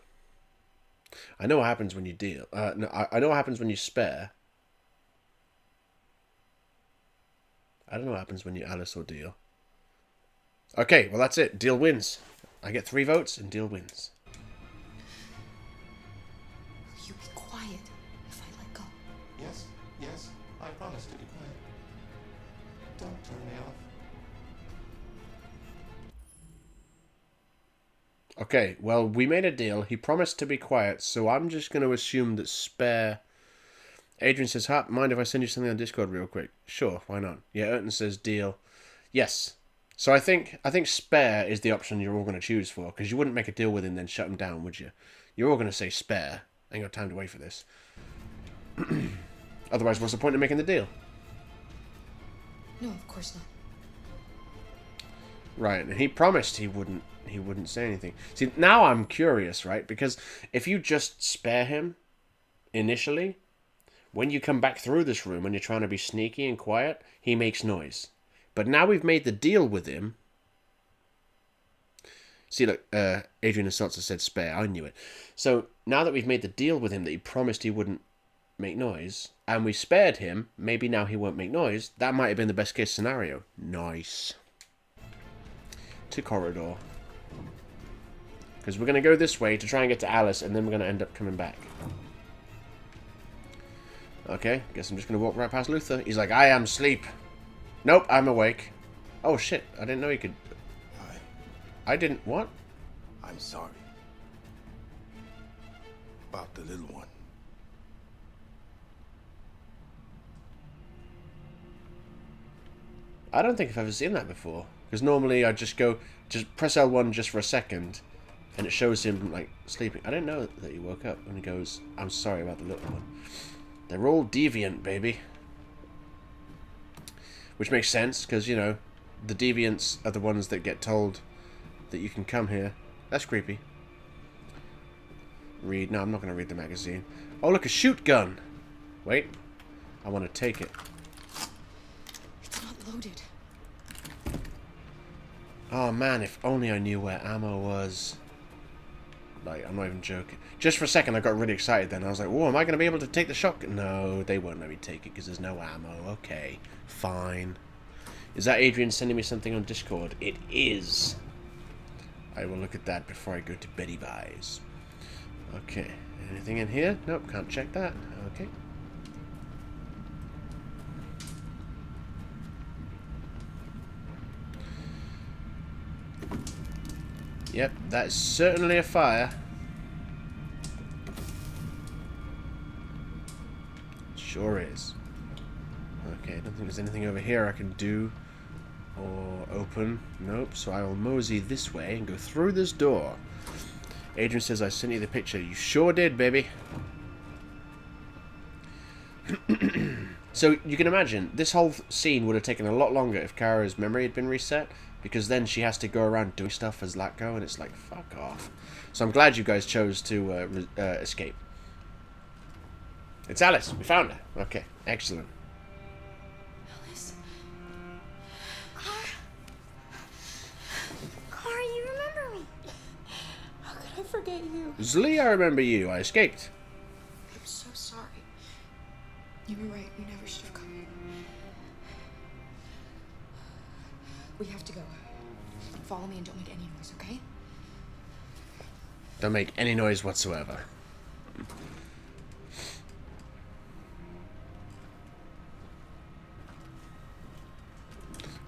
I know what happens when you deal. No, I know what happens when you spare. I don't know what happens when you Alice or deal. Okay, well that's it. Deal wins. I get 3 votes and deal wins. Will you be quiet if I let go? Yes, yes, I promise to be quiet. Don't turn me off. Okay, well, we made a deal. He promised to be quiet, so I'm just going to assume that spare... Adrian says, mind if I send you something on Discord real quick? Sure, why not? Yeah, Urton says, deal. Yes. So I think spare is the option you're all going to choose for, because you wouldn't make a deal with him and then shut him down, would you? You're all going to say spare. Ain't got time to wait for this. Otherwise, what's the point of making the deal? No, of course not. Right, and he promised he wouldn't say anything. See, now I'm curious, right? Because if you just spare him initially, when you come back through this room and you're trying to be sneaky and quiet, he makes noise. But now we've made the deal with him. See, look, Adrian and Seltzer said spare. I knew it. So now that we've made the deal with him that he promised he wouldn't make noise, and we spared him, maybe now he won't make noise. That might have been the best case scenario. Nice. To corridor. Because we're going to go this way to try and get to Alice, and then we're going to end up coming back. Okay, guess I'm just going to walk right past Luther. He's like, I am sleep. Nope, I'm awake. Oh, shit. I didn't know he could... I didn't... What? I'm sorry. About the little one. I don't think I've ever seen that before. Because normally I just press L1 just for a second, and it shows him, like, sleeping. I didn't know that he woke up when he goes, I'm sorry about the little one. They're all deviant, baby. Which makes sense, because, you know, the deviants are the ones that get told that you can come here. That's creepy. Read. No, I'm not going to read the magazine. Oh, look, a shoot gun. Wait. I want to take it. It's not loaded. Oh, man, if only I knew where ammo was. Like, I'm not even joking. Just for a second, I got really excited then. I was like, whoa, am I going to be able to take the shotgun? No, they won't let me take it because there's no ammo. Okay, fine. Is that Adrian sending me something on Discord? It is. I will look at that before I go to Betty Buys. Okay, anything in here? Nope, can't check that. Okay. Yep, that's certainly a fire. Sure is. Okay, I don't think there's anything over here I can do or open. Nope, so I will mosey this way and go through this door. Adrian says I sent you the picture. You sure did, baby. So you can imagine, this whole scene would have taken a lot longer if Kara's memory had been reset, because then she has to go around doing stuff as Latko, and it's like, fuck off. So I'm glad you guys chose to escape. It's Alice. We found her. Okay, excellent. Alice? Car, you remember me? How could I forget you? Zlee, I remember you. I escaped. I'm so sorry. You were right. We never should have come. We have to go. Follow me and don't make any noise, okay? Don't make any noise whatsoever.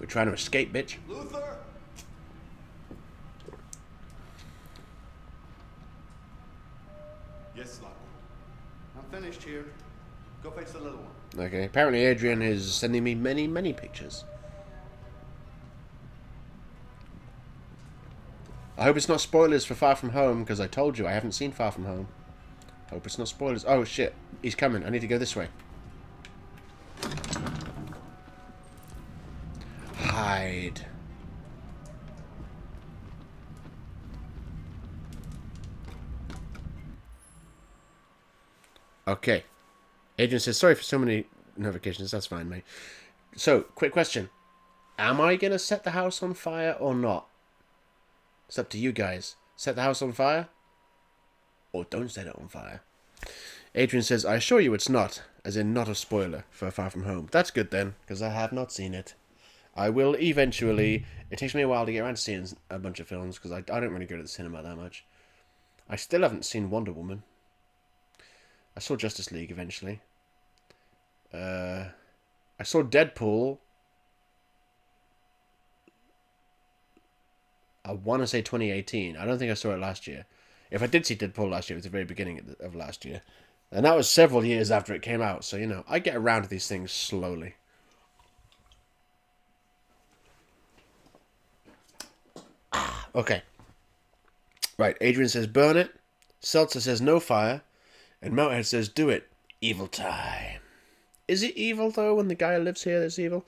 We're trying to escape, bitch. Luther! Yes, Locke. I'm finished here. Go fetch the little one. Okay, apparently Adrian is sending me many, many pictures. I hope it's not spoilers for Far From Home, because I told you I haven't seen Far From Home. Hope it's not spoilers. Oh, shit. He's coming. I need to go this way. Hide. Okay. Adrian says, sorry for so many notifications. That's fine, mate. So, quick question. Am I going to set the house on fire or not? It's up to you guys. Set the house on fire? Or don't set it on fire. Adrian says, I assure you it's not. As in, not a spoiler for Far From Home. That's good then, because I have not seen it. I will eventually. It takes me a while to get around to seeing a bunch of films, because I don't really go to the cinema that much. I still haven't seen Wonder Woman. I saw Justice League eventually. I saw Deadpool. I want to say 2018. I don't think I saw it last year. If I did see Deadpool last year, it was the very beginning of last year. And that was several years after it came out. So, you know, I get around to these things slowly. Okay. Right, Adrian says burn it. Seltzer says no fire. And Melthead says do it. Evil time. Is it evil, though, when the guy who lives here is evil?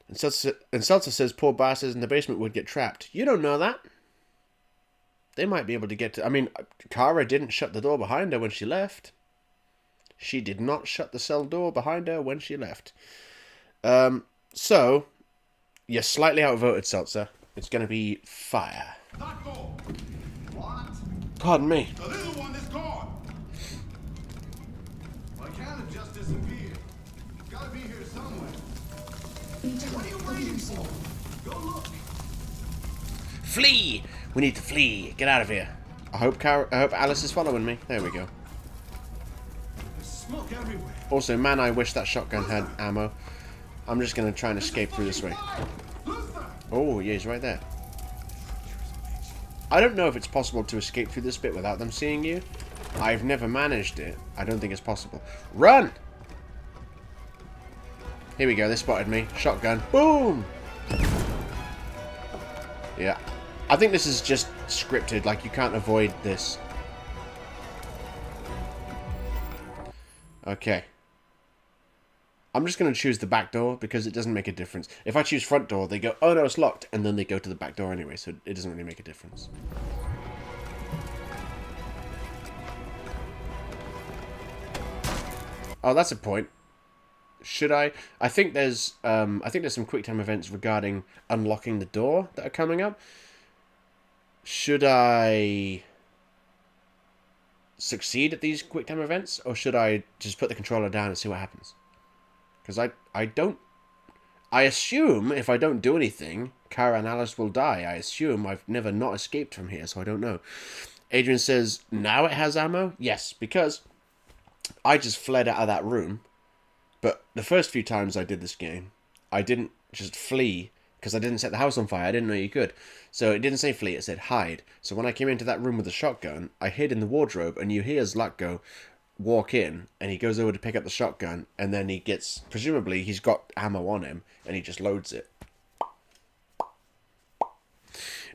And Seltzer says poor bastards in the basement would get trapped. You don't know that. They might be able to get to... I mean, Kara didn't shut the door behind her when she left. She did not shut the cell door behind her when she left. So, you're slightly outvoted, Seltzer. It's going to be fire. What? Pardon me. The little one is gone. Well, I can't have just disappeared. It's gotta be here somewhere. What are you waiting for? Go look. Flee! We need to flee. Get out of here. I hope Alice is following me. There we go. There's smoke everywhere. Also, man, I wish that shotgun had ammo. I'm just going to try and escape through this way. Oh, yeah, he's right there. I don't know if it's possible to escape through this bit without them seeing you. I've never managed it. I don't think it's possible. Run! Here we go. They spotted me. Shotgun. Boom! Yeah. I think this is just scripted. Like, you can't avoid this. Okay. I'm just going to choose the back door because it doesn't make a difference. If I choose front door, they go, oh no, it's locked. And then they go to the back door anyway, so it doesn't really make a difference. Oh, that's a point. Should I? I think there's some QuickTime events regarding unlocking the door that are coming up. Should I succeed at these QuickTime events, or should I just put the controller down and see what happens? Because I assume if I don't do anything, Kara and Alice will die. I assume I've never not escaped from here, so I don't know. Adrian says, now it has ammo? Yes, because I just fled out of that room. But the first few times I did this game, I didn't just flee, because I didn't set the house on fire. I didn't know you could. So it didn't say flee, it said hide. So when I came into that room with the shotgun, I hid in the wardrobe, and you hear Zlak go, walk in, and he goes over to pick up the shotgun, and then he gets, presumably he's got ammo on him, and he just loads it.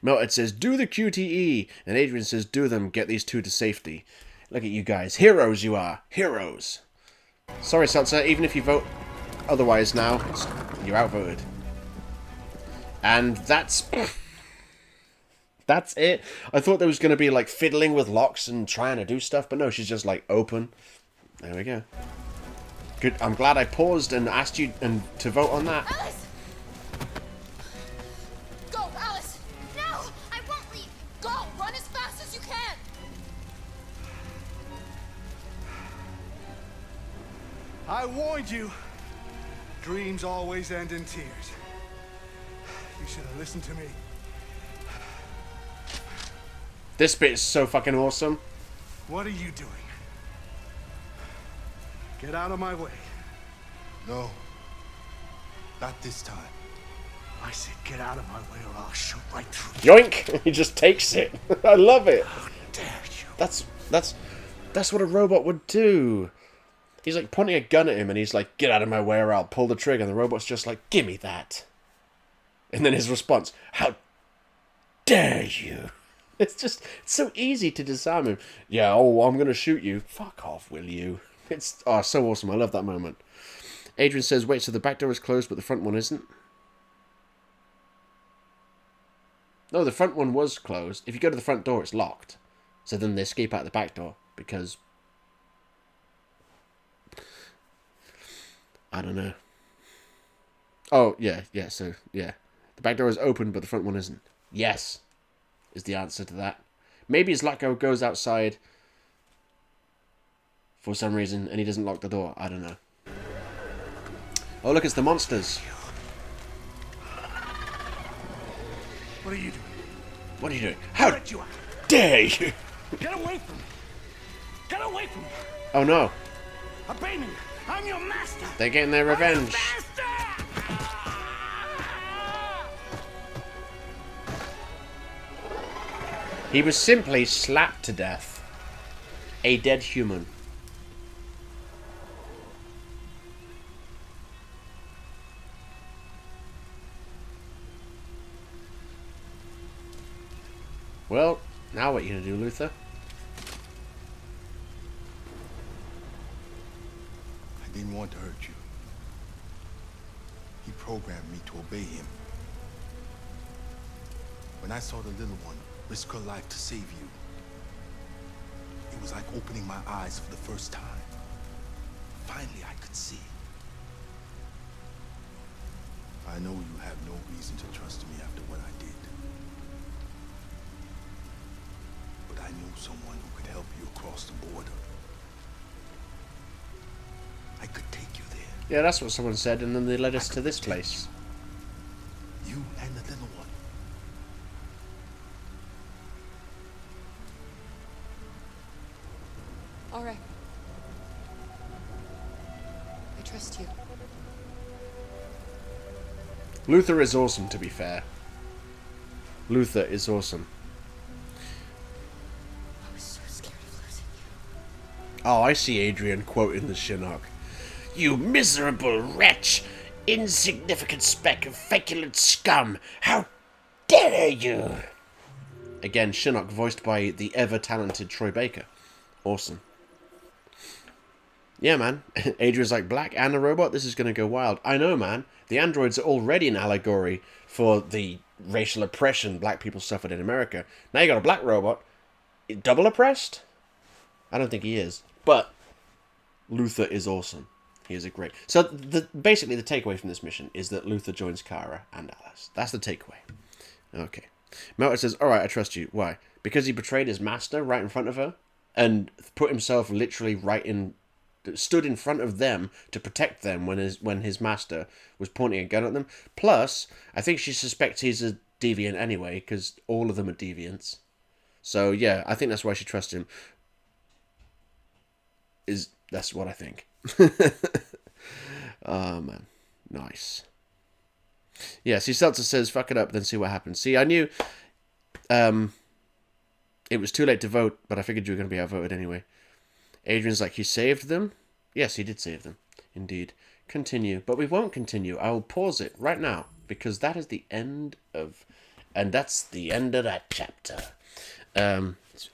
Melted says, do the QTE, and Adrian says, do them, get these two to safety. Look at you guys. Heroes you are. Heroes. Sorry, Seltzer, even if you vote otherwise now, you're outvoted. And that's it. I thought there was going to be, like, fiddling with locks and trying to do stuff, but no, she's just, like, open. There we go. Good. I'm glad I paused and asked you to vote on that. Alice! Go, Alice! No! I won't leave! Go! Run as fast as you can! I warned you. Dreams always end in tears. You should have listened to me. This bit is so fucking awesome. What are you doing? Get out of my way. No. Not this time. I said get out of my way or I'll shoot right through you. Yoink! He just takes it. I love it. How dare you? That's what a robot would do. He's like pointing a gun at him and he's like, get out of my way or I'll pull the trigger. And the robot's just like, give me that. And then his response, how dare you? It's so easy to disarm him. Yeah, oh, I'm going to shoot you. Fuck off, will you? It's so awesome. I love that moment. Adrian says, wait, so the back door is closed but the front one isn't? No, the front one was closed. If you go to the front door, it's locked. So then they escape out the back door because... I don't know. Oh, yeah, so, yeah. The back door is open, but the front one isn't. Yes, is the answer to that. Maybe his Locko goes outside for some reason, and he doesn't lock the door. I don't know. Oh, look, it's the monsters. What are you doing? What are you doing? How dare you? Get away from me! Get away from me! Oh, no. Obey me! I'm your master! They're getting their revenge. He was simply slapped to death. A dead human. Well, now what are you going to do, Luther? I didn't want to hurt you. He programmed me to obey him. When I saw the little one risk her life to save you, it was like opening my eyes for the first time. Finally, I could see. I know you have no reason to trust me after what I did. But I knew someone who could help you across the border. I could take you there. Yeah, that's what someone said, and then they led us to this place. You and the little one. All right. I trust you. Luther is awesome, to be fair. Luther is awesome. I was so scared of losing you. Oh, I see Adrian quoting the Shinnok. You miserable wretch! Insignificant speck of feculent scum! How dare you! Again, Shinnok voiced by the ever-talented Troy Baker. Awesome. Yeah, man. Adrian's like, black and a robot? This is going to go wild. I know, man. The androids are already an allegory for the racial oppression black people suffered in America. Now you got a black robot. Double oppressed? I don't think he is. But Luther is awesome. He is a great... So, basically, the takeaway from this mission is that Luther joins Kara and Alice. That's the takeaway. Okay. Melta says, alright, I trust you. Why? Because he betrayed his master right in front of her and put himself literally stood in front of them to protect them when his master was pointing a gun at them. Plus, I think she suspects he's a deviant anyway, because all of them are deviants. So, yeah, I think that's why she trusts him. That's what I think. Oh, man. Nice. Yeah, see, Seltzer says, fuck it up, then see what happens. See, I knew it was too late to vote, but I figured you were going to be outvoted anyway. Adrian's like, he saved them? Yes, he did save them. Indeed. Continue. But we won't continue. I will pause it right now, because that is the end of... And that's the end of that chapter.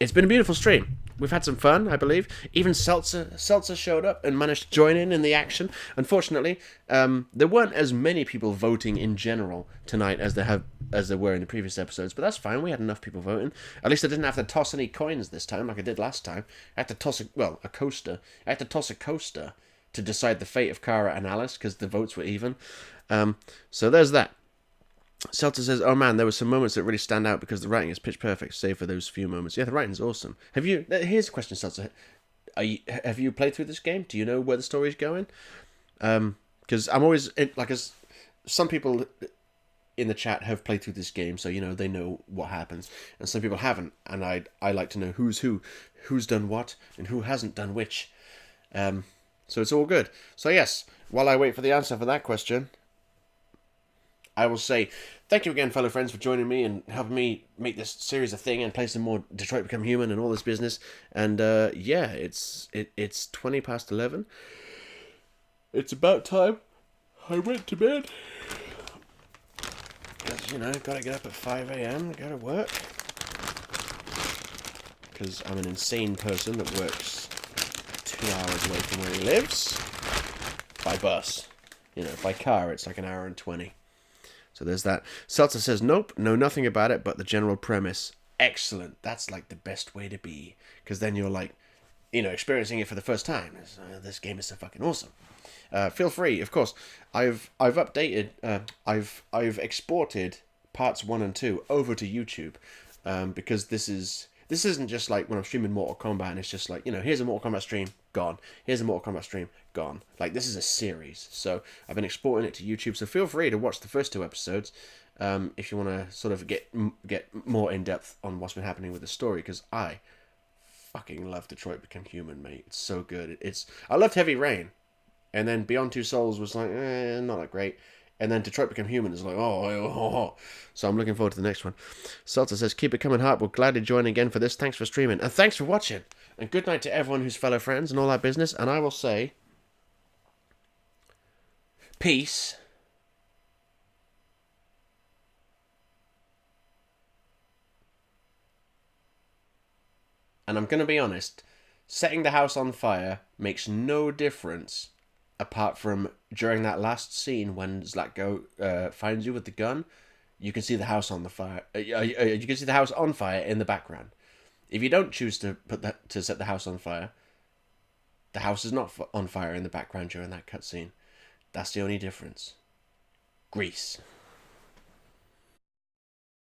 it's been a beautiful stream. We've had some fun, I believe. Even Seltzer showed up and managed to join in the action. Unfortunately, there weren't as many people voting in general tonight as there were in the previous episodes, but that's fine. We had enough people voting. At least I didn't have to toss any coins this time like I did last time. I had to toss a coaster. I had to toss a coaster to decide the fate of Kara and Alice because the votes were even. So there's that. Seltzer says, "Oh man, there were some moments that really stand out because the writing is pitch perfect, save for those few moments." Yeah, the writing's awesome. Here's a question, Seltzer. Have you played through this game? Do you know where the story's going? Because I'm always as some people in the chat have played through this game, so they know what happens, and some people haven't, and I like to know who's done what, and who hasn't done which. So it's all good. So yes, while I wait for the answer for that question, I will say thank you again, fellow friends, for joining me and helping me make this series a thing and play some more Detroit Become Human and all this business. And yeah, it's 20 past 11. It's about time I went to bed. Because, gotta get up at 5 a.m. to go to work. Because I'm an insane person that works 2 hours away from where he lives. By bus. By car, it's like an hour and 20. So there's that. Seltzer says, nope, know nothing about it, but the general premise. Excellent. That's like the best way to be. Because then you're like, experiencing it for the first time. This game is so fucking awesome. Feel free, of course. I've updated, I've exported parts 1 and 2 over to YouTube. Because this isn't just like when I'm streaming Mortal Kombat and it's just like, here's a Mortal Kombat stream, gone. Here's a Mortal Kombat stream, gone. Like, this is a series. So I've been exporting it to YouTube. So feel free to watch the first 2 episodes if you want to sort of get more in depth on what's been happening with the story. Because I fucking love Detroit Become Human, mate. It's so good. I loved Heavy Rain. And then Beyond Two Souls was like, not that great. And then Detroit Become Human is like, oh. So I'm looking forward to the next one. Seltzer says, keep it coming, Hart. We'll gladly join again for this. Thanks for streaming. And thanks for watching. And good night to everyone who's fellow friends and all that business. And I will say, peace. And I'm going to be honest. Setting the house on fire makes no difference apart from during that last scene when Zlatko finds you with the gun. You can see the house on the fire. You can see the house on fire in the background. If you don't choose to set the house on fire, the house is not on fire in the background during that cutscene. That's the only difference. Grease.